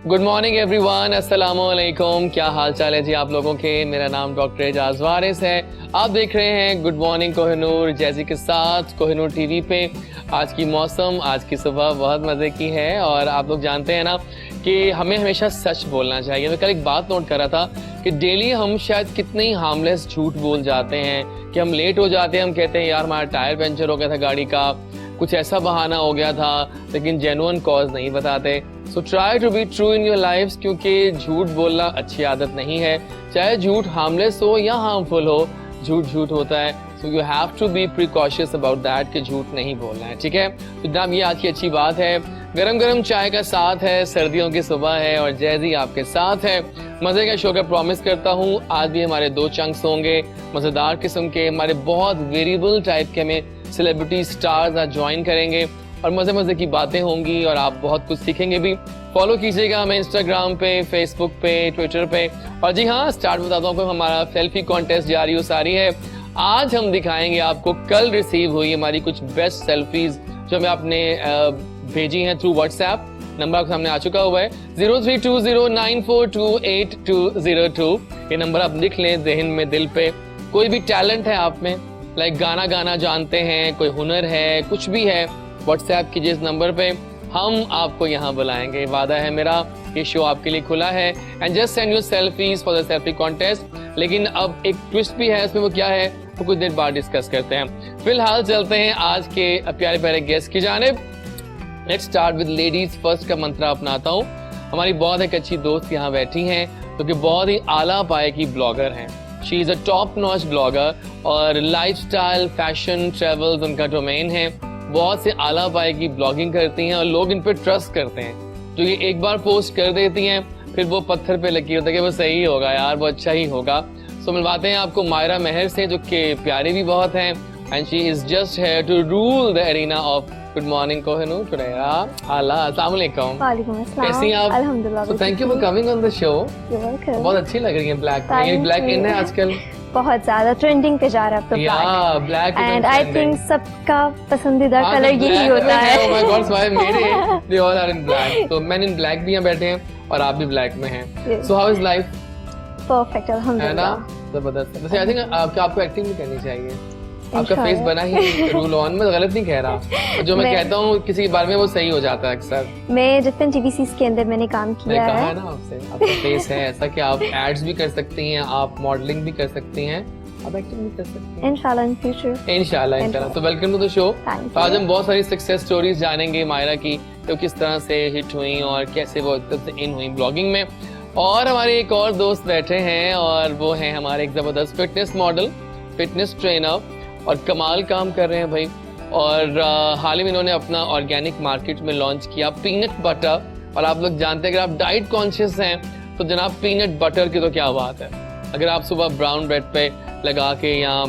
Good morning everyone, अस्सलाम वालेकुम। क्या हाल चाल है जी आप लोगों के। मेरा नाम डॉक्टर एजाज वारिस है। आप देख रहे हैं गुड मॉर्निंग कोहिनूर जैसी के साथ कोहिनूर टीवी पे। आज की मौसम, आज की सुबह बहुत मज़े की है और आप लोग जानते हैं ना कि हमें हमेशा सच बोलना चाहिए। मैं कल एक बात नोट कर रहा था कि डेली हम शायद कितने ही हार्मलेस झूठ बोल जाते हैं कि हम लेट हो जाते हैं, हम कहते हैं यार हमारा टायर पंचर हो गया था गाड़ी का, कुछ ऐसा बहाना हो गया था, लेकिन जेन्युइन कॉज नहीं बताते। So try to be true in your lifes, क्योंकि झूठ बोलना अच्छी आदत नहीं है। चाहे झूठ हार्मलेस हो या हार्मफुल हो, झूठ झूठ होता है। So you have to be precautious about that कि झूठ नहीं बोलना है, ठीक है। तो जनाब ये आज की अच्छी बात है। गरम गरम चाय का साथ है, सर्दियों की सुबह है और जैजी आपके साथ है। मजे का शो का प्रॉमिस करता हूँ। आज भी हमारे 2 चंक्स होंगे मजेदार किस्म के, हमारे बहुत वेरिएबल टाइप के हमें सेलिब्रिटी स्टार्स आज ज्वाइन करेंगे और मजे मजे की बातें होंगी और आप बहुत कुछ सीखेंगे भी। फॉलो कीजिएगा हमें इंस्टाग्राम पे, फेसबुक पे, ट्विटर पे। और जी हाँ, स्टार्ट बताता हूँ, हमारा सेल्फी कॉन्टेस्ट जारी हो सारी है। आज हम दिखाएंगे आपको कल रिसीव हुई हमारी कुछ बेस्ट सेल्फीज जो हमें आपने भेजी हैं थ्रू व्हाट्सएप। नंबर आपके सामने आ चुका हुआ है 0320942802। ये नंबर आप लिख लें ज़हन में, दिल पे। कोई भी टैलेंट है आप में, लाइक गाना गाना जानते हैं, कोई हुनर है, कुछ भी है, व्हाट्सएप कीजिए इस नंबर पे, हम आपको यहाँ बुलाएंगे। वादा है मेरा, ये शो आपके लिए खुला है। And just send your selfies for the selfie contest. लेकिन अब एक ट्विस्ट भी है इसमें, वो क्या है वो कुछ देर बाद डिस्कस करते हैं। फिलहाल चलते हैं आज के प्यारे प्यारे गेस्ट की जानिब। Let's start with ladies first का मंत्र अपनाता हूँ। हमारी बहुत एक अच्छी दोस्त यहाँ बैठी हैं जो कि बहुत ही आला पाए की ब्लॉगर हैं। She is a top notch blogger और लाइफस्टाइल, फैशन, ट्रेवल्स उनका डोमेन है। बहुत से आला पाए की ब्लॉगिंग करती हैं और लोग इन पे ट्रस्ट करते हैं। जो ये एक बार पोस्ट कर देती हैं फिर वो पत्थर पे लगी होता है कि वो सही होगा यार, वो अच्छा ही होगा। सो मिलवाते हैं आपको मायरा मेहर से, जो कि प्यारी भी बहुत हैं। And she is just here to rule the arena of good morning Kohinoor today. अस्सलाम वालेकुम। वालेकुम अस्सलाम। कैसी हैं आप? अल्हम्दुलिल्लाह। So thank you for coming on the show. बहुत अच्छी लग रही है ब्लैक में। ये ब्लैक इन है आजकल, बहुत ज्यादा ट्रेंडिंग पे जा रहा है अब तो ब्लैक। एंड आई थिंक सबका पसंदीदा कलर यही होता है। ओह माय गॉड, व्हाई मेरे they all are in black. तो मैन इन ब्लैक भी यहाँ बैठे हैं और आप भी ब्लैक में हैं। So how is life? Perfect, अल्हम्दुलिल्लाह। जबरदस्त। वैसे आई थिंक आपको एक्टिंग भी करनी चाहिए। आपका फेस बना ही रूल ऑन, मैं गलत नहीं कह रहा। जो मैं कहता हूँ किसी के बारे में वो सही हो जाता है अक्सर। मैं डिफरेंट टीवीसीज के अंदर मैंने काम किया है। कहा ना आपसे, आपका फेस है ऐसा कि आप एड्स भी कर सकती हैं, आप मॉडलिंग भी कर सकती हैं, आप एक्टिंग भी कर सकती हैं इंशाल्लाह इन फ्यूचर। इंशाल्लाह। तो वेलकम टू द शो। आज हम बहुत सारी सक्सेस स्टोरीज जानेंगे मायरा की, तो किस तरह से हिट हुई और कैसे वो इन हुई ब्लॉगिंग में। और हमारे एक और दोस्त बैठे हैं और वो हैं हमारे एक जबरदस्त फिटनेस मॉडल, फिटनेस ट्रेनर और कमाल काम कर रहे हैं भाई। और हाल ही में इन्होंने अपना ऑर्गेनिक मार्केट में लॉन्च किया पीनट बटर। और आप लोग जानते हैं अगर आप डाइट कॉन्शियस हैं तो जनाब पीनट बटर की तो क्या बात है। अगर आप सुबह ब्राउन ब्रेड पे लगा के या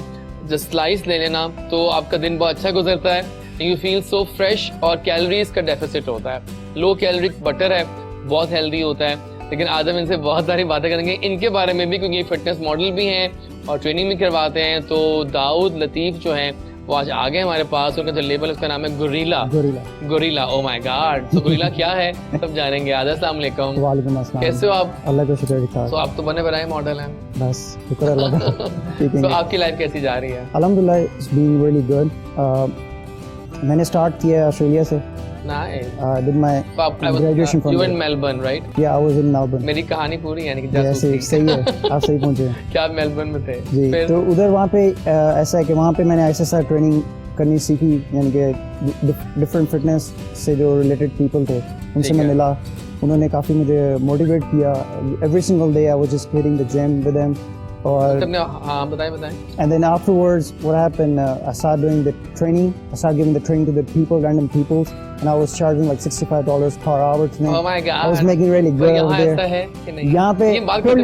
जस्ट स्लाइस ले लेना तो आपका दिन बहुत अच्छा गुजरता है। यू फील सो फ्रेश और कैलोरीज का डेफिसिट होता है। लो कैलोरिक बटर है, बहुत हेल्दी होता है। लेकिन आज हम इनसे बहुत सारी बातें करेंगे इनके बारे में भी, क्योंकि ये फिटनेस मॉडल भी हैं और ट्रेनिंग भी करवाते हैं। तो दाऊद लतीफ जो हैं वो आज आ गए हमारे पास। उनका जो लेबल उसका नाम है गोरिल्ला। Oh my God. तो गोरिल्ला क्या है सब जानेंगे आज। अस्सलाम वालेकुम। वालेकुम अस्सलाम। कैसे हो आप? अल्लाह का शुक्र है। तो आप तो बने बनाए मॉडल हैं। बस शुक्र अल्लाह का। तो आपकी लाइफ कैसी जा रही है? अल्हम्दुलिल्लाह, इट्स बीइंग रियली गुड। मैंने स्टार्ट किया ऑस्ट्रेलिया से। Nice. Did my graduation from you were there. in Melbourne, right? Yeah, I was in Melbourne. मेरी कहानी पूरी यानी कि Yeah, सही है, आप सही पहुंचे। क्या आप मेलबर्न में थे? जी, तो उधर वहाँ पे ऐसा है कि वहाँ पे मैंने एक्सरसाइज ट्रेनिंग करनी सीखी, यानी कि डिफरेंट फिटनेस से जो रिलेटेड पीपल थे उनसे मैं मिला। उन्होंने काफ़ी मुझे मोटिवेट किया। Every single day I was just hitting the gym with them. और हाँ बताएं। And then afterwards, what happened? I started doing the training. I started giving the training to the people, random people, and I was charging like $65 per hour to me. Oh my God! I was making really good over there. ऐसा है कि नहीं? यहाँ पे बाद में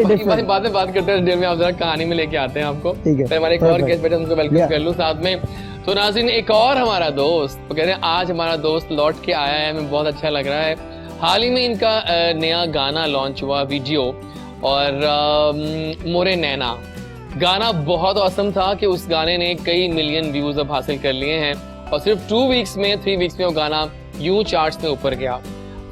बात करते हैं। में आप जरा कहानी में लेके आते हैं आपको। ठीक है। फिर हमारे एक और गेस्ट बैठे उनको वेलकम कर लूँ साथ में। तो नाज़रीन, एक और हमारा दोस्त, वो कहते हैं आज हमारा दोस्त लौट के आया है, हमें बहुत अच्छा लग रहा है। हाल ही में इनका नया गाना लॉन्च हुआ, वीडियो, और मोरे नैना गाना बहुत औसम था कि उस गाने ने कई मिलियन व्यूज अब हासिल कर लिए हैं और सिर्फ 3 वीक्स में वो गाना यूं चार्ट्स में ऊपर गया।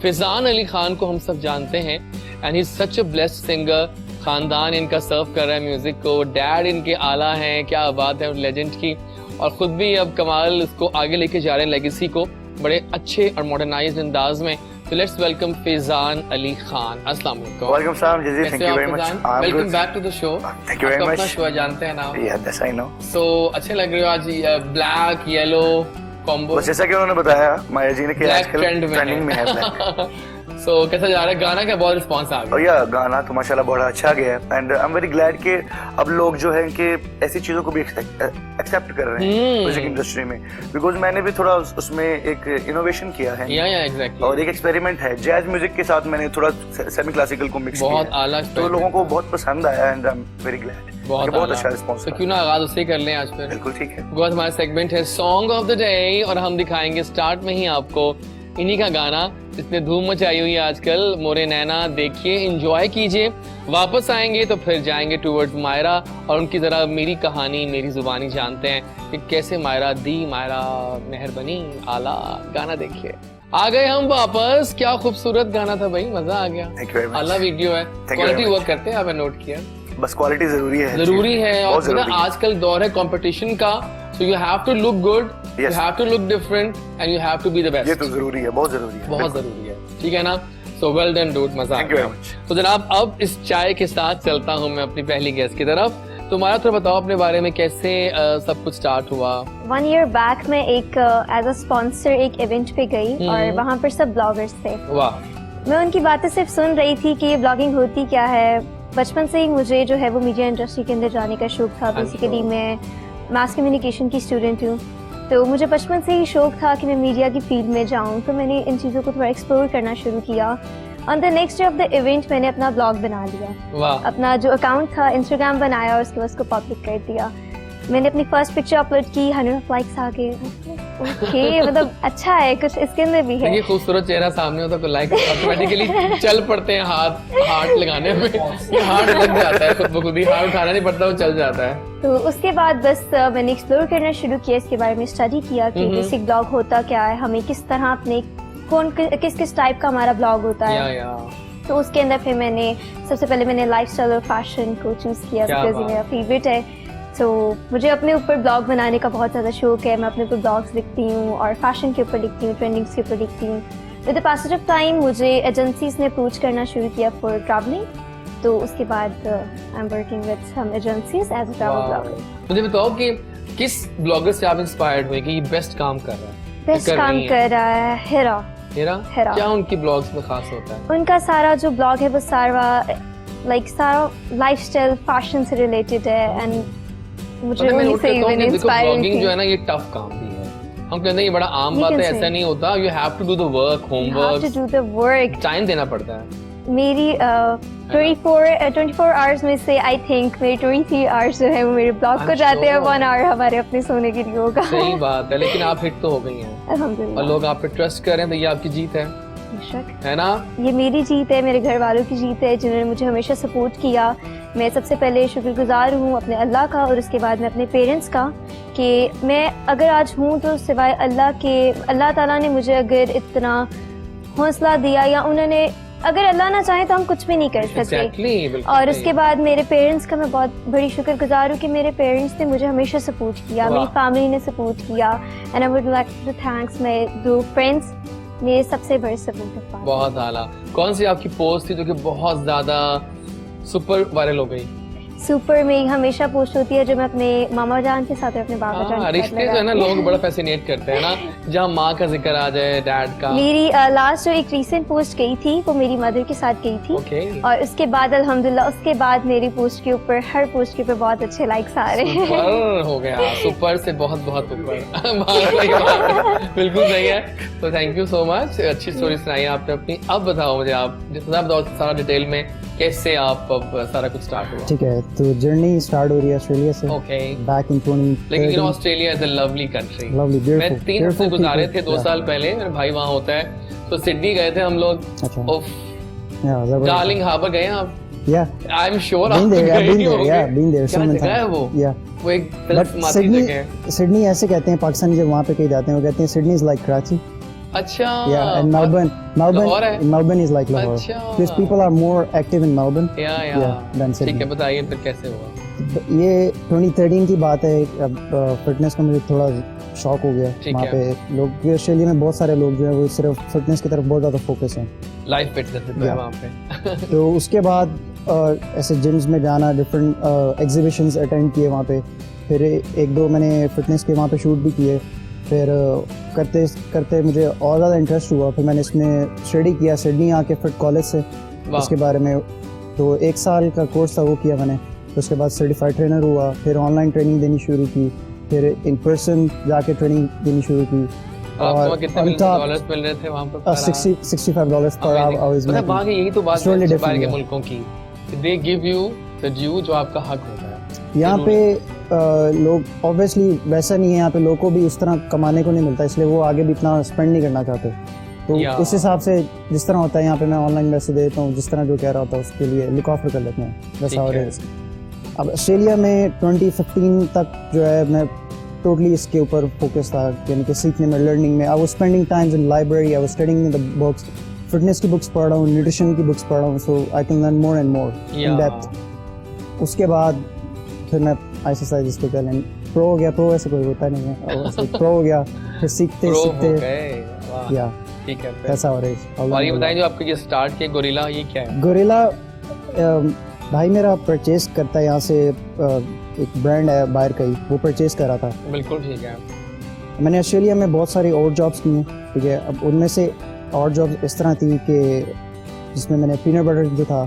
फैजान अली खान को हम सब जानते हैं and he is such a blessed singer. खानदान इनका सर्व कर रहा है म्यूजिक को, डैड इनके आला हैं, क्या बात है लेजेंड की, और खुद भी अब कमाल इसको आगे लेके जा रहे हैं लेगेसी को बड़े अच्छे और मॉडर्नाइज्ड अंदाज में। So let's welcome Faizan Ali Khan. अस्सलाम वालेकुम। Welcome Sam, Jazzy, thank you very much. I'm welcome good. Back to the show. Thank you very आपका much. अपना शो है, जानते हैं ना। Yeah, that's I know. सो अच्छे लग रहे हो आज, ब्लैक येलो कॉम्बो। बस जैसा कि उन्होंने बताया माया जी ने कि ब्लैक आजकल ट्रेंड में ट्रेंडिंग में है ब्लैक। सो कैसा जा रहा है गाना, क्या बहुत रिस्पांस आ और गया? या गाना तो माशाल्लाह बड़ा अच्छा गया है and I am very glad कि अब लोग जो है कि ऐसी चीजों को भी एक्सेप्ट कर रहे हैं म्यूजिक इंडस्ट्री में, बिकॉज मैंने भी थोड़ा उसमें एक इनोवेशन किया है या एग्जैक्टली, और एक एक्सपेरिमेंट है जैज म्यूजिक के साथ। मैंने थोड़ा सेमी क्लासिकल को मिक्स किया बहुत है, आला तो लोगों को बहुत पसंद आया and I am very glad. बहुत अच्छा रिस्पांस। तो क्यों ना आगाज उससे कर लें आज फिर। बिल्कुल ठीक है। बिकॉज हमारा सेगमेंट है सॉन्ग ऑफ द डे और हम दिखाएंगे स्टार्ट में ही आपको इन्हीं का गाना जिसने धूम मचाई हुई है आजकल, मोरे नैना। देखिए, एंजॉय कीजिए, वापस आएंगे तो फिर जाएंगे टूवर्ड्स मायरा और उनकी जरा मेरी कहानी मेरी जुबानी जानते हैं कि कैसे मायरा दी, मायरा मेहरबानी आला। गाना देखिए। आ गए हम वापस, क्या खूबसूरत गाना था भाई, मजा आ गया। Thank you very much. आला वीडियो है, you very quality much. Work करते हैं, आपने नोट किया। बस क्वालिटी जरूरी है, जरूरी है, और बहुत ना जरूरी है। आजकल दौर है कंपटीशन का, so you have to look good, you Yes. Have to look different and you have to be the ये बेस्ट। तो जरूरी है, बहुत जरूरी है, बहुत जरूरी है, ठीक है ना। सो वेल डन डूड, मजा आ Thank you गया। very much. तो जनाब अब इस चाय के साथ चलता हूँ मैं अपनी पहली गेस्ट की तरफ। तो माया थोड़ा बताओ अपने बारे में, कैसे सब कुछ स्टार्ट हुआ? 1 year बैक मैं एक एज अ स्पॉन्सर एक इवेंट पे गई और वहाँ पर सब ब्लॉगर्स थे। वाह, मैं उनकी बातें सिर्फ सुन रही थी कि ब्लॉगिंग होती क्या है। बचपन से ही मुझे जो है वो मीडिया इंडस्ट्री के अंदर जाने का शौक था। बेसिकली मैं मास कम्युनिकेशन की स्टूडेंट हूँ, तो मुझे बचपन से ही शौक था कि मैं मीडिया की फील्ड में जाऊँ। तो मैंने इन चीज़ों को थोड़ा एक्सप्लोर करना शुरू किया। On the next day of the event मैंने अपना ब्लॉग बना लिया, वाह, अपना जो अकाउंट था इंस्टाग्राम बनाया और उसके बाद उसको पब्लिक कर दिया। मैंने अपनी फर्स्ट पिक्चर अपलोड की, 100 लाइक्स आ गए। ओके, मतलब अच्छा है, कुछ इसके अंदर भी है। ये खूबसूरत चेहरा सामने होता तो लाइक ऑटोमेटिकली चल पड़ते हैं, हार्ट लगाने में ये हार्ट लग जाता है, खुद ब खुद ही हार्ट उठाना नहीं पड़ता, वो चल जाता है। तो उसके बाद बस मैंने एक्सप्लोर करना शुरू किया, इसके बारे में स्टडी किया कि बेसिक ब्लॉग होता क्या है, हमें किस तरह अपने किस टाइप का हमारा ब्लॉग होता है। या तो उसके अंदर फिर मैंने सबसे पहले मैंने लाइफस्टाइल और फैशन को चूज किया, क्या बिकॉज बात। मेरा फेवरेट है। तो मुझे अपने ऊपर ब्लॉग बनाने का बहुत ज़्यादा शौक है। मैं अपने ऊपर ब्लॉग्स लिखती हूँ और फैशन के ऊपर लिखती हूँ, ट्रेंडिंग्स के ऊपर लिखती हूँ। With the passage of time मुझे एजेंसीज ने अप्रोच करना शुरू किया फॉर ट्रैवलिंग, तो उसके बाद I am working with some agencies as a travel blogger. मुझे बताओ कि किस ब्लॉगर से आप इंस्पायर्ड हुए कि ये बेस्ट काम कर रहा है? बेस्ट कर काम रही हैं? कर रहा है हिरा। हेरा, क्या उनकी ब्लॉग्स में खास होता है? उनका सारा जो ब्लॉग है वो सारा लाइफस्टाइल फैशन से रिलेटेड है एंड मुझे मतलब मैं उन्हीं नोट से करता हूँ कि मैंने देखो इंस्पायर ब्लॉगिंग जो है थी। ना ये टफ काम भी है। हम कहते हैं ये बड़ा आम You बात can है, say. ऐसा नहीं होता। You have to do the work, You have to homework, do the work. Time देना पड़ता है। मेरी 24 आवर्स में से आई थिंक मेरे 23 आवर्स जो है वो मेरे ब्लॉग को I'm जाते हैं। sure. 1 आवर हमारे अपने सोने के लिए होगा। सही बात है, लेकिन आप हिट तो हो गई हैं और अल्हम्दुलिल्लाह, लोग आप पे ट्रस्ट कर रहे हैं, तो ये आपकी जीत है, बेशक। है ना? ये मेरी जीत है, मेरे घर वालों की जीत है जिन्होंने मुझे हमेशा सपोर्ट किया। मैं सबसे पहले शुक्रगुजार हूँ अपने अल्लाह का और उसके बाद मैं अपने पेरेंट्स का कि मैं अगर आज हूँ तो सिवाय अल्लाह के, अल्लाह ताला ने मुझे अगर इतना हौसला दिया, या उन्होंने अगर अल्लाह ना चाहे तो हम कुछ भी नहीं कर सकते। Exactly, बिल्कुल और सही। उसके बाद मेरे पेरेंट्स का मैं बहुत बड़ी शुक्रगुजार हूँ कि मेरे पेरेंट्स ने मुझे हमेशा सपोर्ट किया, वाह। मेरी फैमिली ने सपोर्ट किया। And I would like to thanks my 2 friends, मेरे सबसे बड़े सपोर्ट। बहुत आला। कौन सी आपकी पोस्ट थी जो कि बहुत ज्यादा सुपर वायरल हो गई? सुपर में हमेशा पोस्ट होती है जो मैं अपने मामा जान के साथ और अपने बाबा जान के साथ रिश्ते जो है ना लगाती हूँ। लोग बड़ा फैसिनेट करते हैं ना, जहाँ माँ का जिक्र आ जाए, डैड का। मेरी लास्ट जो एक रीसेंट पोस्ट गई थी वो मेरी मदर के साथ गई थी। ओके, और उसके बाद अल्हम्दुलिल्लाह उसके बाद मेरी पोस्ट के ऊपर, हर पोस्ट के ऊपर बहुत अच्छे लाइक्स आ रहे हैं। सुपर हो गया, सुपर से बहुत बहुत ऊपर। सही बात है, बिल्कुल सही है। तो थैंक यू सो मच, अच्छी स्टोरी सुनाई आपने अपनी। अब बताओ मुझे, आप जितना बताओ सारा डिटेल में, कैसे आप अब सारा कुछ स्टार्ट हुआ? ठीक है, तो जर्नी स्टार्ट हो रही है ऑस्ट्रेलिया से। Okay, back in 2013। लेकिन you know Australia is a lovely country. Lovely, beautiful, मैं 3 हफ्ते beautiful गुजारे people, थे 2 yeah. साल पहले, मेरा भाई वहाँ होता है, तो सिडनी गए थे हम लोग। अच्छा। उफ, Yeah, जबरदस्त। डार्लिंग हार्बर गए हैं आप? Yeah, आई एम श्योर आप been there, yeah, गए been ही there, होंगे। yeah, been there so क्या many जगह है times. वो? Yeah. वो एक But तिलस्माती जगह है। सिडनी ऐसे कहते हैं, पाकिस्तानी जब वहाँ पे कहीं जाते हैं वो कहते हैं सिडनी इज लाइक कराची। अच्छा Yeah, and लाहौर है? Melbourne is like Lahore. अच्छा। Because people are more active in Melbourne. या than ठीक Sydney. है, बताइए फिर कैसे हुआ? ये 2013 की बात है। अब फिटनेस का मुझे थोड़ा शौक हो गया। ठीक वहाँ है। पे लोग, क्योंकि ऑस्ट्रेलिया में बहुत सारे लोग जो है वो सिर्फ फिटनेस की तरफ बहुत ज़्यादा फोकस हैं। लाइफ फिटनेस है Yeah. वहाँ पे। तो उसके बाद ऐसे जिम्स में जाना, डिफरेंट एग्जीबिशंस अटेंड किए वहाँ पे। फिर एक दो मैंने फिटनेस के वहाँ पे शूट भी किए। फिर करते करते मुझे और ज़्यादा इंटरेस्ट हुआ। फिर मैंने इसमें स्टडी किया सिडनी आके फिट कॉलेज से वाह। इसके बारे में। तो 1 साल का कोर्स था वो किया मैंने। तो उसके बाद सर्टिफाइड ट्रेनर हुआ। फिर ऑनलाइन ट्रेनिंग देनी शुरू की। फिर इन पर्सन जाके ट्रेनिंग देनी शुरू की। आपको कितने डॉलर्स मिल रहे थे वहाँ पर? $65 पर आवर। मतलब वहाँ की यही तो बात है Totally अच्छे बाहर के different, मुल्कों की, they give you the due जो आपका हक होता है। यहाँ पे लोग ऑब्वियसली वैसा नहीं है। यहाँ पे लोगों को भी उस तरह कमाने को नहीं मिलता, इसलिए वो आगे भी इतना स्पेंड नहीं करना चाहते। तो या। उस हिसाब से जिस तरह होता है यहाँ पे मैं ऑनलाइन वैसे देता हूँ, जिस तरह जो कह रहा होता है उसके लिए लुक ऑफर कर लेते हैं। वैसा ठीक और है। अब ऑस्ट्रेलिया में 2015 तक जो है मैं टोटली इसके ऊपर फोकस था, यानी कि सीखने में, लर्निंग में। I was spending times in library, I was studying in the books. Fitness की बुक्स पढ़ रहा हूँ, न्यूट्रिशन की बुक्स पढ़ रहा हूँ, so I can learn more and more in depth. उसके बाद फिर मैं एक्सरसाइज के पहले प्रो हो गया। प्रो ऐसे कोई होता नहीं है, प्रो हो गया। फिर सीखते प्रो हो सीखते गए, वाह। या ठीक है फिर। ऐसा हो रही है। और ये बताइए जो आपके ये स्टार्ट किया गोरिल्ला, ये क्या है? गोरिल्ला भाई मेरा परचेज करता है यहाँ से। एक ब्रांड है बाहर का ही, वो परचेज कर रहा था। बिल्कुल ठीक है। मैंने ऑस्ट्रेलिया में बहुत सारी और जॉब्स की हैं, ठीक है। अब उनमें से और जॉब्स इस तरह थी कि जिसमें मैंने पीनट बटर जो था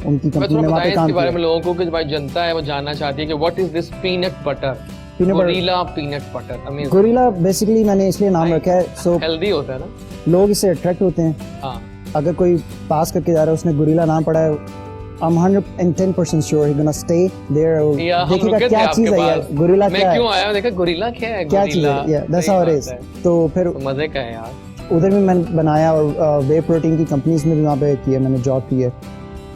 उनकी मैं कंपनी थोड़ा में वहाँ बताएं पे काम इसके बारे किया। में लोगों को कि भाई जनता है वो जानना चाहती है कि what is this peanut butter? Peanut butter, gorilla peanut butter, amazing. Gorilla basically मैंने इसलिए नाम रखा है सो हेल्दी होता है ना? लोग इससे अट्रैक्ट होते हैं। हाँ, अगर कोई पास करके जा रहा है, उसने गोरिल्ला नाम पढ़ा है, I'm 110% sure he's gonna stay there और या हम देखेगा रुके थे क्या चीज़ आपके है यार, पास। गोरिल्ला मैं क्या क्यों है, आया, देखा गोरिल्ला क्या है? क्या चीज़ है। गोरिल्ला, Yeah, that's सही how it बात is। है। तो फिर तो मजे का है यार। उधर भी मैंने बनाया और वे प्रोटीन की कंपनीज में भी वहाँ पे किया, मैंने जॉब की है।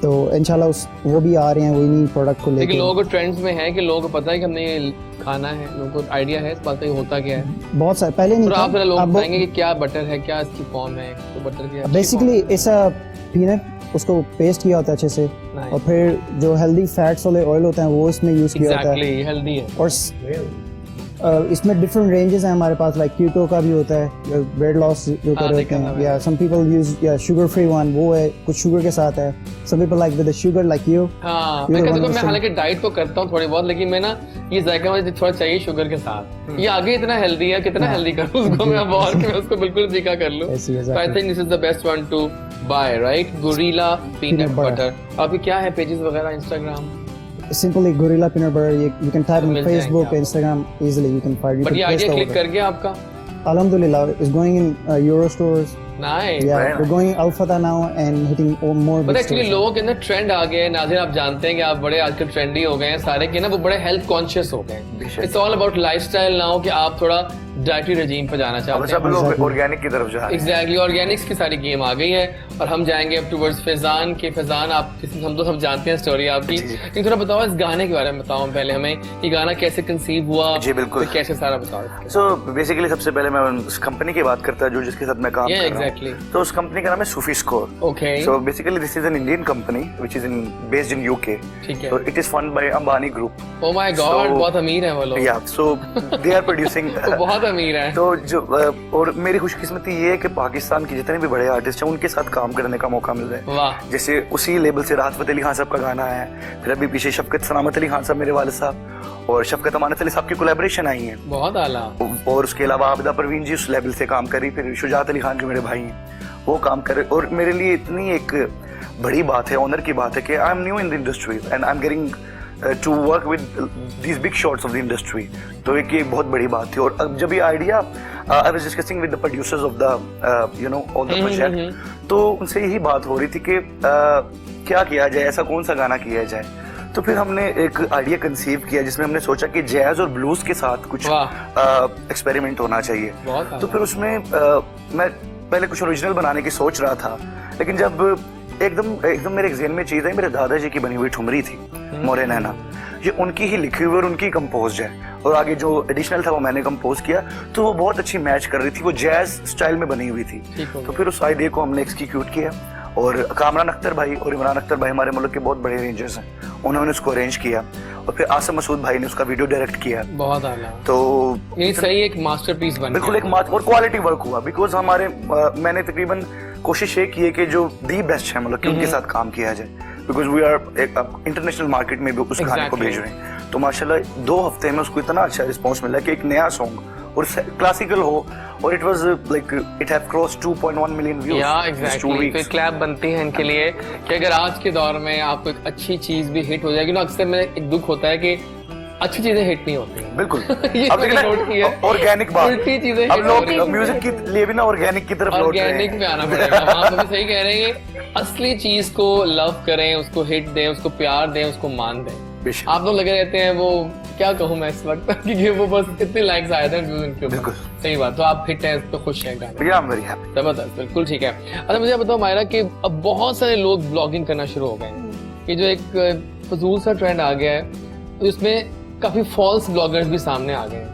तो इंशाल्लाह वो भी आ रहे हैं वही नहीं प्रोडक्ट को लेकिन लेकर। लोगों को ट्रेंड्स में है कि लोगों को पता है कि हमने ये खाना है, लोगों को आइडिया है इस बात का ये होता क्या है? बहुत सारे पहले नहीं तो आप जरा लोग था। बताएंगे कि क्या बटर है, क्या इसकी फॉर्म है, तो बटर की बेसिकली इट्स अ पीनट, उसको पेस्ट किया होता है अच्छे से, और फिर जो हेल्दी फैट्स वाले ऑयल होते हैं वो इसमें यूज किया होता है। एग्जैक्टली, हेल्दी है। और इसमें डिफरेंट रेंजेस हैं हमारे पास, लाइक कीटो का भी होता है, वेट लॉस जो कर रहे हैं, या सम पीपल यूज या शुगर फ्री वन, वो है कुछ शुगर के साथ है। Some people like with the sugar like you. हाँ, मैं हालांकि डाइट तो करता हूँ थोड़ी बहुत, लेकिन मैं ना ये जायका मुझे थोड़ा चाहिए शुगर के साथ। ये आगे इतना हेल्दी है, कितना हेल्दी करूँ उसको मैं और कि मैं उसको बिल्कुल फीका कर लूँ। So I think this is the best one to buy, right? Gorilla peanut butter। अभी क्या है पेजेस वगैरह Instagram? Simply Gorilla Peanut Butter, you can type in Facebook, Instagram, easily you can find it. But ये idea click कर गया आपका? Alhamdulillah, it's going in Euro stores. Nice. Yeah, we're going Al Fatah now and hitting more. But actually लोगों के अंदर trend आ गए हैं। नाज़िर आप जानते हैं कि आप बड़े आजकल ट्रेंडी हो गए हैं सारे के ना, वो बड़े हेल्थ कॉन्शियस हो गए हैं। It's all about lifestyle now कि आप थोड़ा डाइटरी रेजीम पे जाना चाहते हैं। सब लोग ऑर्गेनिक की तरफ जा रहे हैं। एग्जैक्टली, ऑर्गेनिक्स की सारी गेम आ गई है और हम जाएंगे अब टुवर्ड्स फैजान के। फैजान आप हम तो सब जानते हैं स्टोरी आपकी, लेकिन थोड़ा बताओ इस गाने के बारे में बताओ पहले हमें, ये गाना कैसे कंसीव हुआ? जी बिल्कुल, तो कैसे सारा बताओ। सो बेसिकली सबसे पहले मैं उस कंपनी की बात करता जो जिसके साथ मैं काम कर रहा हूँ। तो उस कंपनी का नाम है Sufiscore. Okay. So basically this is an Indian company which is based in UK. ठीक है। तो it is fund by Ambani group. Oh my God, बहुत अमीर है वो लोग। या सो दे आर प्रोड्यूसिंग बहुत अमीर है। तो जो और मेरी खुशकिस्मती ये है कि पाकिस्तान के जितने भी बड़े आर्टिस्ट हैं उनके साथ काम करने का मौका मिल रहा है। वाह। जैसे उसी लेवल से राहत फतेह अली खान साहब का गाना है, फिर अभी पीछे शफकत सलामत अली खान साहब मेरे वालिद साहब और शफकत अमानत अली साहब की कोलैबोरेशन आई है। बहुत आला। और उसके अलावा आबिदा परवीन जी उस लेवल से काम करी, फिर शुजात अली खान जो मेरे भाई हैं वो काम करे। और मेरे लिए इतनी एक बड़ी बात है, ऑनर की बात है कि I am new in the industry and I am getting to work with these big shots of the industry. तो एक ये बहुत बड़ी बात थी। और अब जब ये idea I was discussing with the producers of the you know all the project, तो उनसे यही बात हो रही थी कि क्या किया जाए, ऐसा कौन सा गाना किया जाए। तो फिर हमने एक आइडिया कंसीव किया जिसमें हमने सोचा कि जैज और ब्लूज के साथ कुछ एक्सपेरिमेंट होना चाहिए। तो फिर उसमें मैं पहले कुछ ओरिजिनल बनाने की सोच रहा था, लेकिन जब एकदम मेरे ज़हन में चीज़ है, मेरे दादाजी की बनी हुई ठुमरी थी मोरे नैना, ये उनकी ही लिखी हुई और उनकी कंपोज है, और आगे जो एडिशनल था वो मैंने कंपोज किया, तो वो बहुत अच्छी मैच कर रही थी, वो जैज स्टाइल में बनी हुई थी। तो फिर उस आइडिया को हमने एक्सक्यूट किया, और कामरान अख्तर भाई और इमरान अख्तर भाई हमारे मुल्क के बहुत बड़े अरेंजर्स हैं, उन्होंने उसको अरेंज किया, और फिर आसिम मसूद भाई ने उसका वीडियो डायरेक्ट किया। बहुत आला। तो ये सही एक मास्टरपीस बन बिल्कुल एक और क्वालिटी वर्क हुआ, बिकॉज हमारे मैंने तकरीबन कोशिश ये की है कि जो दी बेस्ट है मतलब कि उनके साथ काम किया जाए, because we are international market में भी उस गाने को भेज रहे हैं। तो माशाल्लाह 2 हफ्ते में उसको इतना अच्छा रिस्पॉन्स मिला कि एक नया सॉन्ग और क्लासिकल हो, और it was like it have crossed 2.1 million views. या एग्जैक्टली, फिर क्लैप बनती है इनके लिए कि अगर आज के दौर में आपको एक अच्छी चीज भी हिट हो जाएगी ना, अक्सर में एक दुख होता है कि अच्छी चीजें हिट नहीं होती हैं। बिल्कुल अब मैंने नोट किया, ऑर्गेनिक बात, उल्टी चीजें अब लोग म्यूजिक के लिए भी ना ऑर्गेनिक की तरफ लौट रहे हैं। ऑर्गेनिक पे आना पड़ेगा। हाँ, तो सही कह रहे हैं, असली चीज को लव करें, उसको हिट दें, उसको प्यार दें, उसको मान दें। आप लोग लगे रहते हैं, वो क्या कहूँ मैं इस वक्त क्योंकि वो बस इतने लाइक्स आए थे उनके ऊपर। सही बात, तो आप हिट हैं, इस पे खुश हैं गाने। I am very happy. जबरदस्त, बिल्कुल ठीक है। अच्छा मुझे बताओ मायरा कि अब बहुत सारे लोग ब्लॉगिंग करना शुरू हो गए हैं, ये जो एक फजूल सा ट्रेंड आ गया है, तो इसमें काफी फॉल्स ब्लॉगर्स भी सामने आ गए हैं,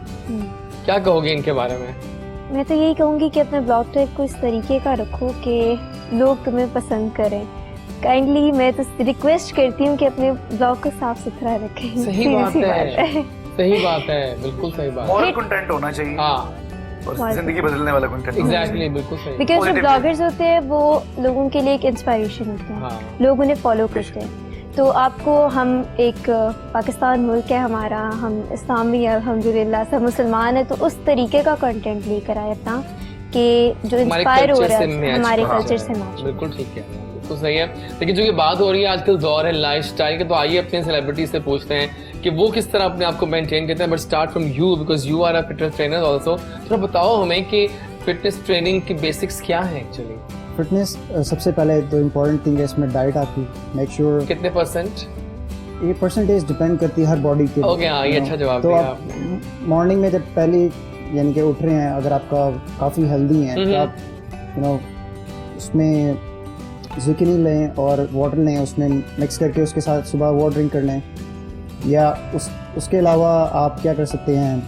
क्या कहोगे इनके बारे में? मैं तो यही कहूँगी कि अपने ब्लॉग टाइप को इस तरीके का रखो कि लोग तुम्हें पसंद करें। काइंडली मैं तो रिक्वेस्ट करती हूँ कि अपने ब्लॉग को साफ सुथरा रखें। सही बात है, सही बात है, बिल्कुल सही बात। मॉरल कंटेंट होना चाहिए, हाँ, और जिंदगी बदलने वाला कंटेंट। एग्जैक्टली, बिल्कुल सही। बिकॉज जो ब्लॉगर्स होते हैं वो लोगों के लिए एक इंस्पिरेशन होते हैं, हाँ। लोग उन्हें फॉलो करते हैं। तो आपको, हम एक पाकिस्तान मुल्क है हमारा, हम इस्लामी है अल्हम्दुलिल्लाह, सब मुसलमान है, तो उस तरीके का कंटेंट लेकर आए अपना कि जो इंस्पायर हो रहा है हमारे कल्चर से मैच। बिल्कुल ठीक है, बिल्कुल सही है। लेकिन जो ये बात हो रही है आजकल दौर है लाइफस्टाइल के, तो आइए अपने सेलिब्रिटी से पूछते हैं कि वो किस तरह अपने आप को मेंटेन करते हैं। But start from you, because you are a fitness trainer also. थोड़ा बताओ हमें कि फिटनेस ट्रेनिंग की बेसिक्स क्या है एक्चुअली? फिटनेस सबसे पहले तो इम्पोर्टेंट थिंग है इसमें डाइट आपकी, मेक श्योर कितने परसेंट? ये परसेंटेज डिपेंड करती है हर बॉडी के। ओके, हाँ, ये अच्छा जवाब तो दिया आप आपने। मॉर्निंग में जब पहले यानी कि उठ रहे हैं, अगर आपका काफ़ी हेल्दी है तो आप उसमें ज़ुकीनी लें और वाटर लें, उसमें मिक्स करके उसके साथ सुबह वो ड्रिंक कर लें। या उसके अलावा आप क्या कर सकते हैं,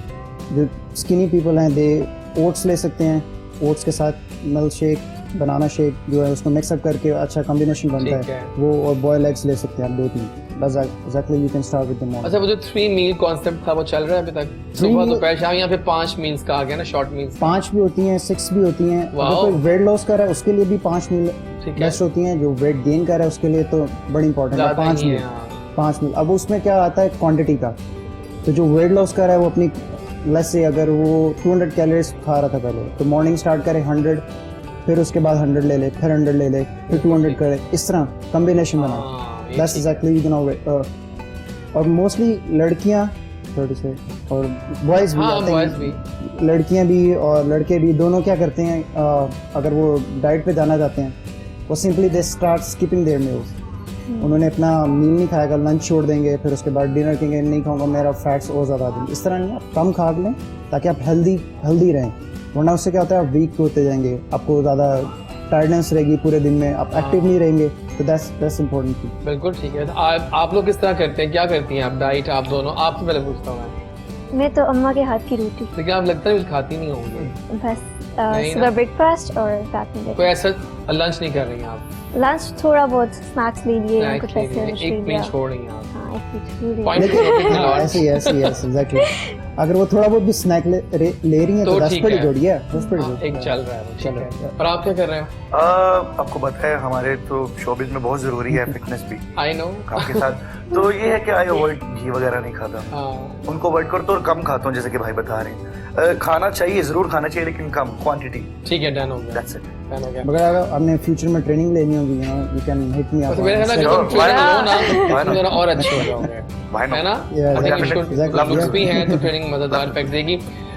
जो स्किनी पीपल हैं दे ओट्स ले सकते हैं, ओट्स के साथ मिल्क शेक, बनाना शेक जो है उसको मिक्सअप करके अच्छा कॉम्बिनेशन बनता है वो, और बॉयल एग्स ले सकते हैं आप 2-3। Exactly, you can start with the morning. अच्छा, वो जो 3 मील कॉन्सेप्ट था वो चल रहा है अभी तक? सुबह दोपहर शाम, यहाँ पे 5 मील्स का आ गया ना, शॉर्ट मील्स। 5 भी होती हैं, 6 भी होती हैं। अगर कोई वेट लॉस कर रहा है उसके लिए भी 5 मील बेस्ट होती हैं। जो वेट गेन कर रहा है उसके लिए तो बड़ी इंपॉर्टेंट है 5 मील। 5 मील। अब उसमें क्या आता है क्वांटिटी का, तो जो वेट लॉस कर रहा है वो अपनी लेस से, अगर वो 200 कैलोरीज खा रहा था पहले, तो मॉर्निंग स्टार्ट करे 100, फिर उसके बाद 100 ले ले, फिर 100 ले ले, फिर 200 करे, इस तरह कॉम्बिनेशन बनाए। That's exactly you know. और मोस्टली लड़कियां थोड़ी से और बॉयज भी आते हैं, लड़कियां भी और लड़के भी दोनों क्या करते हैं, अगर वो डाइट पे जाना चाहते हैं, वो simply they start skipping their meals. उन्होंने अपना मील नहीं खाएगा, लंच छोड़ देंगे, फिर उसके बाद डिनर कहेंगे नहीं खाऊंगा, मेरा फैट्स और ज़्यादा आ जाएंगे। इस तरह नहीं, आप कम खा लें ताकि आप हेल्दी रहें, वरना उससे क्या होता है आप वीक होते जाएंगे, आपको ज़्यादा टायर्डनेस रहेगी पूरे दिन में, आप एक्टिव नहीं रहेंगे। तो दैट्स इम्पोर्टेंट थिंग। बिल्कुल ठीक है। आप लोग किस तरह करते हैं, क्या करती हैं आप डाइट? आप दोनों, आपसे पहले पूछता हूँ मैं तो अम्मा के हाथ की रोटी। लेकिन आप लगता है कुछ खाती नहीं होंगी बस, सुबह ब्रेकफास्ट और रात में कोई ऐसा लंच नहीं कर रही हैं आप? लंच थोड़ा बहुत स्नैक्स ले लिए, कुछ ऐसे एक मील छोड़ रही हैं आप? हाँ, एक मील छोड़ पॉइंट ऐसे एग्जैक्टली। अगर वो थोड़ा बहुत भी स्नैक ले रही हैं तो that's pretty good, yeah, that's pretty good। एक चल रहा है, चल रहा है। और आप क्या कर रहे हो? आपको पता है हमारे तो शोबिज में बहुत जरूरी है फिटनेस भी, आई नो, आपके साथ। तो ये है कि आई अवॉइड घी वगैरह नहीं खाता, उनको अवॉइड करता हूँ और कम खाता हूँ, जैसे कि भाई बता रहे हैं। खाना चाहिए, जरूर खाना चाहिए, लेकिन कम क्वांटिटी। ठीक है, डन हो गया, दैट्स इट, डन हो गया। मगर अगर आपने फ्यूचर में ट्रेनिंग लेनी होगी, you can hit me up. मेरे ख्याल में तुम ट्रेनर हो ना, तुम जरा और अच्छे हो जाओगे, है ना? लुक्स भी हैं तो ट्रेनिंग मजेदार इफेक्ट देगी।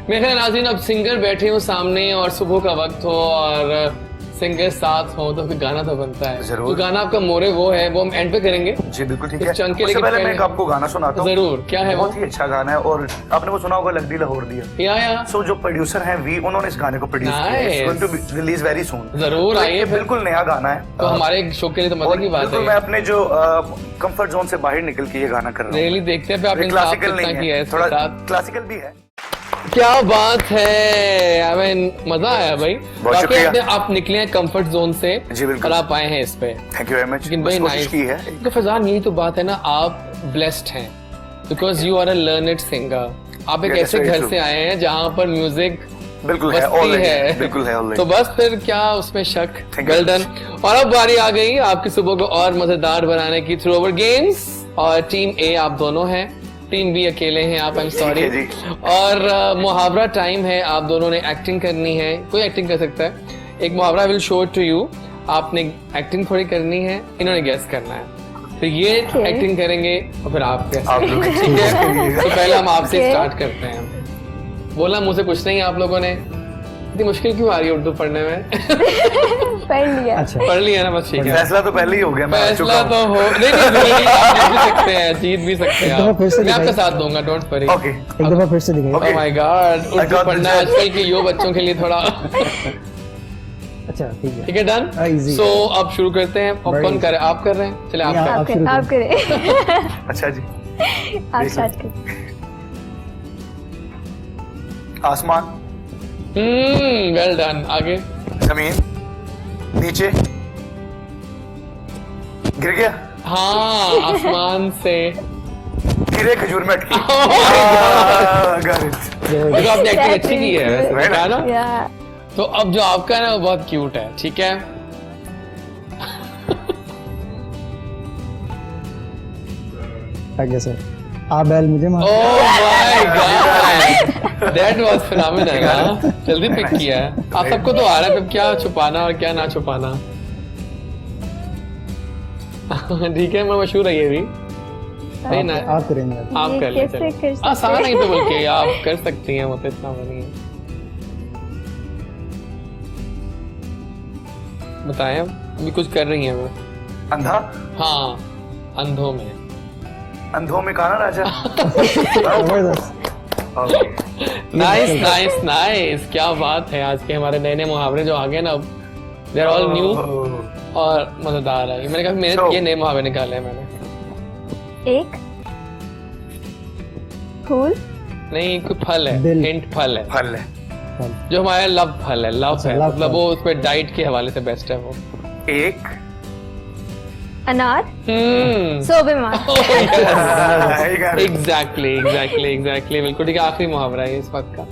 मेरे ख्याल नाज़रीन, अब सिंगर बैठे हो सामने और सुबह का वक्त हो और सिंगर साथ हो तो फिर गाना तो बनता है। जरूर। तो गाना आपका मोरे वो है, वो हम एंड पे करेंगे। जी बिल्कुल ठीक इस है। चंक के उससे लेके पहले मैं पहले- एक आपको गाना सुनाता हूँ। जरूर, क्या है वो? बहुत ही अच्छा गाना है और आपने वो सुना होगा लग दी लाहौर दिया। या सो जो प्रोड्यूसर हैं वी, उन्होंने इस गाने को प्रोड्यूस किया है। Nice. It's going to be released very soon। जरूर तो आइए ये फिर। बिल्कुल नया गाना है। तो हमारे शो के लिए तो मजे और की बात बिल्कुल मैं है। अपने जो कंफर्ट जोन से बाहर निकल के ये गाना कर रहा हूँ। रियली देखते हैं फिर आपने इंसाफ क्लासिकल कितना नहीं किया है है, इसके थोड़ा साथ। क्लासिकल भी है। क्या बात है, आई मीन मजा आया भाई। बहुत वाकई शुक्रिया। आप निकले हैं कंफर्ट जोन से जी, बिल्कुल। और आप आए हैं इस पे। Thank you very much. लेकिन बस भाई कोशिश नाइस की है। तो फैजान यही तो बात है ना, आप ब्लेस्ड हैं because you are a learned singer. आप एक Yeah, ऐसे that's very घर true. से आए हैं जहाँ पर म्यूजिक बिल्कुल है, बस्ती already, है। बिल्कुल है already। तो बस फिर क्या उसमें शक। Thank you well very done. और अब बारी आ गई आपकी सुबह को और मजेदार बनाने की थ्रू ओवर गेम्स। और टीम ए आप दोनों हैं, टीम बी अकेले हैं आप। I am sorry. है जी। और मुहावरा टाइम है, आप दोनों ने एक्टिंग करनी है। कोई एक्टिंग कर सकता है। एक मुहावरा विल शो टू यू, आपने एक्टिंग थोड़ी करनी है, इन्होंने गेस करना है। तो ये Okay. एक्टिंग करेंगे और फिर आप guess आप लोग ठीक है। तो पहले हम आपसे Okay. स्टार्ट करते हैं। बोला मुझसे कुछ नहीं आप लोगों ने। इतनी मुश्किल क्यों आ रही है उर्दू पढ़ने में? पढ़ लिया। अच्छा पढ़ लिया ना, बस ठीक है। फैसला तो पहले ही हो गया, मैं आ चुका फैसला हूँ। तो हो नहीं नहीं जरूरी, आप जीत भी सकते हैं, जीत भी सकते हैं एक दफा फिर से आप। मैं आपका दिखाइए। साथ दूंगा, डोंट वरी। ओके एक दफा फिर से दिखाइए। Okay. Oh my God, I Urdu got पढ़ना this. आजकल के यो बच्चों के लिए थोड़ा अच्छा ठीक है। ठीक है, डन। easy. सो अब शुरू करते हैं। अब Very कौन easy. करे? आप कर रहे हैं? चले आप Yeah. करें। आप करें। अच्छा जी। आप स्टार्ट करें। आसमान, वेल डन। आगे। जमीन, नीचे, गिर गया, हाँ, आसमान से। गिरे खजूर में अटकी। Got it. देखो आपने एक्टिंग अच्छी की है वैसे, Right. देखा ना? या तो अब जो आपका है ना वो बहुत क्यूट है, ठीक है? आगे सर आप बैल मुझे मार। ओह my God, that was phenomenal. हाँ, जल्दी पिक किया है। आप सबको तो आ रहा है, फिर क्या छुपाना और क्या ना छुपाना। ठीक है, मैं मशहूर है ये भी। नहीं ना, आप करेंगे। आप ये कर ले। कैसे चलो। कर सकते आसान हैं? नहीं तो बोल के आप कर सकती हैं, वो तो इतना वो नहीं है। बताएं, अभी कुछ कर रही हैं वो। अंधा, हाँ, अंधों में। अंधों में काना राजा। जबरदस्त। Okay. नाइस नाइस नाइस, क्या बात है। आज के हमारे नए नए मुहावरे जो आ गए ना, they are all new Oh. और मजेदार है। मैंने कहा मेरे So- ये नए मुहावरे निकाले हैं मैंने। एक फूल, नहीं, कोई फल है, दिल। हिंट फल है, फल है, जो हमारा लव फल है। लव अच्छा, है, love मतलब फल। वो उस पर डाइट के हवाले से बेस्ट है वो। एक अनार, हम्म सोबेमान। एग्जैक्टली एग्जैक्टली एग्जैक्टली, बिल्कुल ठीक है। आखिरी मुहावरा है इस वक्त का,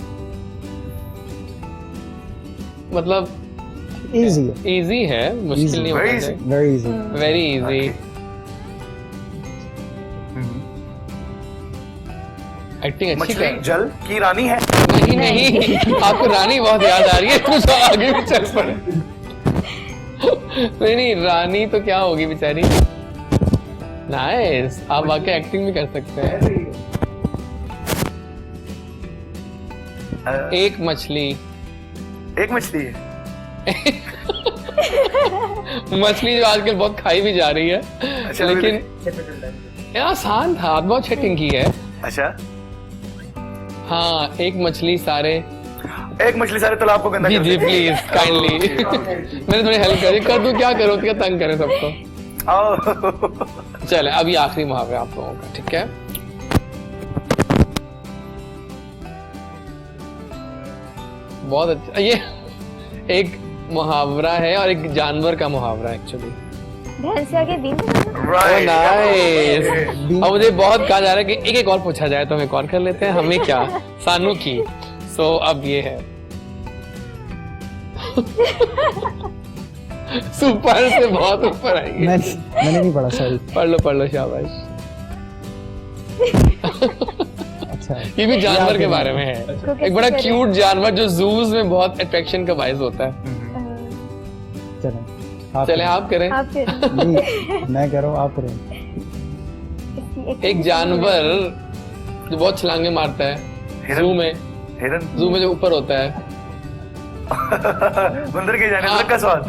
मतलब इजी है। इजी है, मुश्किल Easy. नहीं Very होता। easy. Very easy. Very easy. Acting अच्छी मछली कर। जल की रानी है। नहीं नहीं, आपको रानी बहुत याद आ रही है, कुछ आगे भी चल पड़े। नहीं नहीं, रानी तो क्या होगी बेचारी। नाइस, आप वाकई एक्टिंग भी कर सकते हैं। एक मछली, एक मछली है। मछली जो आजकल बहुत खाई भी जा रही है, अच्छा, लेकिन ये आसान था, बहुत सेटिंग की है। अच्छा, हाँ, एक मछली सारे। एक मछली सारे तालाब को गंदा जी कर जी देती है। प्लीज काइंडली, मैंने थोड़ी हेल्प करी। कर दूं, क्या करो, क्या तंग करे सबको। आओ। चले, अभी आखिरी मुहावरा आप लोगों का, ठीक है? बहुत अच्छा। ये एक मुहावरा है और एक जानवर का मुहावरा एक्चुअली। भैंस आगे बीन बनाना। Right. नाइस। अब मुझे बहुत कहा जा रहा है कि एक एक और पूछा जाए, तो हम एक और कर लेते हैं। हमें क्या, सानू की। सो अब ये है सुपर से बहुत ऊपर आएगी। मैंने नहीं पढ़ा, सॉरी। पढ़ लो शाबाश। अच्छा ये भी जानवर के बारे में है, एक बड़ा क्यूट जानवर जो जूज में बहुत अट्रैक्शन का बायस होता है। चलें चले आप करें। आप फिर नहीं, मैं कह रहा हूँ आप करें। एक जानवर जो बहुत छलांगे मारता है, हिरन। जू में, हिरन, जू में जो ऊपर होता है, बंदर के जाने तक का स्वाद।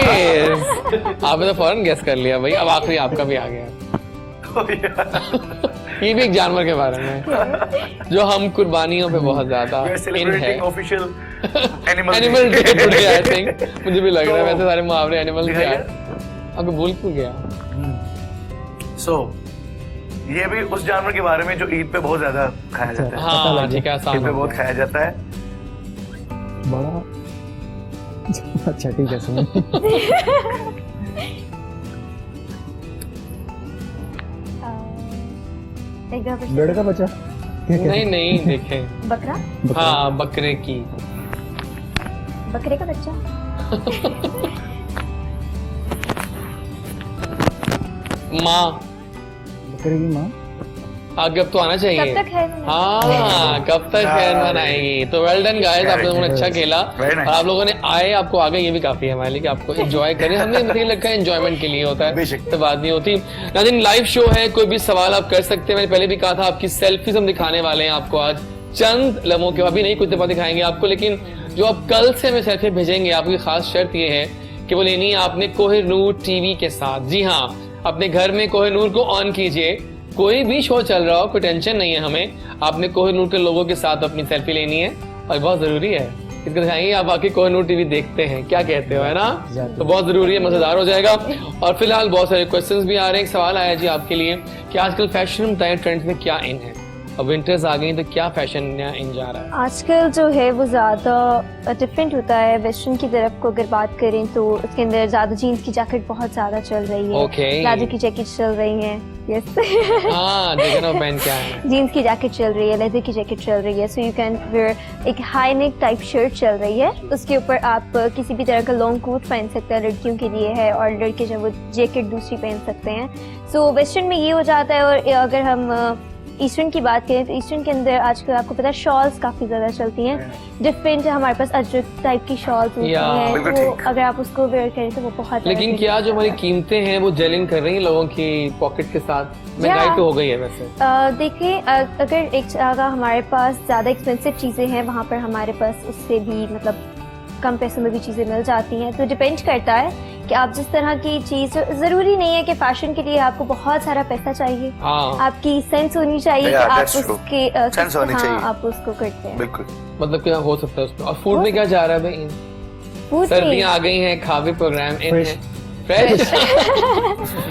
nice. आपने तो फौरन गेस कर लिया भाई। अब आखिरी आपका भी आ गया। ये भी एक जानवर के बारे में जो हम कुर्बानियों पे बहुत ज्यादा इन है। Official animal day today I think. मुझे भी लग रहा है वैसे सारे मुहावरे एनिमल के यार। अब भूल क्यों गया? सो ये भी उस जानवर के बारे में जो ईद पे बहुत ज्यादा खाया जाता है। हाँ ठीक है, आसान ईद पे हो बहुत गया। खाया जाता है। बड़ा अच्छा ठीक है सुनो। एक बार फिर से। बेड़ का बच्चा नहीं नहीं देखें। बकरा, हाँ बकरे की। बकरे का बच्चा, माँ। बकरे की माँ। आगे अब तो आना चाहिए। कब तक है नहीं? हाँ कब तक खैर मनाएगी। तो वेल डन गाइस, आप लोगों ने अच्छा खेला Very nice. और आप लोगों ने आए, आपको आ गए, ये भी काफी है हमारे लिए कि आपको एंजॉय करें। हमें मुझे लगता है एंजॉयमेंट के लिए होता है, बेशक। तो बात नहीं होती। नाज़रीन लाइव शो है, कोई भी सवाल आप कर सकते हैं। मैंने पहले भी कहा था आपकी सेल्फीज हम दिखाने वाले हैं आपको आज चंद लम्हों के, अभी नहीं कुछ दफा दिखाएंगे आपको, लेकिन जो आप कल से हमें सेल्फी भेजेंगे आपकी खास शर्त ये है कि वो लेनी है आपने कोहिनूर टीवी के साथ। जी हाँ, अपने घर में कोहिनूर को ऑन कीजिए, कोई भी शो चल रहा हो, कोई टेंशन नहीं है हमें। आपने कोहिनूर के लोगों के साथ अपनी सेल्फी लेनी है और बहुत जरूरी है। इसको दिखाएंगे आप आके कोहिनूर टीवी देखते हैं, क्या कहते हो, है ना? तो बहुत जरूरी है, मजेदार हो जाएगा। और फिलहाल बहुत सारे क्वेश्चंस भी आ रहे हैं। एक सवाल आया जी आपके लिए कि आजकल फैशन बताएं, ट्रेंड्स में क्या इन है? अब विंटर्स आ गई तो क्या फैशन नया इन जा रहा है? आजकल जो है वो ज़्यादा डिफरेंट होता है। वेस्टर्न की तरफ को अगर बात करें तो उसके अंदर ज़्यादा जीन्स की जैकेट बहुत ज़्यादा चल रही है। Okay. प्लाजो की जैकेट चल रही है। यस हाँ देखो ना पहन क्या है। जीन्स की जैकेट चल रही है, लेदर की जैकेट चल रही है। सो यू कैन वेयर एक हाई नेक टाइप शर्ट चल रही है, उसके ऊपर आप किसी भी तरह का लॉन्ग कोट पहन सकते हैं, लड़कियों के लिए है, और लड़के जो वो जैकेट दूसरी पहन सकते हैं। सो वेस्टर्न में ये हो जाता है। और अगर हम ईस्टर्न की बात करें तो ईस्टर्न के अंदर आजकल आपको पता है शॉल्स काफ़ी ज़्यादा चलती हैं। डिफरेंट हमारे पास अजरक टाइप की शॉल्स होती हैं, बिल्कुल तो ठीक। अगर आप उसको वेयर करें तो वो बहुत लेकिन क्या जो हमारी कीमतें हैं वो जेलिंग कर रही हैं लोगों की पॉकेट के साथ? महंगाई तो हो गई है वैसे। देखिए अगर एक जगह हमारे पास ज़्यादा एक्सपेंसिव चीज़ें हैं, वहाँ पर हमारे पास उससे भी मतलब कम पैसों में भी चीज़ें मिल जाती हैं। तो डिपेंड करता है कि आप जिस तरह की चीज़, ज़रूरी नहीं है कि फैशन के लिए आपको बहुत सारा पैसा चाहिए। हाँ आपकी सेंस होनी चाहिए कि Yeah, आप that's true. उसके Sense होनी चाहिए। आप उसको करते हैं। बिल्कुल। मतलब क्या हो सकता है उसमें। और फूड में क्या जा रहा है भाई? Food सर्दियां आ गई हैं, खावे प्रोग्राम इन है, फ्रेश।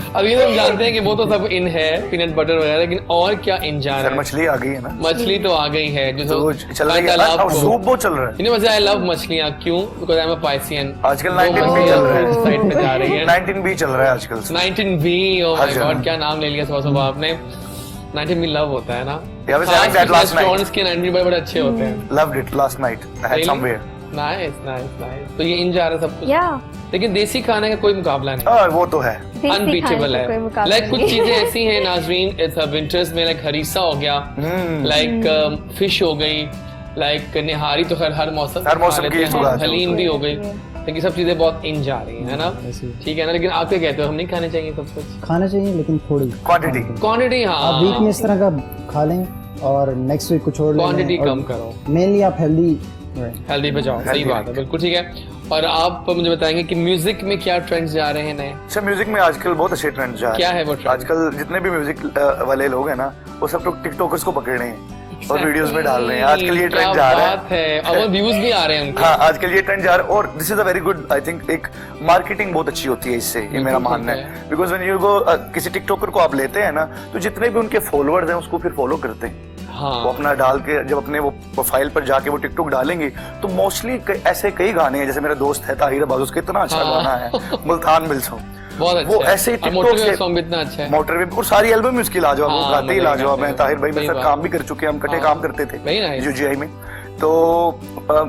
अब ये तो हम जानते हैं कि वो तो सब इन है, पीनट बटर वगैरह, लेकिन और क्या इन जा सर रहा है? मछली आ गई है ना, मछली तो आ गई है जो तो चल रही है। और सूप बहुत चल रहा है। You know, I love मछलियाँ। क्यों? Because I'm a Piscean। आजकल वो 19 भी मछलियाँ चल रहा है। fruit side पे जा रही है। 19 भी चल रहा है आजकल। 19B, oh my हर जगह। God, क्या नाम ले लिया सुबह सुबह आपने। 19B लव होता है ना। Yeah, I was having that last night. Restaurants के 19B बड़े अच्छे होते हैं। Loved it last night. I had somewhere. Nice nice nice. तो ये इन जा रहा है सब कुछ। या लेकिन देसी खाने का कोई मुकाबला नहीं। हाँ वो तो है। अनबीटेबल कोई है। मुकाबला लाइक कुछ नहीं। चीजें ऐसी हैं नाजरीन, इट्स विंटर्स में लाइक हरीसा हो गया, लाइक फिश हो गई, लाइक निहारी तो हर मौसम हर मौसम खा लेते की हैं, जुगाड़ है। हलीम भी हो गई, लेकिन सब चीजें बहुत इन जा रही हैं, है ना? ऐसे ही। ठीक है ना? लेकिन आप क्या कहते हो, हम नहीं खाने चाहिए सब कुछ? खाना चाहिए लेकिन थोड़ी Quantity. क्वांटिटी, आप वीक में हाँ इस तरह का खा लें और नेक्स्ट वीक कुछ और ले लें। क्वांटिटी और कम करो, मेनली आप हेल्दी हेल्दी पे जाओ। सही Healthy बात है, बिल्कुल ठीक है। और आप मुझे बताएंगे कि म्यूजिक में क्या ट्रेंड्स जा रहे हैं नए? अच्छा म्यूजिक में आजकल बहुत अच्छे ट्रेंड जा रहे हैं। क्या है वो trend? आजकल जितने भी म्यूजिक वाले लोग हैं ना, वो सब लोग टिकटॉकर्स को पकड़ रहे हैं और वीडियोस में डाल रहे हैं। आजकल ये ट्रेंड जा रहा है और वो व्यूज भी आ रहे हैं उनके। हाँ आजकल ये ट्रेंड जा रहा है और this is a very good, I think एक मार्केटिंग बहुत अच्छी होती है इससे, ये मेरा बिल्कुल मानना ठीक है। बिकॉज व्हेन यू गो किसी टिकटॉकर को आप लेते हैं ना, तो जितने भी उनके फॉलोअर्स हैं उसको फिर फॉलो करते हैं। हाँ वो अपना डाल के जब अपने वो प्रोफाइल पर जाके वो टिकटॉक डालेंगे तो मोस्टली ऐसे कई गाने हैं, जैसे मेरा दोस्त है ताहिर अब्बास, उसका इतना अच्छा हाँ। गाना है मुल्तान मिल सो, बहुत अच्छा वो है। ऐसे ही और टिकटॉक मोटिवेशनल से सॉन्ग भी इतना अच्छा है। मोटरवे और सारी एल्बम ही उसकी लाजवाब, वो हाँ, गाते ही मजा लाजवाब है। आता ताहिर भाई सही मेरे साथ बात। काम भी कर चुके हैं, हम इकट्ठे हाँ। काम करते थे Very nice। यूजीआई में। तो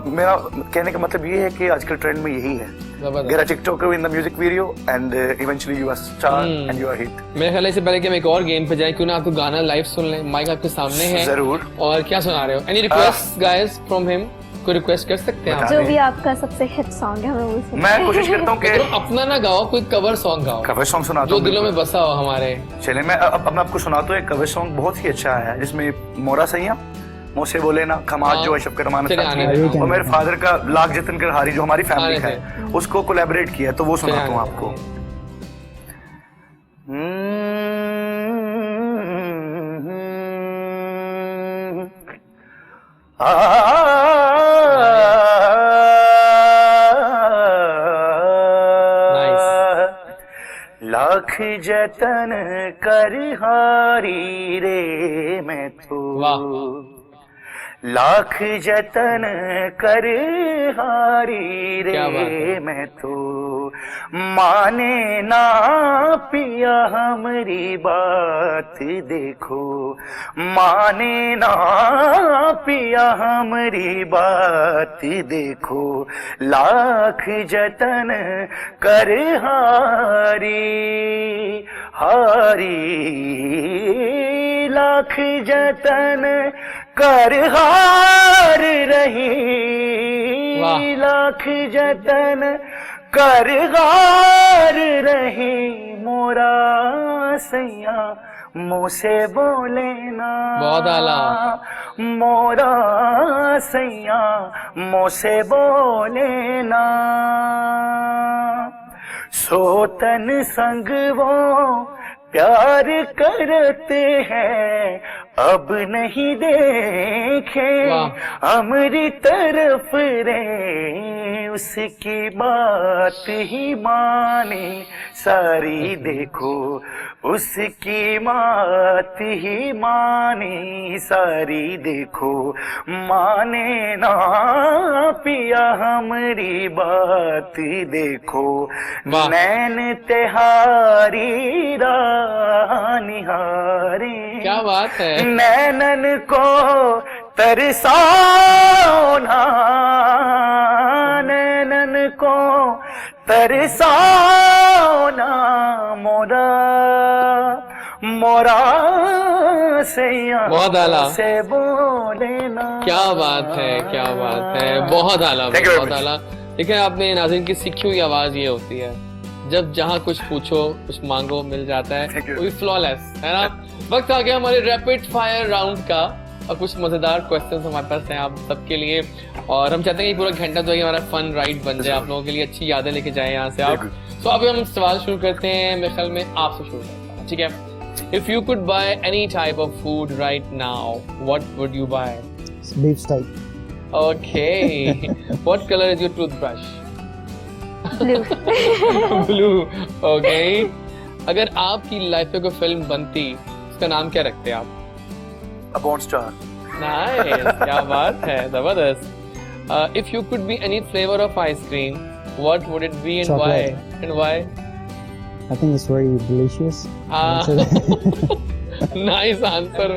मेरा कहने का मतलब ये है कि आजकल ट्रेंड में यही है, जबरदस्त। get a TikToker in the music video and eventually you are star and you are hit। मेरे ख्याल है इससे पहले कि हम एक और गेम पे जाएं, क्यों ना आपको गाना लाइव सुन लें, माइक आपके सामने है। जरूर। और क्या सुना रहे हो? Any request guys from him? कोई रिक्वेस्ट कर सकते हैं आप? जो भी आपका सबसे हिट सॉन्ग है हमें वो सुनाइए। मैं कोशिश करता हूँ कि तो अपना ना गाओ, कोई कवर सॉन्ग गाओ कवर सॉन्ग सुनाता जो हूँ दिलों में बसा हो हमारे। चले मैं अब मैं आपको सुनाता हूँ एक कवर सॉन्ग बहुत ही अच्छा आया है, जिसमें मोरा सैया मुँह से बोले ना खमाज हाँ। जो है शफकत अमान चलिए, साथ आने में, दे। और मेरे फादर का लाख जतन कर हारी जो हमारी फैमिली आने का है उसको कोलैबोरेट किया, तो वो सुनाता हूँ आने आपको। लाख जतन कर हारी रे मैं तो, लाख जतन कर हारी क्या बात रे है। मैं तो, माने ना पिया हमारी बात देखो, माने ना पिया हमारी बात देखो, लाख जतन कर हारी हारी, लाख जतन कर हार रही, वाह। लाख जतन कर हार रही, मोरा सैया मुँह से बोले ना, बहुत आला। मोरा सैया मुँह से बोले ना, सोतन संग वो प्यार करते हैं अब नहीं देखे हमारी तरफ रे, उसकी बात ही माने सारी देखो, उसकी बात ही माने सारी देखो, माने ना पिया हमारी बात देखो, नैन तिहारी राह निहारे, क्या बात है। नैनन को तरसाओ ना, नैनन को तरसाओ ना, मोरा मोरा सैया बहुत आला। से बोले ना। क्या बात है, क्या बात है, बहुत आला, बहुत आला। देखिए आपने नाज़रीन की सीखी हुई आवाज ये होती है, जब जहाँ कुछ पूछो कुछ मांगो मिल जाता है, वो भी फ्लॉलेस है ना। वक्त आ गया हमारे रैपिड फायर राउंड का, और कुछ मजेदार क्वेश्चंस हमारे पास हैं आप सबके लिए, और हम चाहते हैं कि पूरा घंटा जो है हमारा फन राइड बन जाए, आप लोगों के लिए अच्छी यादें लेके जाए यहाँ से आप। तो अभी हम सवाल शुरू करते हैं, मेरे ख्याल में आपसे शुरू करते हैं, ठीक है। If you could buy any type of food right now, what would you buy? Beef steak. Okay. What color is your toothbrush? Blue. Blue. Okay. अगर आपकी लाइफ में कोई फिल्म बनती, उसका नाम क्या रखते आप? A porn star. Nice. क्या बात है, जबरदस्त। If you could be any flavor of ice cream, what would it be and Chocolate. why? And why? I think it's very delicious. Nice answer.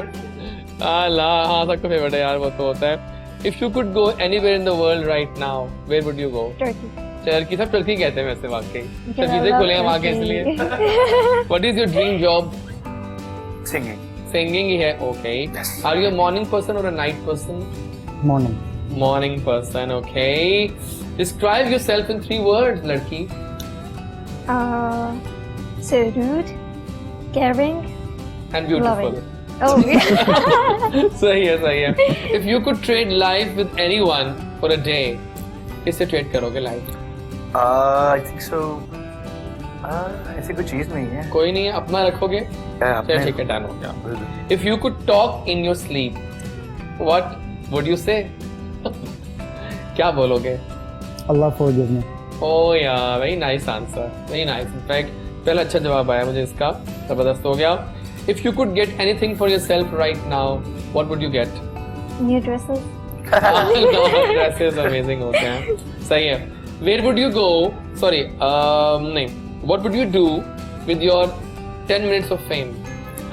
हाँ सबका फेवरेट है यार, वो तो होता है। If you could go anywhere in the world right now, where would you go? Turkey. Turkey, सब Turkey कहते हैं वैसे वाकई। सब Yeah, चीजें I खुले हम love आगे Turkey. इसलिए। What is your dream job? Singing. Singing ही है, okay. Yes. Are you a morning person or a night person? Morning. Morning person, okay. Describe yourself in 3 words, लड़की। So rude, caring, And beautiful. loving. Oh, yeah. सही है, सही है। If you could trade life with anyone for a day, किससे trade करोगे life? I think so. ऐसी कोई चीज नहीं है। कोई नहीं है, अपना रखोगे? अपने- ठीक है, डन हो गया। If you could talk in your sleep, what would you say? क्या बोलोगे? Allah forgive me. Oh yeah, very nice answer, very nice. In fact, पहला अच्छा जवाब आया मुझे इसका, जबरदस्त हो गया। If you could get anything for yourself right now, what would you get? New dresses. Dresses amazing होते हैं, सही है। Where would you go? Sorry, नहीं। What would you do with your 10 minutes of fame?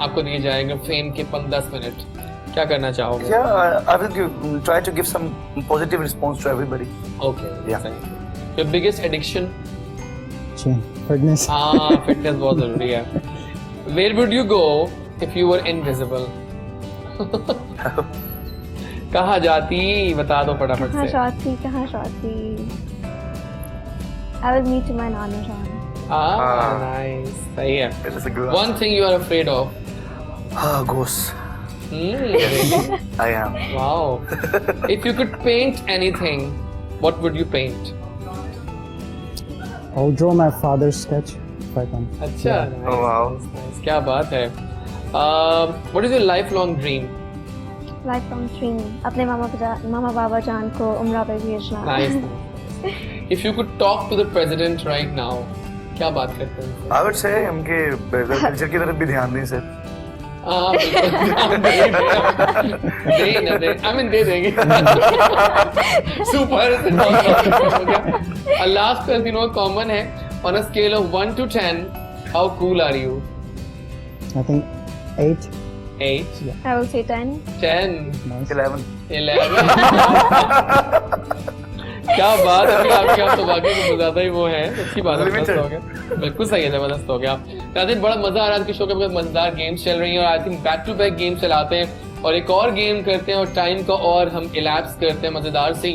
आपको दिए जाएंगे fame के 10 minute, क्या करना चाहोगे? Yeah, I will try to give some positive response to everybody. Okay, Yeah. सही है। Your biggest addiction? Fitness. हाँ, फिटनेस बहुत जरूरी है। Where would you go if you were invisible? कहाँ जाती, बता दो फटाफट कहाँ से। जाती? I will meet my Nana Jan. Nice, सही है। That is a good One thing you are afraid of? Ghosts. Really? I am. Wow. If you could paint anything, what would you paint? I'll draw my father's sketch if I can. अच्छा. Nice, Oh, wow. nice. क्या बात है? What is your lifelong dream? Life long dream अपने मामा बाबा जान को उम्रा पे भेजना। Nice. If you could talk to the president right now, क्या बात करते हैं? I would say उनके कल्चर की तरफ भी ध्यान दें सर। दे देंगे। Super. A last question और common है. On a scale of 1 to 10, how cool are you? I think 8. 8. I will say 10. 10. Nice. 11. 11. क्या बात है, आपके आप तो वाकई में ज्यादा ही वो है। अच्छी बात है, मस्त हो गया, बिल्कुल सही है, जबरदस्त हो गया। नाज़रीन, बड़ा मजा आ रहा है, आज के शो के बहुत मजेदार गेम्स चल रही हैं और I think back to back game चलाते हैं और एक और गेम करते हैं और टाइम का और हम इलैप्स करते हैं मजेदार सी।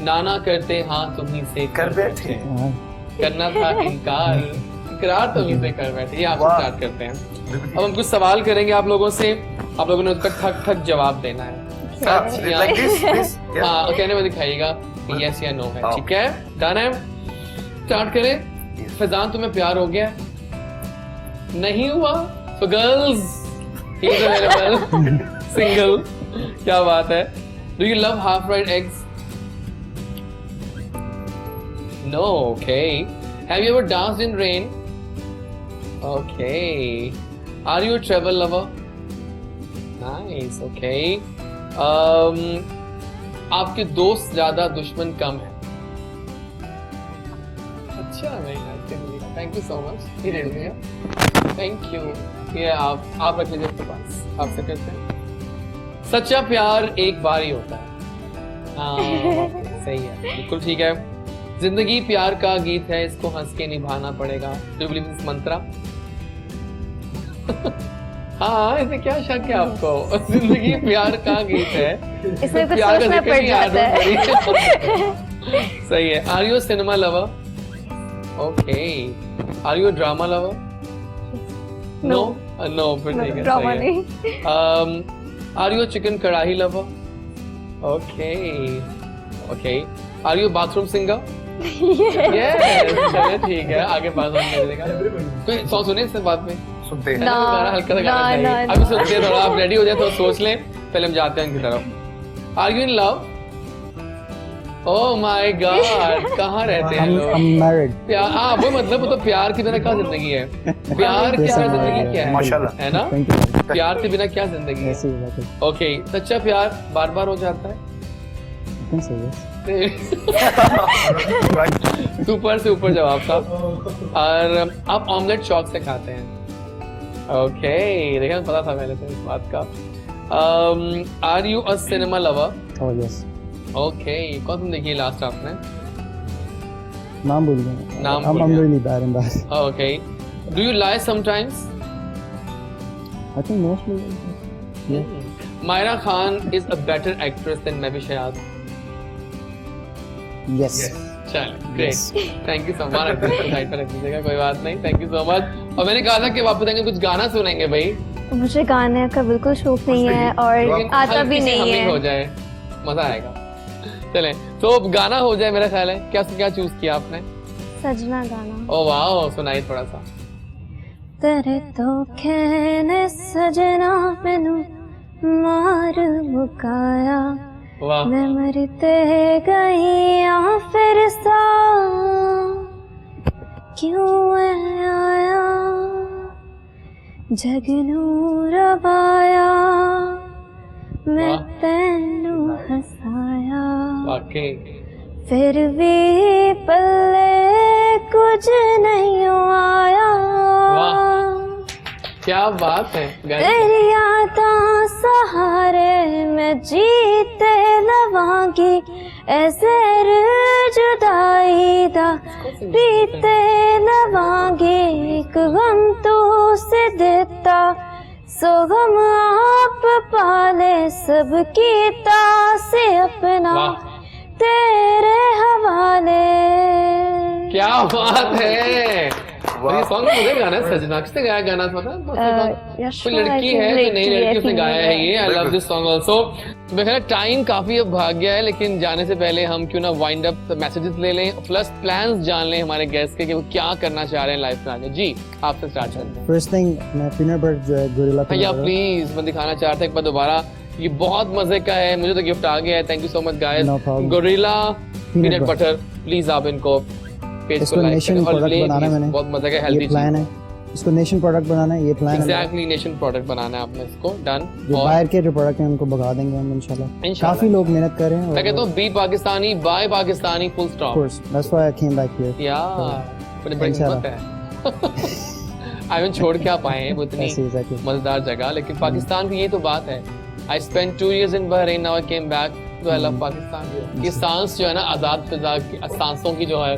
नाना करते हाँ तुम्ही से कर बैठे। हाँ, करना था इकरार तुम्ही से कर बैठे। ये आप वाह। स्टार्ट करते हैं। अब हम कुछ सवाल करेंगे आप लोगों से, आप लोगों ने उसका ठक ठक जवाब देना है। Like this? Yeah. हाँ, कहने में दिखाइएगा यस या नो है, ठीक है? डन है? स्टार्ट करें। फैजान, तुम्हें प्यार हो गया? नहीं हुआ? So girls, he is available, single. क्या बात है? Do you love half-fried eggs? No, okay. Have you ever danced in rain? Okay. Are you a travel lover? Nice, okay. आपके दोस्त ज्यादा दुश्मन कम है? अच्छा, very nice, thank you so much. ये ले लीजिए, थैंक यू। ये आप रख लीजिए अपने पास, आपसे करते हैं। सच्चा प्यार एक बार ही होता है। हाँ, सही है, बिल्कुल ठीक है। जिंदगी प्यार का गीत है, इसको हंस के निभाना पड़ेगा। डू यू बिलीव दिस मंत्रा? हाँ, इसमें क्या शक है आपको? जिंदगी प्यार का गीत है, इसमें कुछ प्यार का सोचना जिक्र पड़ नहीं याद जाता है। सही है। Are you cinema lover? Okay. Are you drama lover? No no, फिर ठीक है, ड्रामा सही है। नहीं। Are you chicken kadai lover? Okay okay. Are you bathroom singer? Yes, चलिए ठीक है, आगे बात हम करेंगे। कोई सॉन्ग सुने इस बात में? सुनते हैं। है ना, गाना हल्का सा गाना ना, चाहिए। ना, अभी सुनते हैं, थोड़ा आप रेडी हो जाए तो सोच लें, पहले हम जाते हैं उनकी तरफ। Are you in love? Oh my god, कहाँ रहते हैं लोग? I'm married. प्यार, हाँ वो मतलब, वो तो प्यार के बिना क्या जिंदगी है? प्यार के बिना जिंदगी क्या है? माशाल्लाह। है ना? Thank you. प्यार के बिना क्या जिंदगी है? ऐसे ही बात है। ओके, सच्चा प्यार बार बार हो जाता है? You can say yes. Super से ऊपर जवाब था। और आप ऑमलेट शौक से खाते हैं? ओके, देखा, पता था पहले से इस बात का। Are you a cinema lover? Oh yes. Okay, कौन सी देखी लास्ट आपने? नाम भूल गया। नाम भूल I'm गया। really bad in that. Okay, do you lie sometimes? I think mostly. Yeah. Mayra Khan is a better actress than महबी शयाद? Yes. चल, great, thank you so much. Side पर रख दीजिएगा, कोई बात नहीं, थैंक यू सो मच। और मैंने कहा था कि वापस आएंगे कुछ गाना सुनेंगे भाई, मुझे गाने का बिल्कुल शौक नहीं है और लेकिन आता भी हल्की सी नहीं humming हो है। जाए, मजा आएगा। चलें, तो अब गाना हो जाए, मेरा ख्याल है। क्या क्या चूज किया आपने? सजना गाना। ओ वाह, सुनाइए थोड़ा सा। तेरे धोखे ने सजना मैनू मार मुकाया, वाह, मैं मरते गई या फिर सा क्यों आया, जग नूर रबाया, मैं वाह। तेनू हसाया, वाकई फिर भी पल्ले कुछ नहीं आया। क्या बात है गाइस। तेरी यादां सहारे मैं जीते लवांगी, ऐसे जुदाई दा बीते लवांगी, एक गम तू से देता सो गम आप पाले, सब कीता से अपना वाह। तेरे हवाले। क्या बात है, और ये सॉन्ग मुझे गाना है सजना, किसने गाया गाना पता है? कोई लड़की है जो नई लड़की उसने गाया है ये। I love this song also. तो मैं कह रहा टाइम काफी अब भाग गया है, लेकिन जाने से पहले हम क्यों ना वाइंड अप मैसेजेस ले लें, प्लस प्लान्स जान लें हमारे गेस्ट के कि वो क्या करना चाह रहे हैं लाइफ में आगे। जी आपसे स्टार्ट करते हैं। फर्स्ट थिंग मैं पीनट बटर जो है गोरिल्ला भैया प्लीज मैं दिखाना चाहता हूँ एक बार दोबारा, ये बहुत मजे का है, मुझे तो गिफ्ट आ गया है। Thank you so much guys. No problem. Gorilla peanut butter, please आप इनको पेज इसको को लाइक नेशन करें और प्रोडक्ट ले बनाना है मैंने, बहुत मजे का हेल्दी ये प्लान है, इसको नेशन प्रोडक्ट बनाना है, ये प्लान है। एग्जैक्टली नेशन प्रोडक्ट बनाना है आपने इसको। डन। जो और बाहर के जो प्रोडक्ट हैं उनको भगा देंगे हम इंशाल्लाह। काफी लोग मेहनत कर रहे हैं। मैं कहता हूँ be Pakistani buy Pakistani full stop. Course that's why I came back here. या बड़ी बड़ी हिम्मत है। आई मीन छोड़ के आप आए हैं वो इतनी Exactly. मजेदार जगह, लेकिन पाकिस्तान की ये तो बात है। I spend 2 years in Bahrain, now I came back to I love Pakistan. ये सांस जो है ना आजाद फिजा की सांसों की जो है,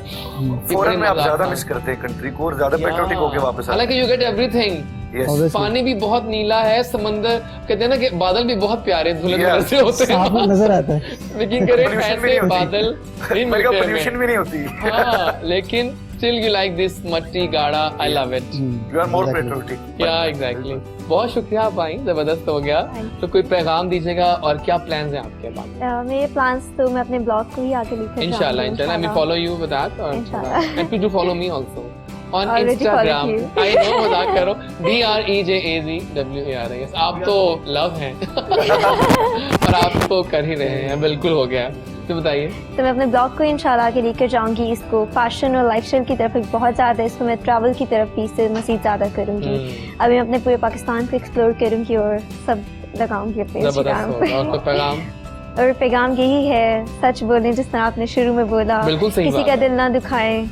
फॉरेन में आप ज्यादा मिस करते हैं कंट्री को और ज्यादा पेट्रियोटिक होके वापस आते हैं। हालांकि यू गेट एवरीथिंग। Obviously. पानी भी बहुत नीला है, समंदर कहते हैं ना कि बादल भी बहुत प्यारे धुंधले से होते साफ हैं, नजर आता है। लेकिन करे Pollution भी ऐसे नहीं होती। बादल नहीं मैं मिलते कहा हमें। pollution भी नहीं होती। हाँ, लेकिन still you like this मट्टी गाड़ा, I love it। You are more patriotic. क्या एग्जैक्टली। बहुत शुक्रिया आप आई, जबरदस्त हो गया। तो कोई पैगाम दीजिएगा और क्या प्लान्स हैं आपके बाद? मेरे प्लान्स तो मैं अपने ब्लॉग को ही आगे लेकर इंशाल्लाह इंशाल्लाह मैं फॉलो यू विद दैट और and please do follow me also on Already Instagram. followed I know मजाक करो। DREJAZWARIS आप तो लव हैं और आप तो कर ही रहे हैं, बिल्कुल हो गया। तो बताइए। तो मैं अपने ब्लॉग को इंशाल्लाह आगे लेकर जाऊंगी, इसको फैशन और लाइफस्टाइल की तरफ बहुत ज़्यादा, इसको मैं ट्रैवल की तरफ भी इससे मज़ीद ज़्यादा करूंगी। अभी मैं अपने पूरे पाकिस्तान को एक्सप्लोर करूंगी और सब लगाऊंगी अपने इंस्टाग्राम पे। और तो पैगाम और पैगाम यही है, सच बोलें जिस तरह आपने शुरू में बोला, बिल्कुल सही किसी बात का है। दिल ना दुखाए।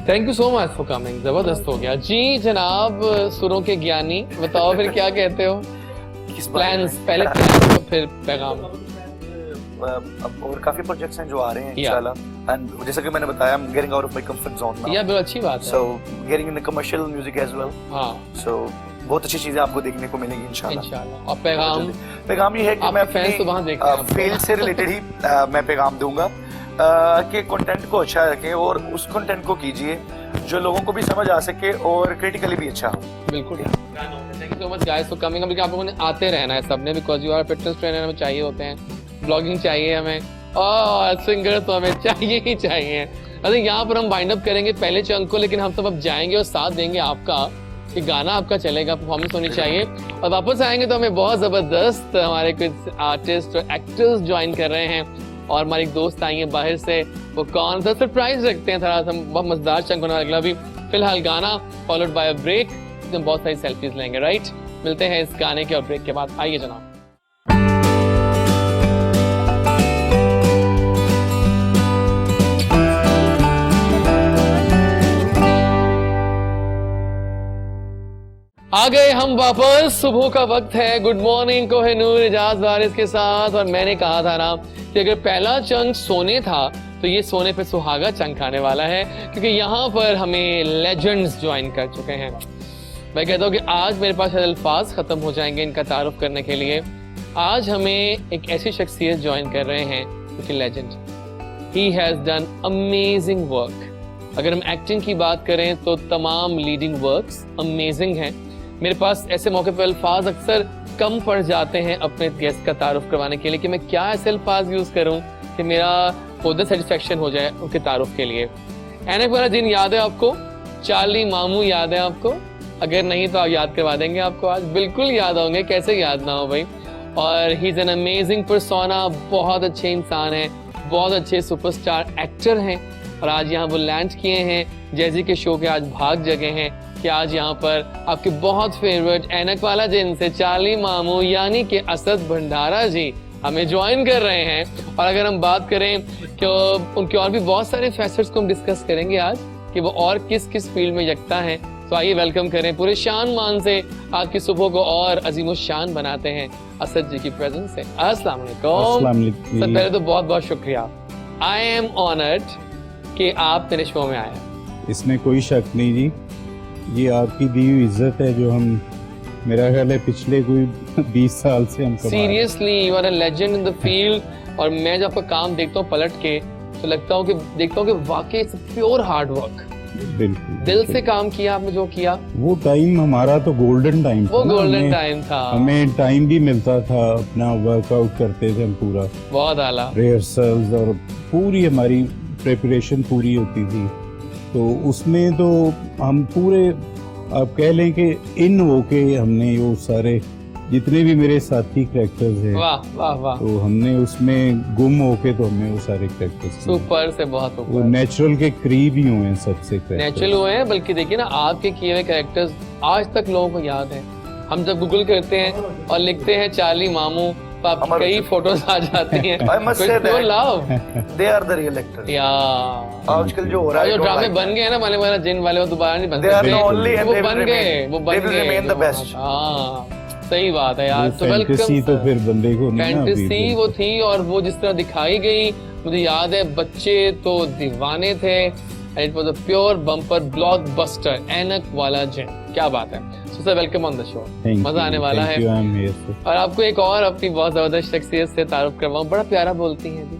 Thank you so much for coming, जबरदस्त हो गया। जी जनाब सुरों के ज्ञानी, बताओ फिर क्या कहते हो? प्लान्स, पहले प्लान्स और फिर पैगाम। और काफी प्रोजेक्ट्स हैं जो आ रहे हैं इंशाल्लाह, एंड जैसा कि मैंने बताया, I'm getting out of my comfort zone now. या बहुत अच्छी बात है। So getting in the commercial music as well. हाँ So बहुत अच्छी चीजें आपको देखने को मिलेंगी इंशाल्लाह। इंशाल्लाह। और पैगाम पैगाम ये है कि आपके मैं फैंस तो वहाँ देख रहे हैं आपको। फील्ड से रिलेटेड ही मैं पैगाम दूंगा कि कंटेंट को अच्छा रखें और उस कंटेंट को कीजिए जो लोगों को भी समझ आ सके और क्रिटिकली भी अच्छा हो। बिल्कुल। Thank you so much guys for coming. आप लोगों ने आते रहना है सबने, because you are fitness trainer, हमें चाहिए होते हैं, ब्लॉगिंग चाहिए हमें, और सिंगर तो हमें चाहिए ही चाहिए। अरे यहाँ पर हम वाइंड अप करेंगे पहले चंक को, लेकिन हम सब अब जाएंगे और साथ देंगे आपका कि गाना आपका चलेगा, परफॉर्मेंस होनी चाहिए। और वापस आएंगे तो हमें बहुत जबरदस्त हमारे कुछ आर्टिस्ट और एक्टर्स ज्वाइन कर रहे हैं, और हमारी एक दोस्त आई है बाहर से, वो कौन सा सरप्राइज रखते हैं थोड़ा सा, बहुत मजेदार चंक होने वाला। अभी फिलहाल गाना फॉलोड बाय अ ब्रेक, हम बहुत सारी सेल्फीज लेंगे। राइट, मिलते हैं इस गाने के और ब्रेक के बाद। आइए जनाब। आ गए हम वापस, सुबह का वक्त है। गुड मॉर्निंग कोहिनूर इजाज वारिस के साथ। और मैंने कहा था ना कि अगर पहला चंक सोने था तो ये सोने पे सुहागा चंक आने वाला है, क्योंकि यहाँ पर हमें लेजेंड्स ज्वाइन कर चुके हैं। मैं कहता हूँ कि आज मेरे पास अल्फाज खत्म हो जाएंगे इनका तारुफ करने के लिए। आज हमें एक ऐसी शख्सियत ज्वाइन कर रहे हैं जो कि legend, he has done amazing work. अगर हम एक्टिंग की बात करें तो तमाम लीडिंग वर्क्स अमेजिंग हैं। मेरे पास ऐसे मौके पर अल्फाज अक्सर कम पड़ जाते हैं अपने गेस्ट का तारुफ करवाने के लिए कि मैं क्या ऐसे अल्फाज यूज करूं कि मेरा खुद सेटिस्फेक्शन हो जाए उनके तारुफ के लिए। ऐनक वाला दिन याद है आपको? चार्ली मामू याद है आपको? अगर नहीं तो आप याद करवा देंगे आपको आज, बिल्कुल याद होंगे, कैसे याद ना हो भाई। और he is an amazing persona, बहुत अच्छे इंसान है, बहुत अच्छे सुपरस्टार एक्टर हैं, और आज यहाँ वो लैंड किए हैं जैजी के शो के, आज भाग जगह हैं कि आज यहाँ पर आपके बहुत फेवरेट ऐनक वाला जिन से चार्ली मामू यानी कि असद भंडारा जी हमें ज्वाइन कर रहे हैं। और अगर हम बात करें कि उनके और भी बहुत सारे फैसेट्स को हम डिस्कस करेंगे आज कि वो और किस किस फील्ड में यकता हैं, तो आइए वेलकम करें पूरे शान मान से आपकी सुबह को और अजीमो शान बनाते हैं असद जी की प्रेजेंस से। अस्सलाम वालेकुम। सबसे पहले तो बहुत बहुत शुक्रिया, आई एम ऑनर्ड कि आप मेरे शो में आए। इसमें कोई शक नहीं जी, ये आपकी दी हुई इज्जत है जो हम, मेरा ख्याल है पिछले कोई 20 साल से हम seriously you are a legend in the field. और मैं जब आपका काम देखता हूँ पलट के तो देखता हूँ कि वाकई इट्स प्योर हार्ड वर्क। बिल्कुल दिल से काम किया आपने जो किया, वो टाइम हमारा तो गोल्डन टाइम था वो ना, गोल्डन हमें- टाइम था। हमें टाइम भी मिलता था, अपना वर्कआउट करते थे हम पूरा, बहुत आला। रिहर्सल्स और पूरी हमारी प्रिपरेशन पूरी होती थी। तो उसमें तो हम पूरे, आप कह लें कि इन होके हमने वो सारे जितने भी मेरे साथी कैरेक्टर्स हैं, वाह वाह वाह, तो हमने उसमें गुम होके तो हमने वो सारे कैरेक्टर्स सुपर से बहुत वो ऊपर, नेचुरल के करीब ही हुए हैं सबसे नेचुरल कैरेक्टर्स। हुए हैं। बल्कि देखिए ना, आपके किए हुए कैरेक्टर्स आज तक लोगों को याद हैं। हम जब गूगल करते हैं और लिखते हैं चार्ली मामू, तो आपकी हमारे- कई फोटोज आ जाती हैं। I must say that. Love they are the real actors. या आजकल जो हो रहा और है, जो ड्रामे बन गए हैं ना, वाले वाला जिन वाले, वो दोबारा नहीं बन They are सकते। the only and वो they will बन गए, remain- वो they बन will गए। remain the best. हाँ, सही बात है यार। वो तो वेलकम फैंटेसी तो फिर बंदे को नहीं ना अभी फैंटेसी भी। वो थी, और वो जिस तरह दिखाई गई, मुझे याद है बच्चे तो दीवाने थे। It was a pure bumper blockbuster, ऐनक वाला जिन। क्या बात है। So sir, welcome on the show, Thank मजा you, आने वाला thank है। you, I'm here, sir. और आपको एक और अपनी बहुत जबरदस्त शख्सियत से तारुफ करवाऊं। बड़ा प्यारा बोलती हैं जी,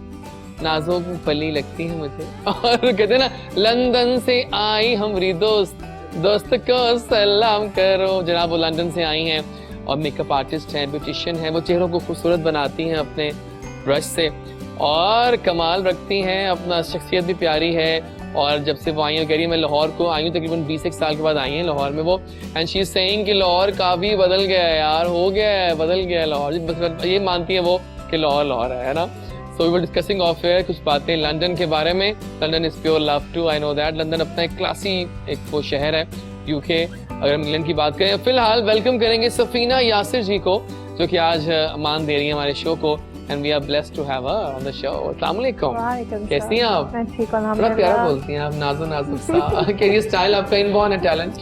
नाजों की पली लगती है मुझे। और कहते हैं ना, लंदन से आई हमारी दोस्त, दोस्त को सलाम करो। जनाब वो लंदन से आई हैं और मेकअप आर्टिस्ट हैं, ब्यूटिशियन हैं। वो चेहरों को खूबसूरत बनाती हैं अपने ब्रश से, और कमाल रखती हैं। अपना शख्सियत भी प्यारी है। और जब से वो आई हैं, कह रही है मैं लाहौर को आई हूँ तकरीबन 20 साल के बाद आई हैं लाहौर में वो। एंड शी इज सेइंग कि लाहौर काफ़ी बदल गया है यार, हो गया है, बदल गया है लाहौर। बस ये मानती है वो कि लाहौर लाहौर है ना। So we were discussing off air कुछ बातें लंदन के बारे में। London is pure love too, I know that. London अपना एक क्लासी एक वो शहर है यूके। अगर हम इंग्लैंड की बात करें, फिलहाल वेलकम करेंगे सफीना यासिर जी को, जो कि आज मान दे रही है हमारे शो को। And we are blessed to have her on the show. अस्सलाम वालेकुम, कैसी हैं आप? मैं ठीक हूँ, बड़ा अल्हम्दुलिल्लाह। प्यारा बोलती हैं आप, नाजुक नाजुक सा। क्या ये स्टाइल आपका इनबॉर्न है, टैलेंट?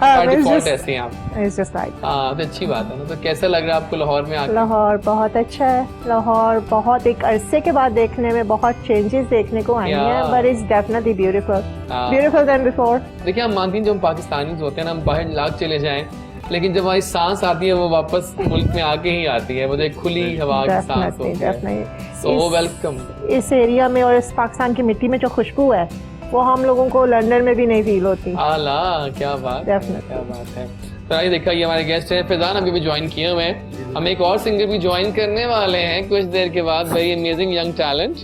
हाँ, बाय it's डिफॉल्ट just- ऐसी हैं आप। it's just like हाँ, तो अच्छी बात है ना। तो कैसा लग रहा है आपको लाहौर में आके? लाहौर बहुत अच्छा है। लाहौर बहुत एक अरसे के बाद देखने में बहुत चेंजेस देखने को आई Yeah. हैं, बट इट्स डेफिनेटली ब्यूटीफुल, हाँ। Beautiful then before. देखिए, हम मानती हैं जो हम पाकिस्तानी होते हैं ना, हम बाहर लाख चले जाएं, लेकिन जब हमारी सांस आती है वो वापस मुल्क में आके ही आती है। वो जो एक खुली हवा की सांस डेफिनेटली होती है। Definitely so welcome. इस एरिया में और इस पाकिस्तान की मिट्टी में जो खुशबू है, वो हम लोगों को लंदन में भी नहीं फील होती। आला, क्या बात है, Definitely. क्या बात है। तो आइए देखा, ये हमारे गेस्ट हैं फैजान, अभी भी ज्वाइन किए हुए हैं। हम एक और सिंगर भी ज्वाइन करने वाले हैं कुछ देर के बाद। वेरी अमेजिंग यंग टैलेंट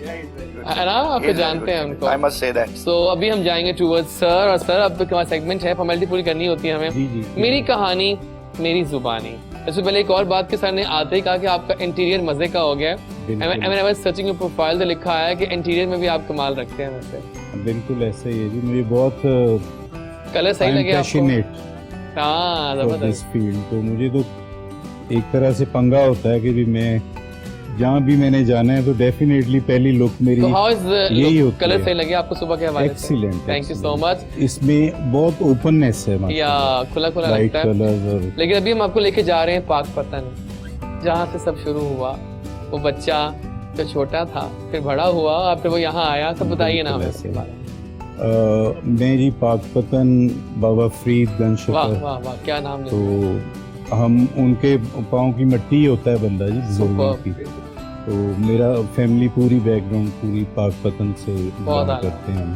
है ना, आपको जानते हैं उनको। I must say that. सो अभी हम जाएंगे टूवर्ड्स सर। और सर, अब हमारा सेगमेंट है, फॉर्मेलिटी पूरी करनी होती है हमें। जी जी मेरी कहानी मेरी जुबानी। इससे पहले एक और बात के सर ने आते ही कहा कि आपका इंटीरियर मजे का हो गया। बिल्कुल। सर्चिंग योर प्रोफाइल तो लिखा है कि इंटीरियर में भी आप कमाल रखते हैं वैसे। बिल्कुल ऐसा ही है जी। मुझे बहुत कलर सही लगे आपको? पैशनेट हाँ, फॉर दिस जबरदस्त। फील्ड। तो मुझे तो एक तरह से पंगा होता है कि भी मैं जहाँ भी मैंने जाना है तो डेफिनेटली पहली लुक मेरी तो हाउ इज यही होती कलर है। सही लगे आपको सुबह के हवाले से? Excellent. Thank you so much. इसमें बहुत ओपननेस है, या खुला खुला लाइट लगता है। कलर्स और लेकिन अभी हम आपको लेके जा रहे हैं पाकपतन, जहाँ से सब शुरू हुआ। वो बच्चा जो छोटा था, फिर बड़ा हुआ, और फिर वो यहाँ आया। सब बताइए ना हमें इसके बारे में। मैं जी पाकपतन बाबा फरीद गंज वाह शफर, वाह वाह, क्या नाम तो है। हम उनके पाँव की मट्टी होता है बंदा जी, बुजुर्गों की। तो मेरा फैमिली पूरी बैकग्राउंड पूरी पाकपतन से बहुत belong आला। करते हैं हम।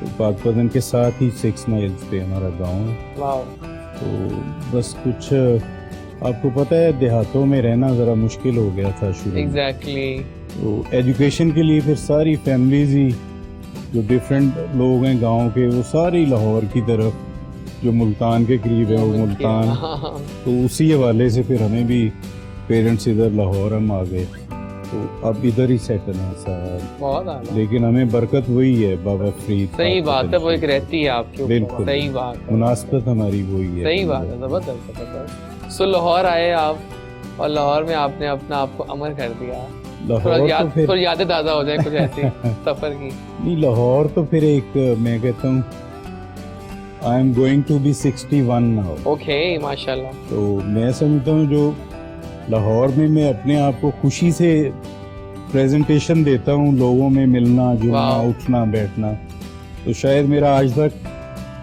तो पाकपतन के साथ ही 6 माइल्स पे हमारा गांव है। वाह, तो बस कुछ आपको पता है, देहातों में रहना ज़रा मुश्किल हो गया था शुरू में। एग्जैक्टली। तो एजुकेशन के लिए फिर सारी फैमिलीज ही जो डिफरेंट लोग हैं गांव के, वो सारी लाहौर की तरफ, जो मुल्तान के करीब है वो मुल्तान। तो उसी हवाले से फिर हमें भी पेरेंट्स इधर लाहौर हम आ गए, तो अब इधर ही सेटल है सारा। बहुत आला। लेकिन हमें बरकत वही है बाबा फरीद। सही बात है, वो एक रहती है आपके ऊपर। बिल्कुल। सही बात है, मुनासबत हमारी वही है। सही बात है, जबरदस्त जबरदस्त। सो लाहौर आए आप, और लाहौर में आपने अपना आपको अमर कर दिया। थोड़ा लाहौर तो फिर थोड़ी यादें ताज़ा हो जाए कुछ ऐसी सफर की। नहीं, लाहौर तो फिर एक, मैं कहता हूँ I am going to be 61 now. Okay, माशाल्लाह। तो मैं समझता हूँ जो लाहौर में मैं अपने आप को खुशी से प्रेजेंटेशन देता हूँ, लोगों में मिलना जुलना वाह। उठना बैठना, तो शायद मेरा आज तक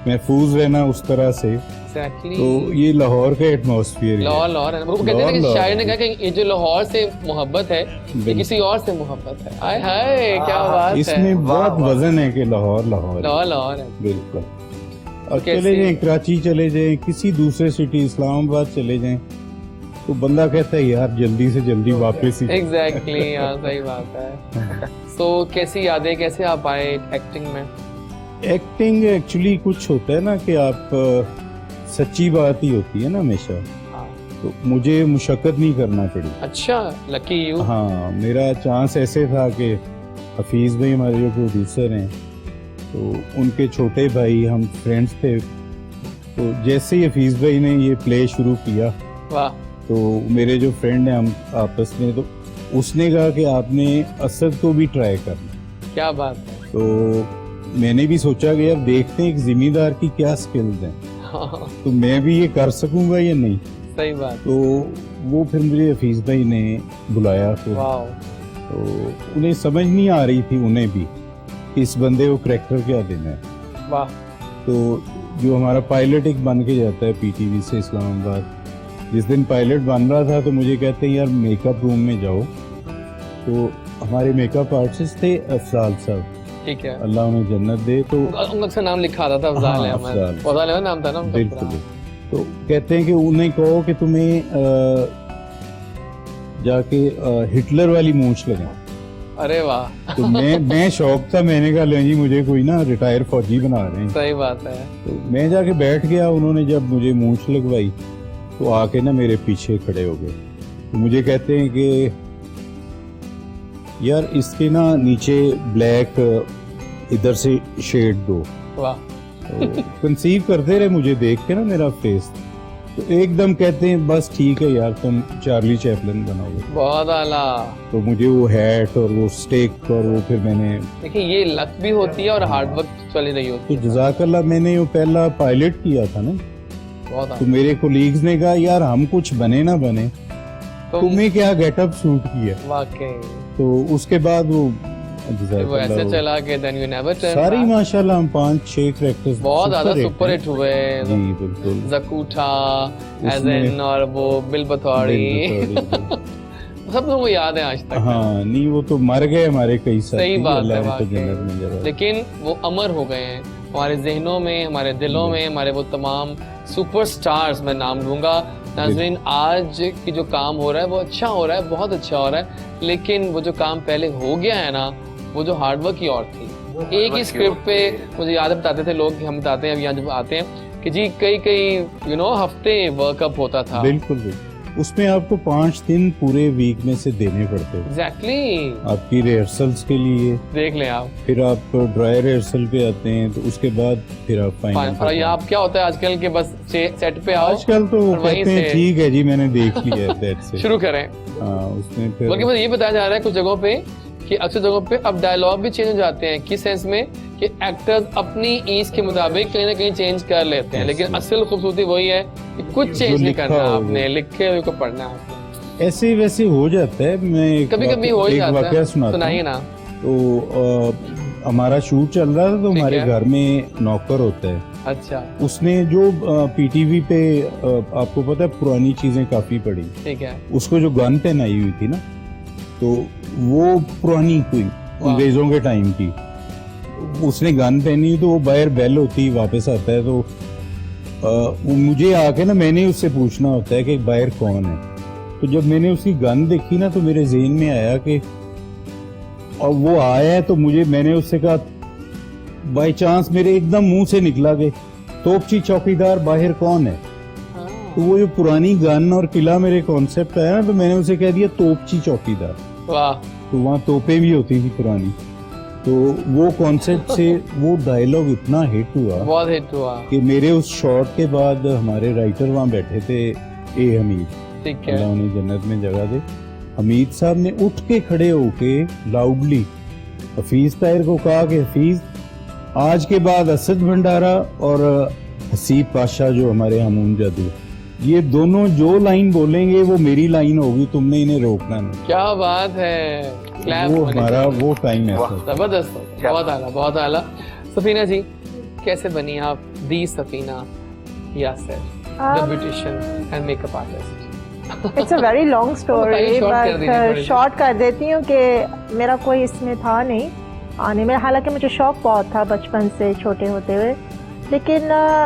महफूज रहना उस तरह से एग्जैक्टली। तो ये लाहौर का एटमॉस्फेयर है। लाहौर है वो कहते हैं कि लाहौर शायर ने कहा कि ये जो लाहौर से मोहब्बत है ये किसी और से मोहब्बत है। हाय हाय क्या बात है। इसमें बहुत वजन है कि लाहौर लाहौर है। लाहौर है बिल्कुल। अब कैसे? चले जाएं कराची, चले जाएं किसी दूसरे सिटी, इस्लामाबाद चले जाएं, तो बंदा कहता है यार जल्दी से जल्दी वापस ही। एग्जैक्टली हाँ सही बात है। तो कैसी यादें, कैसे आप आए एक्टिंग में? एक्टिंग एक्चुअली कुछ होता है ना कि आप सच्ची बात ही होती है ना हमेशा, हाँ। तो मुझे मुशक्कत नहीं करना पड़ी। अच्छा लकी यू। हाँ, मेरा चांस ऐसे था कि हफीज भाई हमारे जो प्रोड्यूसर हैं, तो उनके छोटे भाई, हम फ्रेंड्स थे, तो जैसे ही हफीज भाई ने ये प्ले शुरू किया, वाह। तो मेरे जो फ्रेंड हैं हम आपस में, तो उसने कहा कि आपने असद को भी ट्राई करना। क्या बात है। तो मैंने भी सोचा कि अब देखते हैं एक जिम्मेदार की क्या स्किल्स हैं, हाँ, तो मैं भी ये कर सकूंगा या नहीं। सही बात। तो वो फिर मुझे हफीज भाई ने बुलाया, तो उन्हें समझ नहीं आ रही थी उन्हें भी कि इस बंदे को करैक्टर क्या देना है। वाह। तो जो हमारा पायलट एक बन के जाता है पीटीवी से इस्लामाबाद, जिस दिन पायलट बन रहा था तो मुझे कहते हैं यार मेकअप रूम में जाओ। तो हमारे मेकअप आर्टिस्ट थे अफजाल साहब, ठीक है, अल्लाह उन्हें जन्नत दे। तो उनका अक्सर नाम लिखा था अफजाल हाँ, अहमद। अफजाल। अफजाल अहमद नाम था ना उनका बिल्कुल। पूरा। तो कहते हैं कि उन्हें कहो कि तुम्हें जाके हिटलर वाली मूंछ लगे। अरे वाह। तो मैं शौक था, मैंने कहा लो जी मुझे कोई ना रिटायर फौजी बना रहे हैं। सही बात है। तो मैं जाके बैठ गया, उन्होंने जब मुझे मूंछ लगवाई तो आके ना मेरे पीछे खड़े हो गए। तो मुझे कहते हैं कि यार इसके ना नीचे ब्लैक इधर से शेड दो। वाह। तो कंसीव करते रहे मुझे देख के ना मेरा फेस, तो एकदम कहते हैं बस ठीक है यार तुम चार्ली चैपलिन बनाओगे। बहुत आला। तो मुझे वो हैट और वो स्टेक और वो फिर मैंने, देखिए ये लक भी होती है और हार्ड वर्क चली रही होती तो है। जज़ाकल्लाह मैंने वो पहला पायलट किया था ना, बहुत तो आला। मेरे कोलीग्स ने कहा यार हम कुछ बने ना बने, तुम्हें क्या गेटअप सूट किया। वाकई तो उसके बाद वो वो ऐसे चला के देन यू नेवर टर्न सारी माशाल्लाह हम 5-6 कैरेक्टर्स बहुत ज्यादा सुपर हिट हुए। जी बिल्कुल। जकूठा, उसमें- एजन और वो बिल बथौड़ी सब लोगों को याद है आज तक। हाँ नहीं वो तो मर गए हमारे कई साथी, सही बात है, अल्लाह ने तो वाकई। जन्नत में जगह दी। लेकिन वो अमर हो गए हैं हमारे जहनों में, हमारे दिलों में, हमारे वो तमाम सुपरस्टार्स मैं नाम लूंगा। नाज़रीन आज की जो काम हो रहा है वो अच्छा हो रहा है, बहुत अच्छा हो रहा है, लेकिन वो जो काम पहले हो गया है ना, वो जो हार्डवर्क की और थी। एक ही स्क्रिप्ट पे मुझे याद है बताते थे लोग, हम बताते हैं अब यहाँ जब आते हैं कि जी कई हफ्ते वर्कअप होता था। बिल्कुल बिल्कुल। उसमें आपको 5 दिन पूरे वीक में से देने पड़ते हैं एग्जैक्टली। आपकी रिहर्सल्स के लिए। देख लें आप, फिर आप ड्राई रिहर्सल पे आते हैं, तो उसके बाद फिर आप फाइनल। और यहाँ आप क्या होता है आजकल के बस सेट पे आओ, आजकल तो और वहीं कहते हैं से- ठीक है जी मैंने देख लिया है दैट्स इट। शुरू करें। हाँ उसमें फिर बल्कि मुझे ये बताया जा रहा है कुछ जगहों पे कि अक्सर जगहों पे अब डायलॉग भी चेंज हो जाते हैं, किस सेंस में कि एक्टर्स अपनी ईज के मुताबिक कहीं ना कहीं चेंज कर लेते हैं, लेकिन असल खूबसूरती वही है कि कुछ चेंज नहीं लिखा करना हो वो। आपने, लिखे हुए को पढ़ना है आपने। ऐसे वैसे हो जाता है। मैं एक कभी-कभी हो ही एक जाता वाकया है, सुनाता सुनाइए हूँ। ना। तो हमारा शूट चल रहा था, तो ठीक हमारे है। घर में नौकर होता है, अच्छा उसने जो पीटीवी पे आपको पता है पुरानी चीजें काफी पड़ी, ठीक है। उसको जो गन पहनाई हुई थी ना, तो वो पुरानी कोई वाह। अंग्रेजों के टाइम की, उसने गन पहनी, तो वो बाहर बेल होती वापस आता है, तो वो मुझे आके ना मैंने उससे पूछना होता है कि बाहर कौन है। तो जब मैंने उसकी गन देखी ना, तो मेरे ज़हन में आया कि और वो आया है, तो मैंने उससे कहा, बाय चांस मेरे एकदम मुंह से निकला कि तोपची चौकीदार बाहर कौन है। तो वो जो पुरानी गन और किला मेरे कॉन्सेप्ट आया ना, तो मैंने उसे कह दिया तोपची चौकीदार। वाह। तो वहाँ तोपें भी होती थी पुरानी, तो वो कॉन्सेप्ट से वो डायलॉग इतना हिट हुआ बहुत हिट हुआ। कि मेरे उस शॉट के बाद हमारे राइटर वहाँ बैठे थे, ए हमीद, ठीक है। अल्लाह उन्हें जन्नत में जगह दे। हमीद साहब ने उठ के खड़े होके लाउडली हफीज ताहिर को कहा कि हफीज आज के बाद असद भंडारा और हसीब पाशा जो हमारे हमून जादू, ये दोनों जो लाइन बोलेंगे वो मेरी लाइन होगी, तुमने इन्हें रोकना नहीं। क्या बात है। क्लैप वो होने हमारा चाहिए। वो टाइम ऐसा था। जबरदस्त, बहुत आला, बहुत आला। सफीना जी कैसे बनी आप the Safina? Yasir, the beautician and makeup artist? It's a very long story but short कर देती हूँ कि मेरा कोई इसमें था नहीं आने में, हालांकि मुझे शौक बहुत था बचपन से छोटे होते हुए, लेकिन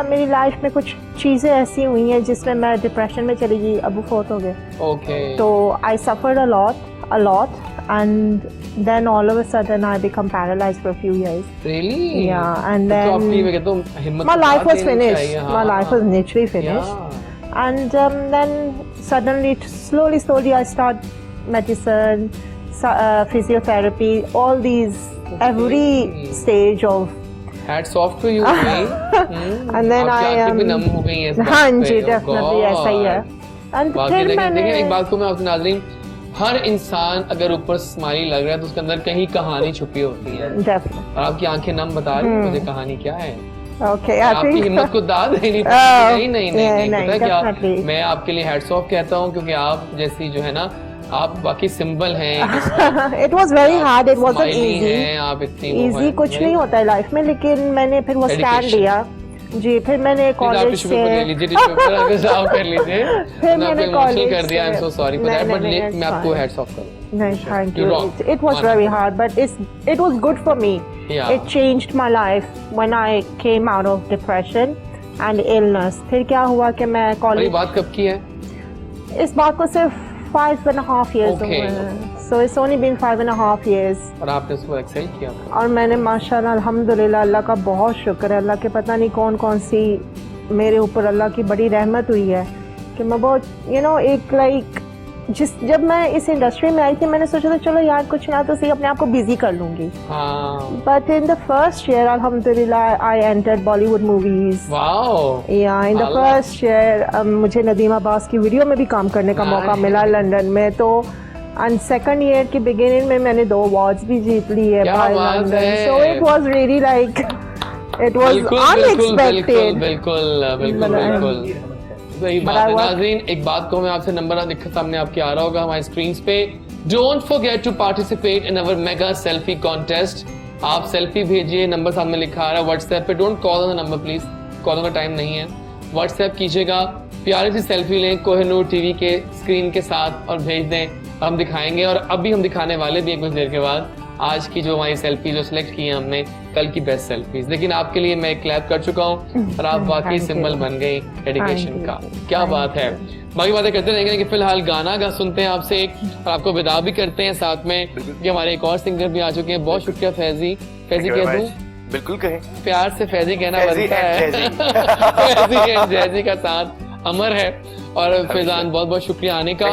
मेरी लाइफ में कुछ चीज़ें ऐसी हुई हैं जिसमें मैं डिप्रेशन में चली गई, अबू फोत हो गए। Okay. तो I suffered a lot and then all of a sudden I become paralyzed for a few years. Really? Yeah, and तो then आपकी मैं कहता हूँ हिम्मत my तो life बहुत was देनी finished. चाहिए, My life was literally finished. Yeah. And then suddenly, slowly I start medicine, physiotherapy, all these, every stage of. Hats off to you, भाई। And then आपकी I आंखें भी नम हो गई हैं इस बात हाँ पे, जी, oh definitely God। ऐसा ही है। And बाकी फिर देखिए मैंने एक बात को मैं आपसे नाज़रीन, हर इंसान अगर ऊपर स्माइली लग रहा है तो उसके अंदर कहीं कहानी छुपी होती है, definitely. और आपकी आंखें नम बता रही हैं मुझे कहानी क्या है। Okay, I आपकी think. हिम्मत को दाद देनी Oh, पड़ेगी। नहीं नहीं, पता क्या, definitely. मैं आपके लिए हैट्स ऑफ कहता हूँ क्योंकि आप जैसी जो है ना, आप बाकी सिंबल हैं। It was very hard. It wasn't Smiley easy. हैं, आप इतनी वो Easy हैं, कुछ नहीं होता है लाइफ में, लेकिन मैंने फिर वो स्टैंड Dedication. लिया जी। फिर मैंने आप कॉलेज टिश्यू पेपर ले लीजिए, टिश्यू पेपर आगे साफ कर लीजिए। फिर मैंने मैंने आपको इमोशनल college कर दिया, I am so sorry for that, but नहीं, मैं आपको हैट्स ऑफ करूँ। नहीं, thank You're you. wrong. It was very hard, but it was good for me. Yeah. It changed my life when I came out of depression and illness. फिर क्या हुआ कि मैं और ये कॉलेज, बात कब की है? इस बात को सिर्फ 5.5 years Okay. हुए हैं। So it's only been 5.5 years. और आपने उसको एक्सेल किया। और मैंने माशाल्लाह अल्हम्दुलिल्लाह, अल्लाह का बहुत शुक्र है, अल्लाह के पता नहीं कौन कौन सी मेरे ऊपर अल्लाह की बड़ी रहमत हुई है कि मैं बहुत एक जब मैं इस इंडस्ट्री में आई थी मैंने सोचा था चलो यार कुछ ना तो सही अपने आप को बिजी कर लूंगी। हाँ। But in the first year अल्हम्दुलिल्लाह I entered Bollywood movies. Wow. Yeah in the first year मुझे नदीम अब्बास की वीडियो में भी काम करने का मौका मिला लंदन में। तो एंड सेकंड ईयर की बिगिनिंग में मैंने 2 अवार्ड्स भी जीत ली है by London. So it was really like it was unexpected. बिल्कुल सही बात है। नाज़रीन, एक बात को मैं आपसे नंबर दिखा सामने आपके आ रहा होगा हमारी स्क्रीन पे। Don't forget to participate in our mega selfie contest. आप सेल्फी भेजिए, नंबर सामने लिखा आ रहा है व्हाट्सएप पे। Don't call on the number please, call का टाइम नहीं है। व्हाट्सएप कीजिएगा, प्यारी सी सेल्फी लें कोहिनूर टीवी के स्क्रीन के साथ और भेज दें, हम दिखाएंगे। और अभी हम दिखाने वाले भी कुछ देर के बाद आज की जो हमारी सेल्फी जो सिलेक्ट की है हमने, कल की बेस्ट सेल्फीज। लेकिन आपके लिए मैं क्लैप कर चुका हूँ और आप वाकई सिंबल बन गई डेडिकेशन का। क्या बात है। बाकी बातें करते रहेंगे कि फिलहाल गाना सुनते हैं आपसे एक, और आपको विदा भी करते हैं साथ में कि हमारे एक और सिंगर भी आ चुके हैं। बहुत शुक्रिया फैजी। फैजी कह दूं? बिल्कुल कहें, प्यार से फैजी कहना बनता है। फैजी एंड जैजी का साथ अमर है। और फैजान बहुत बहुत शुक्रिया आने का।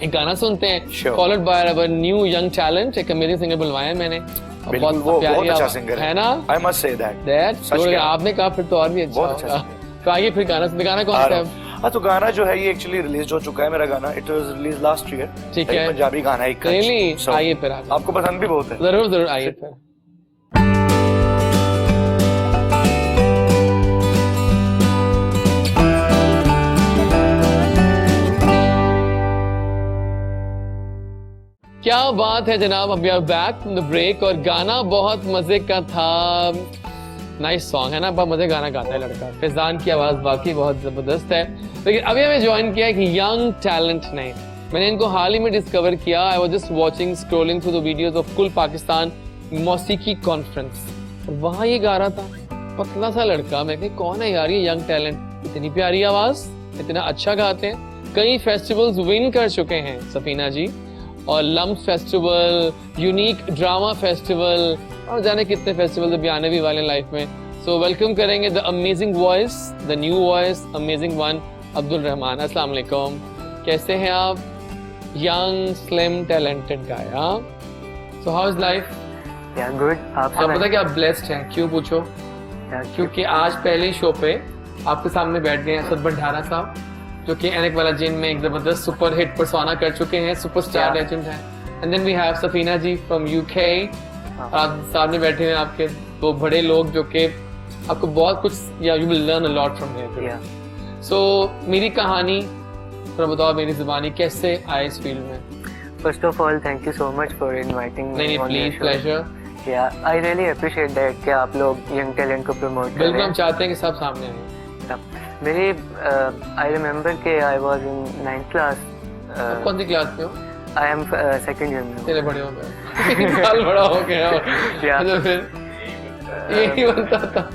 एक गाना सुनते हैं followed by our new young talent. एक अमेजिंग सिंगर बुलवाया है मैंने, बहुत अच्छा सिंगर है ना। आई मस्ट से दैट आपने कहा फिर तो और भी अच्छा होगा। तो आइए फिर गाना कौन सा है? हाँ, तो गाना जो है ये एक्चुअली रिलीज हो चुका है मेरा गाना। It was release last year. ठीक है, पंजाबी गाना है। आइए फिर आपको पसंद भी बहुत है। जरूर आइए फिर। क्या बात है जनाब, अब we are back from the break. और गाना बहुत मजे का था। नाइस सॉन्ग है ना, बहुत मजे गाना गाता है लड़का। फैजान की आवाज वाकई बहुत जबरदस्त है। लेकिन अभी हमें ज्वाइन किया एक यंग टैलेंट ने। मैंने इनको हाल ही में डिस्कवर किया। आई was just watching scrolling through the videos of कुल पाकिस्तान मौसीकी कॉन्फ्रेंस, और वहां ये गा रहा था, पतला सा लड़का। मैं कहा कौन है यार ये यंग टैलेंट, इतनी प्यारी आवाज, इतना अच्छा गाते हैं। कई फेस्टिवल्स विन कर चुके हैं सफीना जी, और लम्प फेस्टिवल, यूनिक ड्रामा फेस्टिवल, और जाने कितने फेस्टिवल अभी आने भी वाले लाइफ में। सो वेलकम करेंगे the amazing voice, the new voice, amazing one, Abdul Rahman. अस्सलाम वालेकुम, कैसे हैं आप? Young slim talented guy. So how is life? या गुड। आप पता कि आप ब्लेस्ड हैं, क्यों पूछो? क्योंकि आज पहले शो पे आपके सामने बैठ गए असद भंडारा साहब, जो कि एनेक वाला जिन में एक जबरदस्त सुपर हिट परसोना कर चुके हैं, सुपरस्टार लेजेंड हैं। And then we have Safina ji from UK. आप सामने बैठे हैं आपके 2 बड़े लोग जो कि आपको बहुत कुछ, yeah you will learn a lot from here. So मेरी कहानी थोड़ा बताओ, मेरी जुबानी कैसे आए इस फील्ड में? First of all thank you so much for inviting me on your show. Pleasure. या आई रियली अप्रिशिएट दैट कि आप लोग यंग टैलेंट को प्रमोट कर रहे हैं। बिल्कुल, हम चाहते हैं कि सब सामने आए। मेरी आई रिमेम्बर के I was in 9th class. कौन सी क्लास में हो? आई एम सेकंड ईयर में हूँ. तेरे बड़े हो गए, साल बड़ा हो गया हो. Yeah. तो फिर यही बनता था.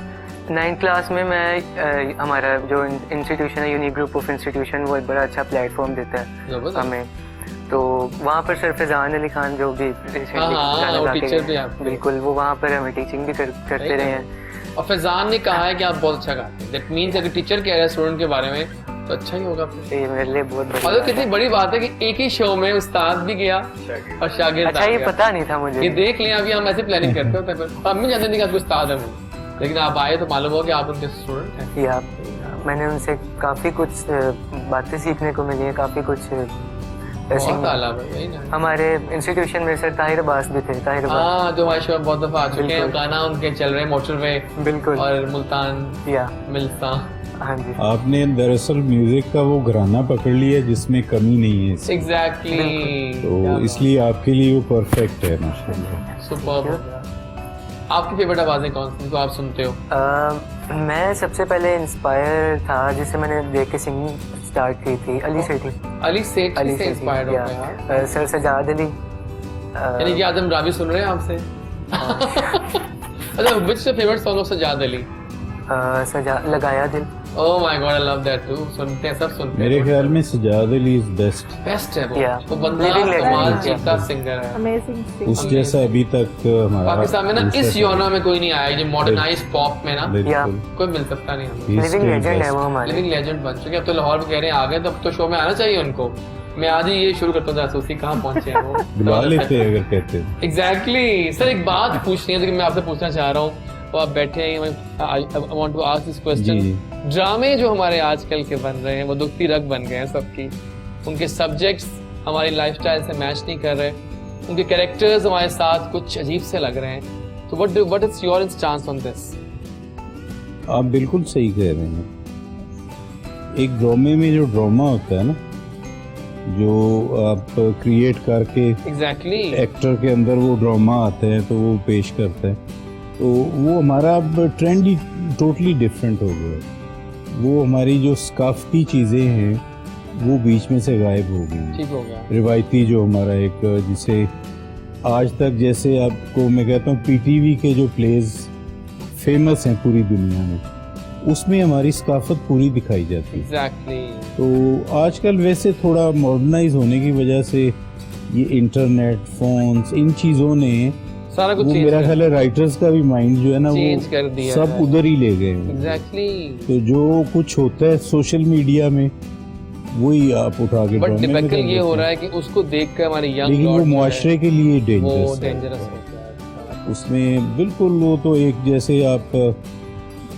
9th क्लास में मैं हमारा जो इंस्टीट्यूशन है, यूनिक ग्रुप ऑफ इंस्टीट्यूशन, वो एक बड़ा अच्छा प्लेटफॉर्म देता है जबरदस्त. हमें. तो वहाँ पर सर फैजान अली खान जो भी हाँ, वो टीचर भी आपके. बिल्कुल, वो वहाँ पर हमें टीचिंग भी करते रहे हैं. और फैजान ने कहा है कि आप बहुत अच्छा गाते हैं. दैट मींस अगर टीचर कह रहा है स्टूडेंट के बारे में तो अच्छा ही होगा फिर. ये मेरे लिए बहुत बड़ी और बात कितनी है. बड़ी बात है कि एक ही शो में उस्ताद भी गया और शागिर्द अच्छा, आ ये गया. पता नहीं था ये मुझे. देख लें, अभी हम ऐसे प्लानिंग करते होते हैं पर हम भी जानते नहीं कि आपको उस्ताद है वो, लेकिन आप आए तो मालूम हो कि आप उनके स्टूडेंट हैं. या मैंने उनसे काफ़ी कुछ बातें सीखने को मिली हैं, काफ़ी कुछ ऐसे. बहुत आला है वही ना. हमारे इंस्टीट्यूशन में सर ताहिर अब्बास भी थे. ताहिर अब्बास, हाँ, जो हमारे शो में बहुत दफा आ चुके हैं. बिल्कुल. गाना उनके चल रहे हैं मोटरवे बिल्कुल. और मुल्तान या मिलता. हाँ जी. आपने दरअसल म्यूजिक का वो घराना पकड़ लिया जिसमें कमी नहीं है इसमें। एग्जैक्टली. तो इसलिए आपके लिए वो परफेक्ट है माशाल्लाह। सुपर्ब. आपकी फेवरेट आवाजें कौन सी जिनको आप सुनते हो? मैं सबसे पहले इंस्पायर था जिसे मैंने देख के सिंगिंग स्टार्ट की थी, अली सेठी. अली सेठ अली से सेठी, इंस्पायर्ड हो या. गया. सर सजाद अली. यानी कि आदम रावी सुन रहे हैं आपसे. अच्छा, which favourite song of Sajjad Ali? सजा लगाया दिल. Oh my god, I love that too. सुनते हैं, सब सुनते हैं. मेरे ख्याल में Sajjad Ali is best. Best है वो. Yeah. वो बंदा Living legend. कमाल चीता सिंगर है. अमेजिंग. उस जैसा अभी तक हमारा पाकिस्तान में ना इस जॉनर में कोई नहीं आया, जो मॉडर्नाइज पॉप में ना बिल्कुल कोई मिल सकता नहीं हमें. He is living still legend है best। वो हमारे. लिविंग लेजेंड बन चुके. अब तो लाहौर में कह रहे हैं आ गए, तो अब तो शो में आना चाहिए उनको. मैं आज ही ये शुरू करता हूँ जासूसी कहाँ पहुंचे हैं वो. बुला लेते हैं अगर कहते हैं। एग्जैक्टली. सर एक बात पूछनी है, लेकिन मैं आपसे पूछना चाह रहा हूँ. तो आप बैठे हैं, I want to ask this question. जी। ड्रामे जो हमारे आजकल के बन रहे हैं वो दुखती रग बन गए हैं सबकी. उनके सब्जेक्ट्स हमारी लाइफस्टाइल से मैच नहीं कर रहे. उनके कैरेक्टर्स हमारे साथ कुछ अजीब से लग रहे हैं. तो what is your stance on this? आप बिल्कुल सही कह रहे हैं। एक ड्रामे में जो ड्रामा होता है ना, जो आप क्रिएट करके एग्जैक्टली एक्टर के अंदर वो ड्रामा आता है तो वो पेश करता है, तो वो हमारा अब ट्रेंड ही टोटली डिफरेंट हो गया। वो हमारी जो सकाफती चीज़ें हैं वो बीच में से गायब हो गई। ठीक हो गया. रिवायती जो हमारा एक जिसे आज तक, जैसे आपको मैं कहता हूँ पीटीवी के जो प्लेज फेमस हैं पूरी दुनिया में, उसमें हमारी सकाफत पूरी दिखाई जाती है। एग्जैक्टली. तो आजकल वैसे थोड़ा मॉडर्नाइज होने की वजह से ये इंटरनेट, फोन्स, इन चीज़ों ने सारा कुछ वो चेंज मेरा ख्याल है राइटर्स का भी माइंड जो है ना चेंज वो कर दिया सब है. उधर ही ले गए हैं। एग्जैक्टली. तो जो कुछ होता है सोशल मीडिया में वही आप उठा के बट ड्रामे में टिपिकल कर ये हो देते रहा हैं। है कि उसको देखकर हमारे यंग लेकिन वो मुआशरे के लिए वो डेंजरस है। डेंजरस हो गया है. उसमें बिल्कुल वो तो एक जैसे आप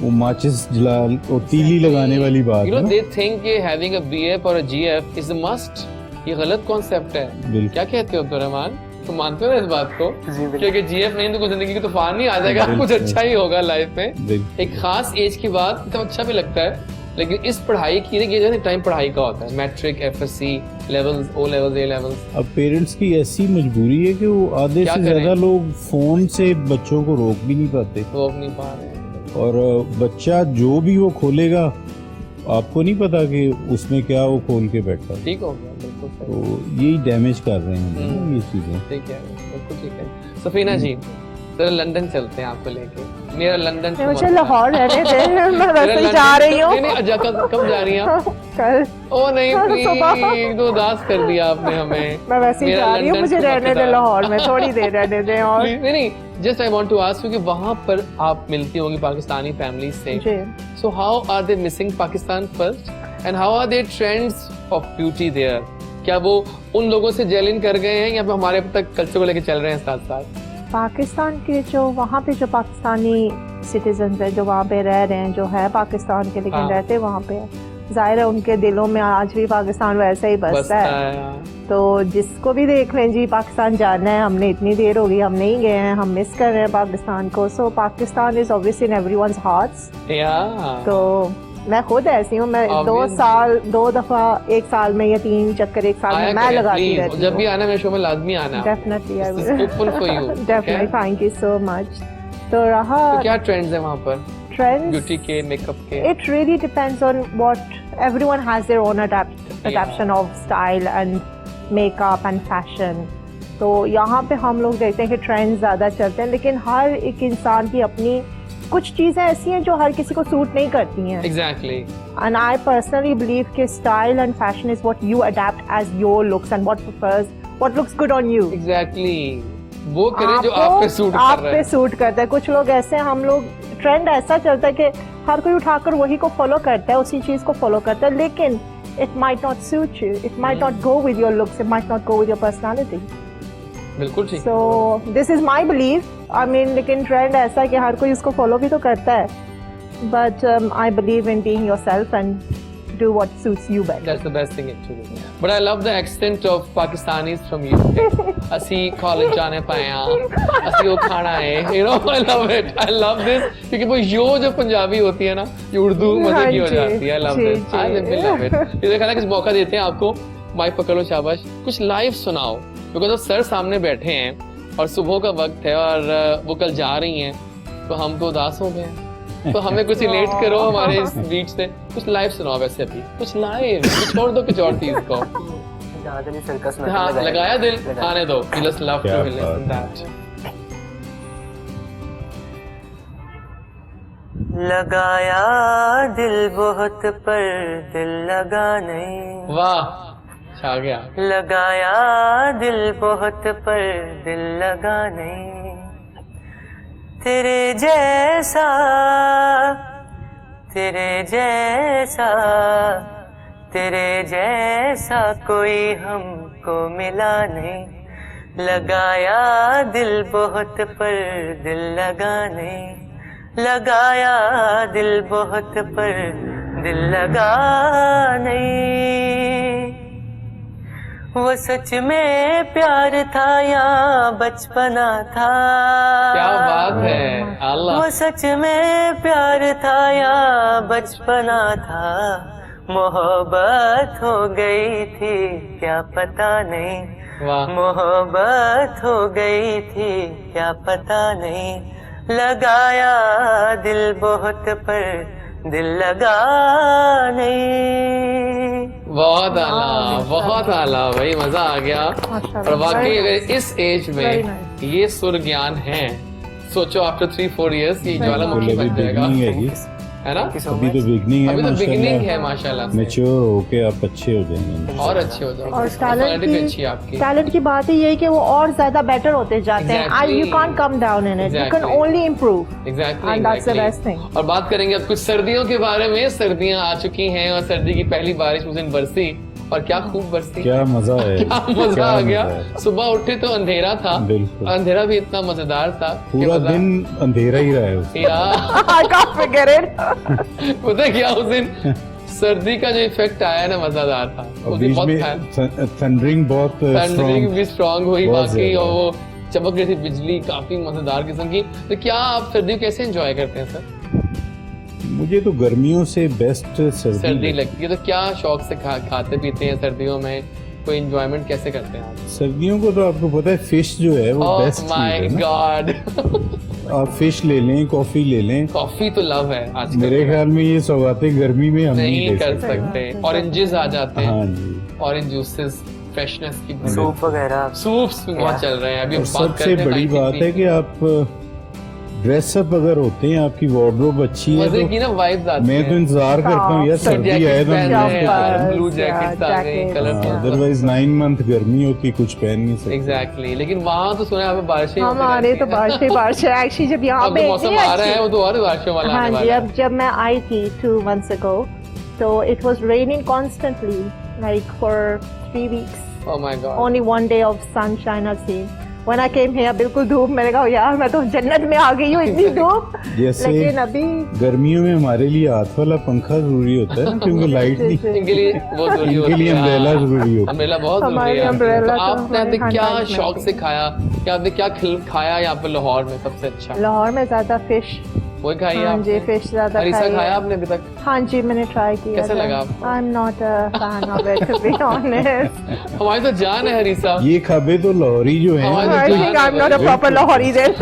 वो माचिस जला और तीली लगाने वाली बात You है know, ना। they think कि having a BF or a GF is a must. ये गलत कॉन्सेप्ट है. बिल्कुल। क्या कहते हो रहमान? तुम मानते हो ना इस बात को? जी बिल्कुल. क्योंकि GF नहीं तो कुछ जिंदगी की तूफान नहीं आ जाएगा, कुछ बिल्कुल। अच्छा ही होगा लाइफ में. बिल्कुल। एक खास एज के बाद तो अच्छा भी लगता है, लेकिन इस पढ़ाई की ये जो है टाइम पढ़ाई का होता है, matric, FSC levels, O levels, A levels. अब पेरेंट्स की ऐसी मजबूरी है कि वो आधे क्या से करें? ज्यादा लोग फोन से बच्चों को रोक भी नहीं पाते, रोक नहीं पा रहे हैं. और बच्चा जो भी वो खोलेगा आपको नहीं पता कि उसमें क्या वो खोल के बैठा है। ठीक हो गया, बिल्कुल सही. तो यही डैमेज कर रहे हैं ना ये चीजें। ठीक है, बिल्कुल ठीक है. सफीना जी, जरा लंदन चलते हैं आपको लेके. मेरा लंदन मुझे लाहौर रहने दे, मैं वैसे ही जा रही हूँ नहीं, कब जा रही हैं आप? कल. ओ नहीं सुबह. प्लीज, तो उदास कर दिया आपने हमें. मैं वैसे ही मेरा जा रही हूँ, लंदन मुझे to रहने दे मक्का. लाहौर में, थोड़ी देर रहने दे. और नहीं नहीं, just I want to ask you कि वहाँ पर आप मिलती होंगी पाकिस्तानी फैमिली से. जी. So how are they missing Pakistan first, and how are they trends of beauty there? क्या वो उन लोगों से जेल इन कर गए हैं या फिर हमारे तक कल्चर को लेके चल रहे हैं साथ साथ? पाकिस्तान के जो वहाँ पे जो पाकिस्तानी सिटीजन है जो वहाँ पे रह रहे हैं, जो है पाकिस्तान के लेकिन हाँ. रहते वहाँ पे, जाहिर है उनके दिलों में आज भी पाकिस्तान वैसे ही बसता है. तो जिसको भी देख लें जी पाकिस्तान जाना है, हमने इतनी देर हो गई हम नहीं गए हैं, हम मिस कर रहे हैं पाकिस्तान को. So Pakistan is obviously in everyone's hearts. या तो मैं खुद ऐसी हूँ, मैं Obviously. 2 दफा एक साल में या 3 चक्कर एक साल में मैं लगाती रहती हूँ. जब भी आना मेरे शो में लाजमी आना. Definitely I This is open for you. Definitely. Thank you so much. तो रहा तो क्या ट्रेंड्स है वहाँ पर? trends, ब्यूटी के, मेकअप के? it really depends on what everyone has their own adaptation of style and makeup and fashion. तो यहाँ पे हम लोग देखते हैं कि ट्रेंड ज़्यादा चलते हैं, लेकिन हर एक इंसान की अपनी कुछ चीज़ें ऐसी हैं जो हर किसी को सूट नहीं करती हैं. Exactly. And I personally believe कि style and fashion is what you adapt as your looks and what looks good on you. Exactly. वो करें जो आप पे सूट कर आप रहा पे है. सूट करता है. कुछ लोग ऐसे हैं, हम लोग ट्रेंड ऐसा चलता है कि हर कोई उठाकर वही को फॉलो करता है, उसी चीज को फॉलो करता है, लेकिन it might not suit you, it might not go with your looks, it might not go with your personality. बिल्कुल ठीक. So this is my belief. I mean, लेकिन ट्रेंड ऐसा है कि हर कोई उसको फॉलो भी तो करता है, but I believe in being yourself and do what suits you best. That's the best thing actually. But I love the accent of Pakistanis from UK. ਅਸੀਂ college जाने पाए हैं, ਅਸੀਂ वो खाना है, you know, I love it. I love this क्योंकि वो यो जो पंजाबी होती है ना, ये उर्दू मजे की हो हाँ जी, जाती है. I love ji, this. I ji. really love it. ये देखा ना, किस मौका देते हैं आपको, माइक पकड़ लो, शाबाश, कुछ लाइव सुनाओ, क्योंकि जब सर सामने बैठे हैं और सुबह का वक्त है और वो कल जा रही हैं, तो हम तो उदास हो गए हैं. तो हमें कुछ रिलेट करो हमारे इस बीच से, कुछ लाइव सुनाओ. वैसे अभी कुछ लाइव, छोड़ दो कुछ और चीज को. सर्कस में हाँ, लगाया दिल, आने दो. We just love क्या to listen बात that. लगाया दिल बहुत पर दिल लगा नहीं. वाह, छा गया. लगाया दिल बहुत पर दिल लगा नहीं. तेरे जैसा तेरे जैसा तेरे जैसा कोई हमको मिला नहीं. लगाया दिल बहुत पर दिल लगा नहीं. लगाया दिल बहुत पर दिल लगा नहीं. वो सच में प्यार था या बचपना था. क्या बात है, अल्लाह. वो सच में प्यार था या बचपना था. मोहब्बत हो गई थी क्या पता नहीं. वाह. मोहब्बत हो गई थी क्या पता नहीं. लगाया दिल बहुत पर दिल लगा नहीं. बहुत आला, बहुत आला भाई, मजा आ गया. और वाकई अगर इस एज में ये सुर ज्ञान है, सोचो आफ्टर 3-4 इयर्स ये ज्वालामुखी बन जाएगा, है ना. अभी तो बिगनिंग है, अभी तो बिगिनिंग है माशाल्लाह से. मैच्योर होके आप अच्छे हो जाएंगे और अच्छे हो जाओ. और अच्छी है आपकी. टैलेंट की बात ही यही कि वो और ज्यादा बेटर होते जाते हैं. Exactly. You can't come down in it. You can Exactly. only improve. Exactly, And that's the exactly. best thing. और बात करेंगे अब कुछ सर्दियों के बारे में. सर्दियां आ चुकी हैं और सर्दी की पहली बारिश उस दिन बरसी, और क्या खूब बरसी. क्या मजा है. क्या मजा आ गया. मजा है. सुबह उठे तो अंधेरा था. बिल्कुल. अंधेरा भी इतना मजेदार था. पूरा दिन अंधेरा ही रहा है उसका. या I can't figure it. पता है क्या, उस दिन सर्दी का जो इफेक्ट आया ना, मजेदार था. उस दिन बीच बहुत में थंडरिंग बहुत थंडरिंग strong. भी स्ट्रांग हुई बहुत बाकी, ज्यादा. और वो चमक रही थी बिजली, काफी मजेदार किस्म की. तो क्या आप सर्दियों कैसे एंजॉय करते हैं सर? मुझे तो गर्मियों से बेस्ट सर्दी सर्दी लगती है. तो क्या शौक से खाते पीते हैं सर्दियों में? कोई एंजॉयमेंट कैसे करते हैं आप? सर्दियों को तो आपको पता है फिश जो है वो ओह बेस्ट चीज माय है ना. गॉड. आप फिश ले लें, कॉफी ले लें. कॉफी तो लव है आजकल. मेरे ख्याल में ये सौगातें गर्मी में हम नहीं नहीं ले कर सकते. सकते. ऑरेंजेस आ जाते हाँ हैं, जी. ऑरेंज जूसेस, फ्रेशनेस की. सूप वगैरह. सूप्स भी बहुत चल रहे हैं अभी. और हम बात सबसे करते हैं बड़ी बात है कि आप ड्रेसअप अगर होते हैं, आपकी वार्डरोब अच्छी है, मजे तो की ना वाइब्स आती मैं तो हैं. इंतजार करता हूँ यार सर्दी आए तो ब्लू जैकेट्स आ गए, कलरफुल. अदरवाइज 9 मंथ गर्मी होती, कुछ पहन नहीं सकते. एग्जैक्टली. लेकिन वहाँ तो सुना है हमें बारिशें होती हमारे तो रहती हैं. बारिश है एक्चुअली. जब यहाँ अब पे तो मौसम आ रहा है, वो तो और बारिशों वाला हाँ आने जी, वाला है. अब जब मैं आई थी 2 months ago, तो it was raining constantly like for 3 weeks. Oh my God. Only one day of sunshine I've seen. When I came here, बिल्कुल धूप. मैंने कहा यार मैं तो जन्नत में आ गई हूँ, इतनी धूप. जैसे लेकिन अभी गर्मियों में हमारे लिए हाथ वाला पंखा जरूरी होता है ना, क्योंकि लाइट नहीं. इनके लिए वो जरूरी इनके लिए होती है. अम्ब्रेला जरूरी होता है. अम्ब्रेला बहुत जरूरी हमारे है. umbrella तो तो आपने हमारे अभी क्या खानदान में शौक होती से खाया, क्या आपने क्या खाया यहाँ पे लाहौर में सबसे अच्छा? लाहौर में ज्यादा फिश. वही खाई हाँ जी, आपने? फिश ज्यादा हरीसा खाई खाया है. आपने अभी तक? हाँ जी, मैंने ट्राई किया. कैसा लगा आपको? I am not a fan of it to be honest. हमारी तो जान है हरीसा. ये खाबे तो लाहौरी जो है हमारी आई तो थिंक जान आई एम नॉट अ है. Proper Lahori then.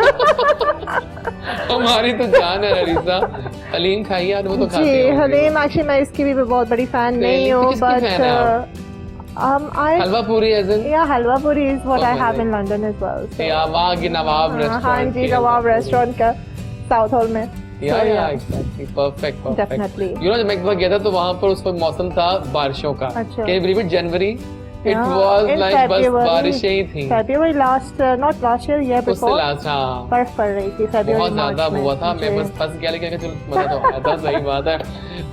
हमारी तो जान है हरीसा. हलीम खाइए यार, वो तो खाते जी होंगे। हलीम एक्चुअली मैं इसकी भी बहुत बड़ी फैन नहीं हूँ, किसकी fan है आप? बट हलवा पूरी एज इन या halwa puri is what I Okay. Have in London as well. या वहाँ की नवाब रेस्टोरेंट। हाँ जी, नवाब रेस्टोरेंट का साउथ हॉल में। या So, yeah. Exactly, perfect Definitely. You know जब मैं एक बार गया था तो वहाँ पर उस वक्त मौसम था बारिशों का। अच्छा। Can you believe it, January it Yeah, was in like बस February. बारिशें ही थी। February last, not last year, year उससे before, लास्ट, हाँ बर्फ पड़ रही थी February बहुत March ज्यादा में। हुआ था। मैं जी। बस फंस गया, लेकिन चलो मजा तो आया था, सही बात है।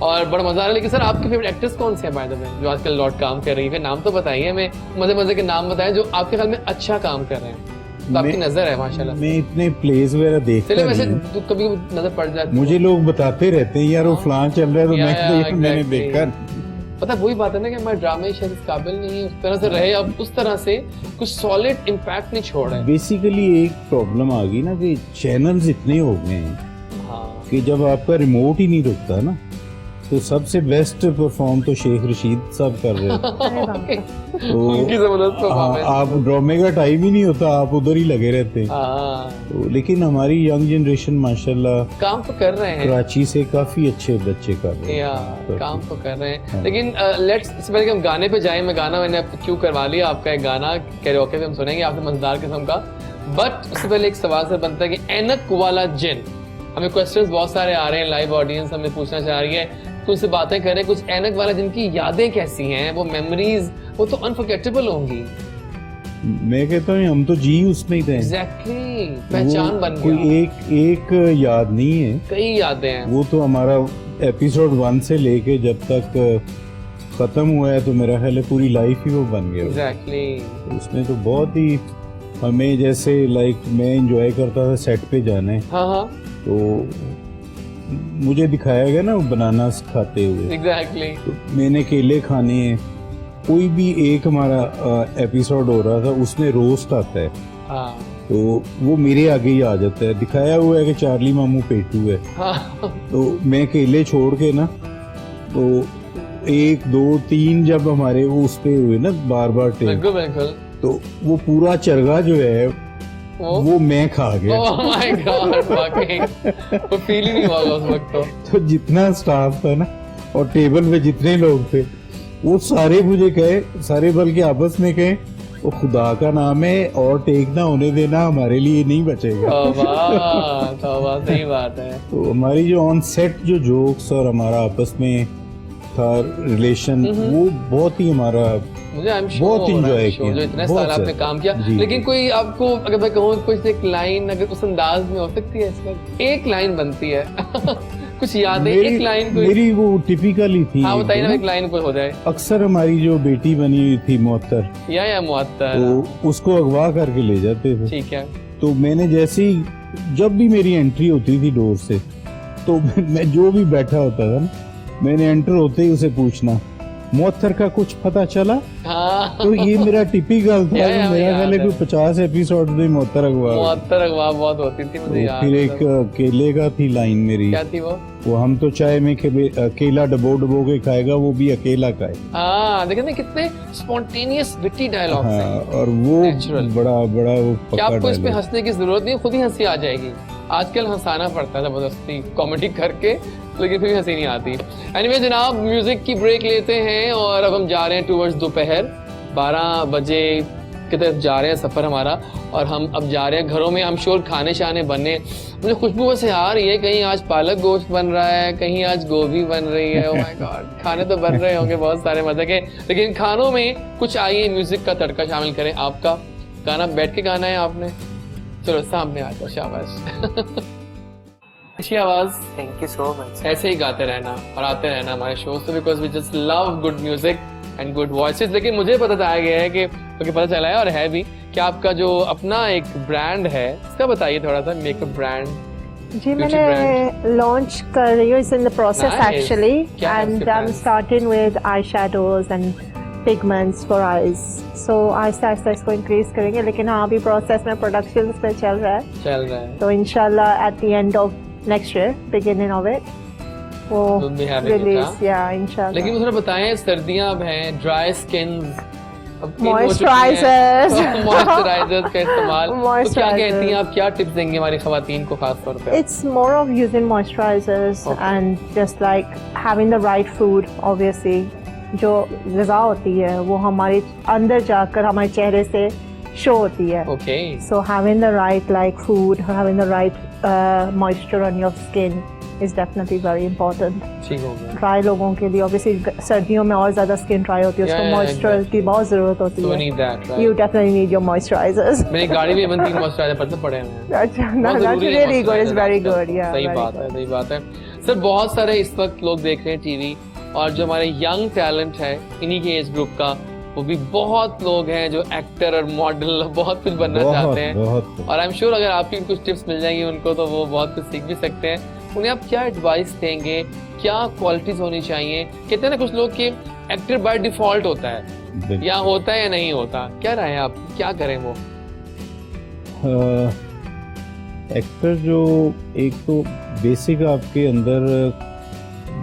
और बड़ा मजा आ रहा है। लेकिन सर आपके फेवरेट एक्ट्रेस कौन से हैं बाय द वे, जो आजकल लॉट काम कर रही है? नाम तो बताइए हमें, मजे मजे के नाम बताएं जो आपके ख्याल में अच्छा काम कर रहे हैं, तो आपकी मैं- नजर है माशाल्लाह। मैं इतने प्लेस वगैरह देखता चलिए वैसे नहीं हूँ। तो कभी नजर पड़ जाती है। मुझे लोग बताते रहते हैं यार वो फलां चल रहा है, तो या, मैंने exactly. देखा। पता है, वही बात है ना कि हमारे ड्रामे शायद इस काबिल नहीं है उस तरह से रहे, अब उस तरह से कुछ सॉलिड इम्पैक्ट नहीं छोड़ रहे। बेसिकली एक प्रॉब्लम आ गई ना कि चैनल्स इतने हो गए हैं हाँ कि जब आपका रिमोट ही नहीं रुकता ना, तो सबसे बेस्ट परफॉर्म तो शेख रशीद साहब कर रहे हैं। तो उनकी जबरदस्त हाँ, परफॉर्मेंस। आप ड्रामे का टाइम ही नहीं होता, आप उधर ही लगे रहते हैं। हाँ तो लेकिन हमारी यंग जनरेशन माशाल्लाह काम तो कर रहे हैं कराची से काफी अच्छे बच्चे कर रहे या हैं। काम तो कर रहे हैं। हाँ। लेकिन लेट्स, इससे पहले कि हम गाने पे जाएं, मैं गाना मैंने क्यों करवा लिया आपका, एक गाना कैरियोके पे हम सुनेंगे आपसे मजेदार किस्म का। बट उससे पहले एक सवाल से बनता है कि ऐनक वाला जिन, हमें क्वेश्चंस बहुत सारे आ रहे हैं, लाइव ऑडियंस हमें पूछना चाह रही है, कुछ से बातें कर रहे हैं, कुछ ऐनक वाला जिन की यादें कैसी हैं, वो मेमोरीज वो तो अनफॉरगेटेबल होंगी। मैं कहता हूँ हम तो जी उसमें ही थे। एग्जैक्टली, पहचान बन कोई गया। एक याद नहीं है, कई यादें हैं। वो तो हमारा एपिसोड 1 से लेके जब तक खत्म हुआ है, तो मेरा ख्याल है पूरी लाइफ ही वो बन गया। एग्जैक्टली उसमें तो बहुत ही हमें जैसे लाइक मैं एंजॉय करता था सेट पे जाने, हाँ हाँ तो मुझे दिखाया गया ना वो बनाना खाते हुए, एग्जैक्टली तो मैंने केले खाने हैं। कोई भी एक हमारा एपिसोड हो रहा था, उसमें रोस्ट आता है, हाँ तो वो मेरे आगे ही आ जाता है, दिखाया हुआ है कि चार्ली मामू पेटू है। हाँ तो मैं केले छोड़ के ना, तो 1 2 3 जब हमारे वो उस पे हुए ना बार बार टेक, बिल्कुल बिल्कुल। तो वो पूरा चरगा जो है वो मैं खा गया। ओह माय गॉड, वाकई वो फील ही नहीं हुआ उस वक्त तो। तो जितना स्टाफ था ना और टेबल पे जितने लोग थे, वो सारे मुझे कहे, सारे बल्कि आपस में कहे, वो खुदा का नाम है और टेक ना होने देना, हमारे लिए नहीं बचेगा। तौबा तौबा, सही बात है। तो हमारी जो ऑन सेट जो जोक्स और हमारा आपस में था रिलेशन, वो बहुत ही हमारा मुझे आई एम बहुत enjoy जो किया, इतने बहुत साल आपने ज्यादा। काम किया। जी। लेकिन कोई आपको अगर मैं कहूँ कुछ एक लाइन अगर उस अंदाज में हो सकती है, इसमें एक लाइन बनती है कुछ यादें, एक लाइन कोई। मेरी वो टिपिकल ही थी। हाँ बताइए ना, एक लाइन कोई हो जाए। अक्सर हमारी जो बेटी बनी हुई थी मुअत्तर, या मुअत्तर, तो उसको अगवा करके ले जाते थे। ठीक है। तो मैंने जैसे ही, जब भी मेरी एंट्री होती थी डोर से, तो मैं जो भी बैठा होता था ना, मैंने एंटर होते ही उसे पूछना, मुअत्तर का कुछ पता चला? हाँ तो ये मेरा टिपिकल था। या, मेरा याद ख्याल है है। कोई 50 एपिसोड में मुअत्तर अगवा हुई। मुअत्तर अगवा बहुत होती थी, मुझे तो याद फिर है। एक केले का थी लाइन मेरी, क्या थी वो हम तो चाय में केला डबो डबो के खाएगा, वो भी अकेला खाए। हाँ देखिए ना, कितने स्पॉन्टेनियस विटी डायलॉग्स हाँ, हैं। और वो Natural। बड़ा बड़ा वो कि पक्का आपको इस पे dialogue। हंसने की जरूरत नहीं, खुद ही हंसी आ जाएगी। आजकल हंसाना पड़ता है जबरदस्ती कॉमेडी करके, लेकिन फिर भी हंसी नहीं आती। एनीवे जनाब, म्यूजिक की ब्रेक लेते हैं और अब हम जा रहे हैं टूवर्ड्स दोपहर 12 बजे की तरफ जा रहे हैं सफर हमारा, और हम अब जा रहे हैं घरों में। हम श्योर खाने शाने बनने, मुझे खुशबू वैसे आ रही है, कहीं आज पालक गोश्त बन रहा है, कहीं आज गोभी बन रही है। ओह माय गॉड, खाने तो बन रहे होंगे बहुत सारे मजे के, लेकिन खानों में कुछ आइए म्यूजिक का तड़का शामिल करें। आपका गाना बैठ के गाना है आपने, चलो सामने आ जाओ, शाबाश अच्छी आवाज। Thank you so much. ऐसे ही गाते रहना और आते रहना हमारे शो से, because we just love good music and good voices. लेकिन मुझे पता चला गया है कि पता चला है और है भी कि आपका जो अपना एक ब्रांड है, इसका बताइए थोड़ा सा, मेकअप ब्रांड। जी मैंने लॉन्च कर रही हूँ, it's in the process Nice. Actually, क्या है एंड उसके I am plans? Starting with eye shadows and pigments for eyes. So आहिस्ता आहिस्ता इसको इंक्रीज करेंगे, लेकिन हाँ अभी प्रोसेस में प्रोडक्शन पे चल रहा है, चल रहा है। तो इंशाल्लाह at the end of next year, beginning of it, वो We'll be having it, release हाँ? या इंशाल्लाह। लेकिन मुझे बताएं, सर्दियां अब हैं, ड्राई स्किन अब 3 हो चुकी हैं। Moisturizers. मॉइस्चराइजर्स का इस्तेमाल। तो क्या Moisturizers. कहती हैं आप, क्या टिप्स देंगे हमारी खवातीन को खास तौर पे? It's more of using moisturizers Okay. and just like having the right food, obviously. जो ग़िज़ा होती है वो हमारे अंदर जाकर हमारे चेहरे से शो होती है. Okay, So having the right like food, having the right moisture on your skin is definitely very important. ठीक हो गया। ड्राई लोगों के लिए obviously सर्दियों में और ज़्यादा स्किन ड्राई होती है, Yeah, उसको yeah, मॉइस्चर exactly. की बहुत ज़रूरत होती So we है. need that, right? You definitely need your moisturizers. मेरी गाड़ी में इवन 3 मॉइस्चराइजर पता पड़े हैं। अच्छा, बहुत that's जरूरी है really good. It's moisturizer very आजकल। good. Yeah. सही very बात good. है, सही बात है। सर बहुत सारे इस वक्त लोग देख रहे हैं टीवी, और जो हमारे यंग टैलेंट है इन्हीं के एज ग्रुप का, वो भी बहुत लोग हैं जो एक्टर और मॉडल बहुत कुछ बनना चाहते हैं। बहुत और आई एम श्योर अगर आपकी कुछ टिप्स मिल जाएंगी उनको तो वो बहुत कुछ सीख भी सकते हैं। उन्हें आप क्या एडवाइस देंगे, क्या क्वालिटीज होनी चाहिए? कहते हैं ना कुछ लोग कि एक्टर बाय डिफॉल्ट होता है, बिल्कुल। या होता है या नहीं होता, क्या राय है आप, क्या करें वो? एक्टर जो एक तो बेसिक आपके अंदर,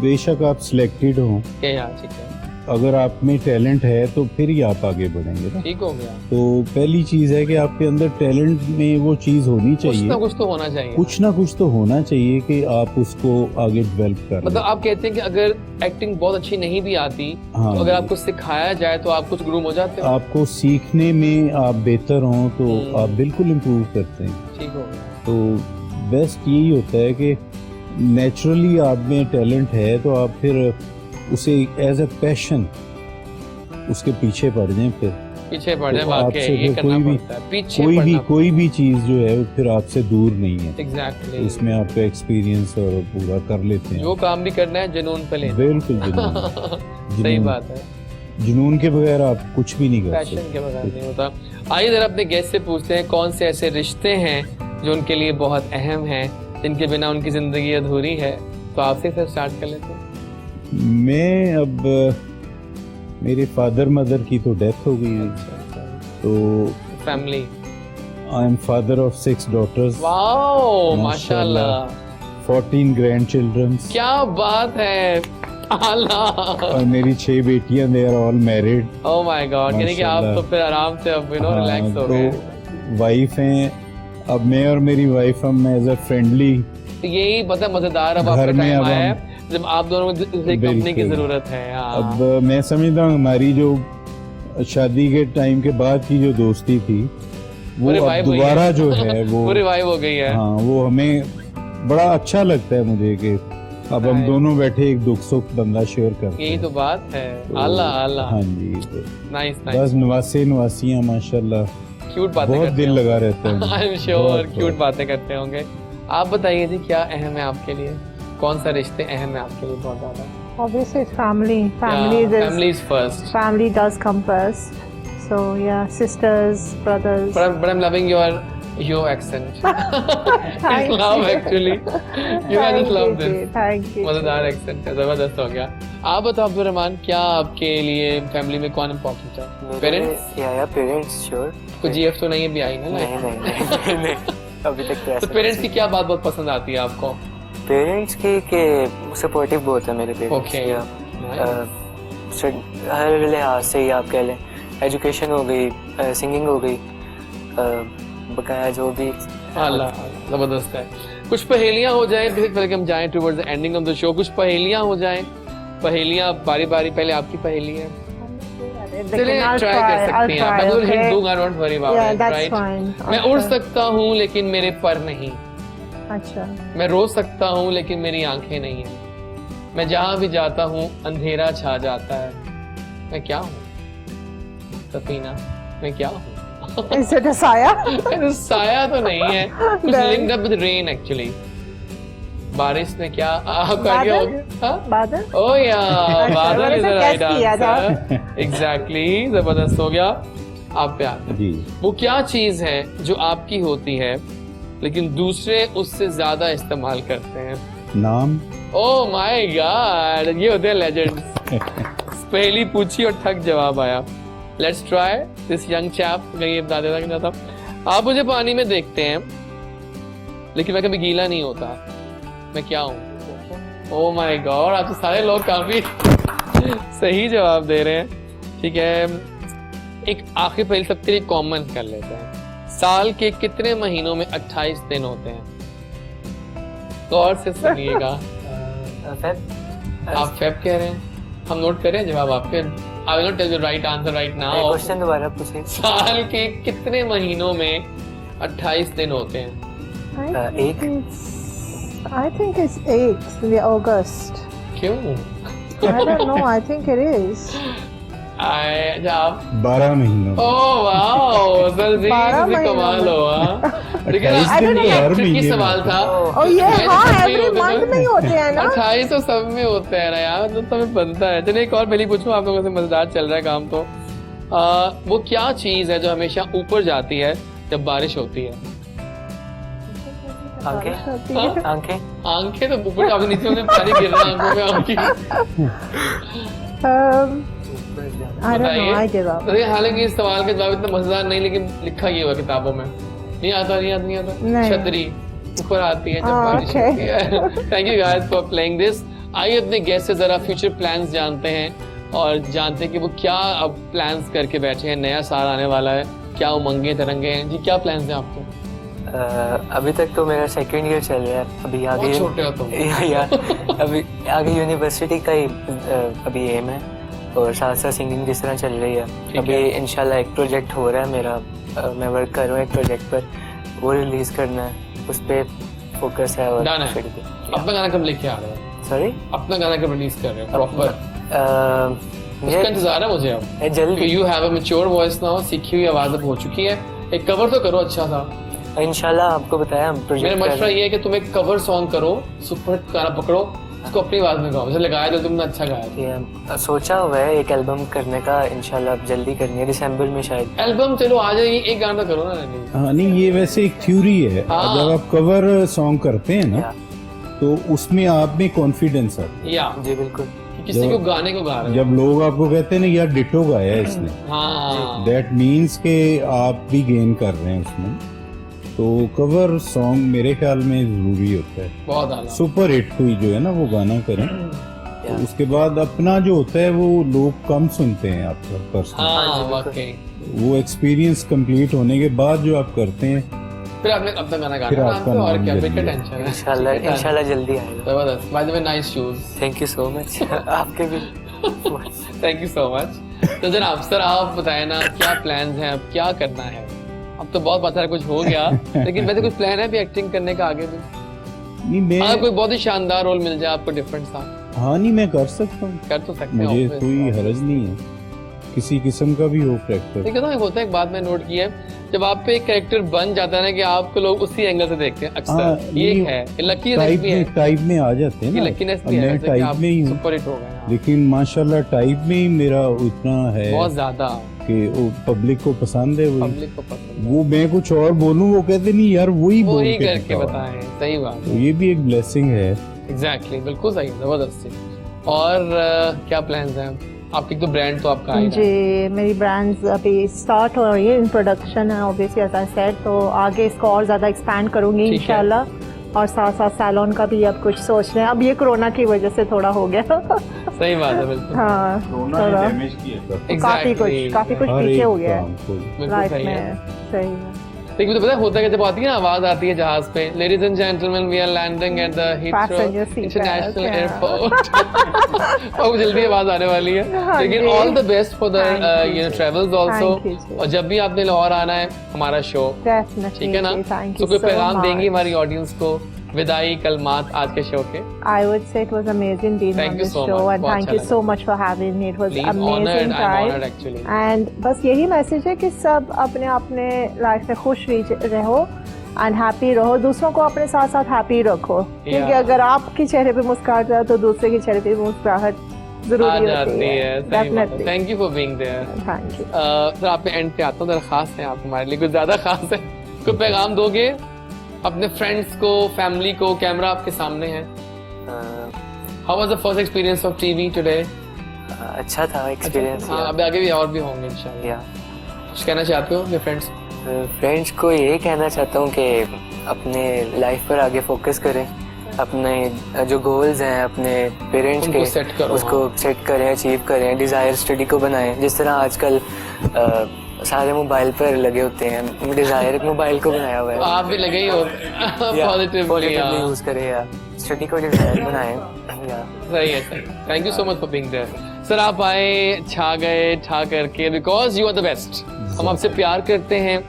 बेशक आप सिलेक्टेड हो, क्या यार, ठीक है, अगर आप में टैलेंट है तो फिर ही आप आगे बढ़ेंगे ना। ठीक हो गया। तो पहली चीज है कि आपके अंदर टैलेंट में वो चीज होनी कुछ ना चाहिए, कुछ तो होना चाहिए। कुछ ना कुछ तो होना चाहिए कि आप उसको आगे डेवलप कर मतलब आप कहते हैं कि अगर एक्टिंग बहुत अच्छी नहीं भी आती, हाँ, तो अगर आपको सिखाया जाए तो आप कुछ ग्रूम हो जाते हो। आपको सीखने में आप बेहतर हो तो हम्म। आप बिल्कुल इम्प्रूव करते हैं। ठीक हो गया। तो बेस्ट यही होता है कि नेचुरली आप में टैलेंट है तो आप फिर उसे एज ए पैशन उसके पीछे पड़ जाएं, फिर पीछे पड़ जाए, तो वाकई आपसे ये फिर करना कोई भी- पड़ता है, पीछे पड़ना। कोई भी चीज जो है वो फिर आपसे दूर नहीं है। एग्जैक्टली, उसमें आपका एक्सपीरियंस और पूरा कर लेते हैं। जो काम भी करना है जुनून पे लेना। बिल्कुल जुनून। सही जुनून। बात है, जुनून के बगैर आप कुछ भी नहीं कर पैशन सकते। के बगैर नहीं होता। आइए जरा अपने गेस्ट से पूछते हैं कौन से ऐसे रिश्ते हैं जो उनके लिए बहुत अहम हैं, जिनके बिना उनकी जिंदगी अधूरी है। तो आपसे सर स्टार्ट कर लेते हैं। मैं अब मेरे फादर मदर की तो डेथ हो गई है, तो family, I am father of 6 daughters, wow माशाल्लाह, माशाल्लाह। 14 grandchildren, क्या बात है, आला, और मेरी 6 बेटियां, they are all married. Oh my god, यानी कि आप तो फिर आराम से अब रिलैक्स हो गए। तो वाइफ हैं, अब मैं और मेरी वाइफ हम एज अ फ्रेंडली, तो यही पता मजेदार अब घर आपका में टाइम अब आया हम- है जब आप दोनों को कंपनी की बिल्कुल। जरूरत है। हाँ। अब मैं समझता हूँ हमारी जो शादी के टाइम के बाद की जो दोस्ती थी वो अब revive हुई है। दोबारा जो है वो वो रिवाइव हो गई है। हाँ, वो हमें बड़ा अच्छा लगता है मुझे कि अब हम Right. दोनों बैठे एक दुख सुख बंदा शेयर करते यही हैं। तो बात है। तो, आला आला, हाँ जी, तो नाइस बस नाइस, नवासे नवासियाँ माशाल्लाह, क्यूट बातें बहुत करते दिल होंगे। लगा रहता है। आई एम श्योर बहुत, क्यूट बातें करते होंगे। आप बताइए जी, क्या अहम है आपके लिए, कौन सा रिश्ते अहम है आपके लिए बहुत ज्यादा? Obviously, it's family. Family is first, family does come first. So yeah, sisters, brothers. but I'm loving your accent. I love actually. You guys just love this. Thank you. मजेदार एक्सेंट है, जबरदस्त हो गया। आप बताओ अब्दुल रहमान, क्या आपके लिए फैमिली में कौन इम्पोर्टेंट है? पेरेंट्स? या पेरेंट्स श्योर। कोई जीएफ तो नहीं है, भी आई ना नहीं लाइफ? नहीं नहीं अभी तक तो तो ऐसा पेरेंट्स की क्या बात बहुत पसंद आती है आपको? पेरेंट्स की के सपोर्टिव बहुत है मेरे पेरेंट्स। ओके, हर लिहाज से ही आप कह लें, एजुकेशन हो गई, सिंगिंग हो गई, बकाया जो भी। अल्लाह जबरदस्त है। कुछ पहेलियां हो जाए पहले कि हम जाएं towards the ending of the show, कुछ पहेलियां हो जाएं, पहेलियां बारी बारी, पहले आपकी पहेली है, चलिए I'll ट्राई कर सकती हैं आप। मैं तो हिंट दूंगा, don't worry Yeah, about it, that's right? fine. मैं उड़ सकता हूँ लेकिन मेरे पर नहीं, अच्छा, मैं रो सकता हूँ लेकिन मेरी आंखें नहीं है, मैं जहाँ भी जाता हूँ अंधेरा छा जाता है, मैं क्या हूँ? सफीना, मैं क्या हूँ? is it a saya? साया तो नहीं है, कुछ linked up with rain actually. बारिश में क्या आपका आइडिया हो गया? हाँ? बादल? ओ या बादल मैंने इज द तो राइट guess किया था। आंसर। एग्जैक्टली, जबरदस्त हो गया। आप पे आते हैं। जी, वो क्या चीज है जो आपकी होती है लेकिन दूसरे उससे ज्यादा इस्तेमाल करते हैं? नाम। ओह माय गॉड, ये होते हैं लेजेंड्स। पहली पूछी और ठग जवाब आया। Let's try this young chap. ये बता देता कि ना था, आप मुझे पानी में देखते हैं लेकिन मैं कभी गीला नहीं होता, मैं क्या हूँ? ओह माय गॉड, आप तो सारे लोग काफी सही जवाब दे रहे हैं। ठीक है, एक आखिरी पहले सबके लिए कॉमन कर लेते हैं, साल के कितने महीनों में 28 दिन होते हैं? गौर से सुनिएगा। आप फेब कह रहे हैं, हम नोट करें जवाब आपके। I will not tell you right answer right now. Question दोबारा पूछिए। साल के कितने महीनों में 28 दिन होते हैं? एक। I think it's 8 in August. क्यों? I don't know. I think it is. आप 12 महीनों। ओह वाओ, सर जी 12 किसी कमाल हो। लेकिन 28 दिन ये हर ट्रिकी महीने में सवाल था। Oh yeah, 28 हाँ, सब में every होते month हैं। में ही होते हैं ना। 28 तो सब में होते हैं ना यार, तो तुम्हें बनता है। चलिए एक और पहले पूछूं, आप लोगों से मजेदार चल रहा है काम तो। वो क्या चीज है जो हमेशा ऊपर जाती है जब बारिश होती है? आंखें। आंखें। आंखें तो ऊपर जाती, नीचे उन्हें पानी गिर रहा है आंखों में आपकी। I don't know. I give up. बताइए। हालांकि इस सवाल का जवाब इतना मजेदार नहीं, लेकिन लिखा ये हुआ किताबों में। नहीं आता, नहीं आता, नहीं आता। नहीं। छतरी ऊपर आती है जब बारिश okay. होती है। Thank you guys for playing this. आइए अपने गेस्ट से जरा फ्यूचर प्लान्स जानते हैं और जानते हैं कि वो क्या अब प्लान्स करके बैठे हैं। नया साल आने वाला है, क्या उमंगे तरंगे हैं जी? क्या प्लान्स हैं आपके? अभी तक तो मेरा सेकंड ईयर चल रहा है। अभी आगे बहुत छोटे हो तुम। या अभी आगे यूनिवर्सिटी का ही अभी एम है, और साथ साथ सिंगिंग जिस तरह चल रही है। अभी इंशाल्लाह एक प्रोजेक्ट हो रहा है मेरा, मैं वर्क कर रहा हूँ एक प्रोजेक्ट पर, वो रिलीज करना है, उस पर फोकस है। और गाना है? अपना गाना कब लेके आ रहे हो? सॉरी, अपना गाना कब रिलीज कर रहे हो प्रॉपर? उसका ये इंतजार है मुझे अब। जल्दी। You have a mature voice now, सीखी हुई आवाज अब हो चुकी है। एक कवर तो करो अच्छा सा। इंशाल्लाह आपको बताया हम प्रोजेक्ट मेरा मशवरा ये है कि तुम एक कवर सॉन्ग करो, सुपर गाना पकड़ो, उसको अपनी आवाज में गाओ। जैसे लगाया तो तुमने अच्छा गाया। सोचा हुआ है एक एल्बम करने का, इंशाल्लाह अब जल्दी करनी है, दिसंबर में शायद। एल्बम चलो आ जाएगी, एक गाना करो ना। नहीं हाँ नहीं, ये वैसे एक थ्योरी है। हाँ। जब आप कवर सॉन्ग करते हैं ना, तो उसमें आप में कॉन्फिडेंस आता है। या जी बिल्कुल। किसी को गाने को गा रहे हो। जब लोग आपको कहते हैं ना यार डिटो गाया है इसने, हाँ दैट मीन्स के आप भी गेन कर रहे हैं उसमें। तो कवर सॉन्ग मेरे ख्याल में जरूरी होता है। बहुत आला। सुपर हिट हुई जो है ना वो गाना करें, तो उसके बाद अपना जो होता है वो लोग कम सुनते हैं आपका पर्सनल। हाँ वाकई। वो एक्सपीरियंस कंप्लीट होने के बाद जो आप करते हैं, फिर आपने अपना गाना फिर गाना आपका और नाम क्या, ले बिल्कुल लिया। टेंशन है। इंशाल्लाह इंशाल्लाह जल्दी आएगा। जबरदस्त। By the way nice shoes. Thank you so much. आपके भी। Thank you so much. तो जरा अफसर आप बताएं ना, क्या प्लान्स हैं, अब क्या करना है? अब तो बहुत सारा कुछ हो गया, लेकिन वैसे कुछ प्लान है भी एक्टिंग करने का आगे भी? नहीं मैं अगर कोई बहुत ही शानदार रोल मिल जाए आपको डिफरेंट सा, हाँ नहीं मैं कर सकता हूँ, कर तो सकते हैं। मुझे obvious कोई बात है। हरज नहीं है, किसी किस्म का भी हो कैरेक्टर। लेकिन ना एक होता है, एक बात मैं नोट की है, जब आप पे एक कैरेक्टर बन जाता है ना कि आपको लोग उसी एंगल से देखते हैं अक्सर। हाँ, ये ये है लकीनेस भी है, टाइप में आ जाते हैं ये ना। लकीनेस अब भी है मैं जैसे कि टाइप आप में ही हूँ, सुपर हिट हो गए हैं। लेकिन माशाल्लाह टाइप में ही मेरा उतना है बहुत ज्यादा कि वो पब्लिक को पसंद है। वही पब्लिक को पसंद है। वो मैं कुछ और बोलूं वो कहते नहीं यार वही वो बोल ही के करके दिखाओ। बताएं, सही बात तो ये भी एक ब्लेसिंग है। एग्जैक्टली, बिल्कुल सही, जबरदस्ती। और क्या प्लान्स हैं आपकी? तो ब्रांड तो आपका है जी, मेरी ब्रांड्स अभी स्टार्ट हो रही है, इन प्रोडक्शन है ऑब्वियसली एज आई सेड, तो आगे इसको और ज़्यादा एक्सपैंड करूँगी ठीक है। इंशाल्लाह। और साथ साथ सैलून का भी अब कुछ सोच रहे हैं, अब ये कोरोना की वजह से थोड़ा हो गया। सही बात है, बिल्कुल हाँ थोड़ा काफ़ी कुछ हर पीछे एक हो गया काम को। बिल्कुल लाइफ सही है। में। सही है। लेकिन तो पता है होता है कि जब आती है ना आवाज आती है जहाज पे, ladies and gentleman we are landing at the Heathrow Passenger seat international है, एयरपोर्ट। और जल्दी आवाज आने वाली है। हाँ लेकिन जी। All the best for the Thank you, travels also. Thank you, जी। और जब भी आपने लाहौर आना है हमारा शो, Definitely, ठीक है ना, thank तो you कोई so पैगाम देंगी much. हमारी ऑडियंस को, विदाई कलमात आज के शो के? I would say it was amazing being Thank on you this so show much. and बहुत thank अच्छा you so much for having me. It was Please, amazing honored, I'm time. honored actually. And बस यही message है कि सब अपने अपने life में खुश रहो एंड हैप्पी रहो, दूसरों को अपने साथ साथ हैप्पी रखो, क्योंकि अगर आपके चेहरे पे मुस्कुराहट है तो दूसरे के चेहरे पे मुस्कुराहट आ जरूरी जाती होती है, है। सही बात है। Definitely. Thank you for being there. Thank you. Sir आप पे एंड पे आता हूँ, दरखास्त है आप हमारे लिए कुछ ज्यादा खास है, कोई पैगाम दोगे अपने फ्रेंड्स को, फैमिली को? कैमरा आपके सामने है। How was the first experience of TV today? अच्छा था एक्सपीरियंस। हाँ, अब आगे भी और भी होंगे इंशाल्लाह। या कुछ कहना चाहते हो अपने फ्रेंड्स? फ्रेंड्स को यही कहना चाहता हूँ कि अपने लाइफ पर आगे फोकस करें, अपने जो गोल्स हैं अपने पेरेंट्स उनको के set करो, उसको सेट करें, अचीव करें, डिज़ायर स्टडी को बनाएं। जिस तरह आजकल सारे मोबाइल पर लगे होते हैं, डिज़ायर मोबाइल को बनाया हुआ है। आप भी लगे ही हो पॉजिटिवली यूज़ करें या स्टडी को डिज़ायर बनाएं। सही है, सही। Thank you so much for being there sir. आप आए, छा गए, छा करके, because you are the best. हम आपसे प्यार करते हैं,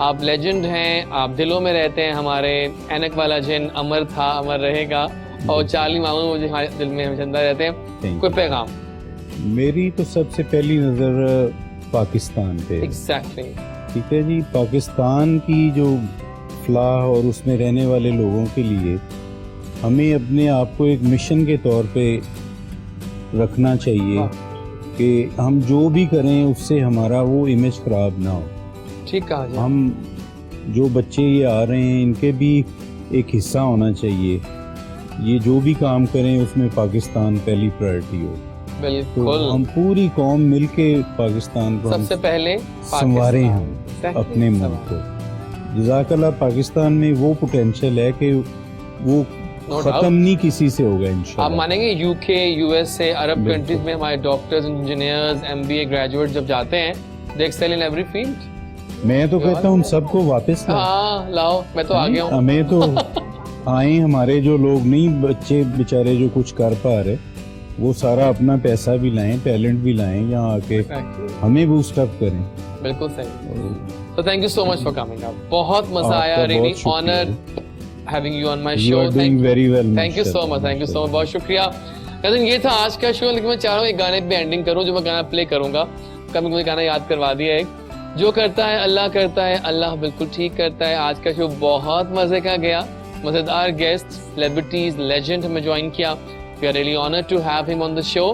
आप लेजेंड हैं, आप दिलों में रहते हैं हमारे। ऐनक वाला जिन अमर था, अमर रहेगा, और चार्ली मामू मुझे हमारे दिल में हम जिंदा रहते हैं। कोई पैगाम? मेरी तो सबसे पहली नज़र पाकिस्तान पे। एग्जैक्टली। ठीक है जी, पाकिस्तान की जो फलाह और उसमें रहने वाले लोगों के लिए हमें अपने आप को एक मिशन के तौर पे रखना चाहिए कि हम जो भी करें उससे हमारा वो इमेज खराब ना हो। ठीक कहा जी। हम जो बच्चे ये आ रहे हैं इनके भी एक हिस्सा होना चाहिए। ये जो भी काम करें उसमें पाकिस्तान पहली प्रायोरिटी हो। तो बिल्कुल। हम पूरी कौम मिलके पाकिस्तान को सबसे पहले संवारें हम अपने मुल्क को। जज़ाकल्लाह। पाकिस्तान में वो पोटेंशियल है कि वो खत्म नहीं किसी से होगा इंशाल्लाह। आप मानेंगे यूके, यूएस से अरब कंट्रीज में हमारे डॉक्टर्स, इंजीनियर्स, एमबीए ग्रेजुएट जब जाते हैं, दे एक्सेल इन एवरी फील्ड। मैं तो कहता हूँ सबको वापस हाँ लाओ, मैं तो आ गया हूँ। हमें तो आए, हमारे जो लोग नहीं बच्चे बेचारे जो कुछ कर पा रहे, वो सारा अपना पैसा भी लाएं, टैलेंट भी लाएं, यहाँ आके हमें बूस्ट अप करें। बिल्कुल सही। तो thank you so much for coming. आप बहुत मजा आया, really honour having you on my show. Thank you so much, thank you so much, बहुत शुक्रिया। लेकिन ये था आज का शो, लेकिन मैं चाह रहा हूँ एक गाने पे एंडिंग करूँ, जो मैं गाना प्ले करूंगा। कभी मुझे गाना याद करवा दिया है, जो करता है अल्लाह करता है, अल्लाह बिल्कुल ठीक करता है। आज का शो बहुत मजे का गया, मजेदार गेस्ट, सेलिब्रिटीज, लेजेंड हमें ज्वाइन किया। We are really honoured to have him on the show.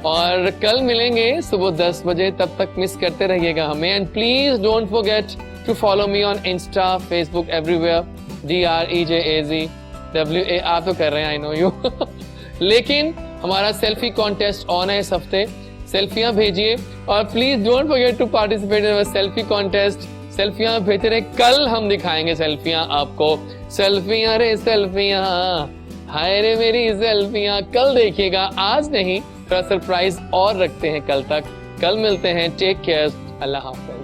और कल मिलेंगे सुबह 10 बजे, तब तक मिस करते रहिएगा हमें। And please don't forget to follow me on insta, Facebook, everywhere, DREJAZWA। आप तो कर रहे हैं, आई नो यू। लेकिन हमारा सेल्फी कॉन्टेस्ट ऑन है इस हफ्ते, सेल्फियां भेजिए और please don't forget to participate in selfie contest. सेल्फियां भेजते रहे, कल हम दिखाएंगे सेल्फियां आपको। सेल्फियां रे सेल्फियां, हाय रे मेरी सेल्फियां, कल देखिएगा, आज नहीं। थोड़ा सरप्राइज और रखते हैं कल तक। कल मिलते हैं, टेक केयर, अल्लाह हाफ़िज़।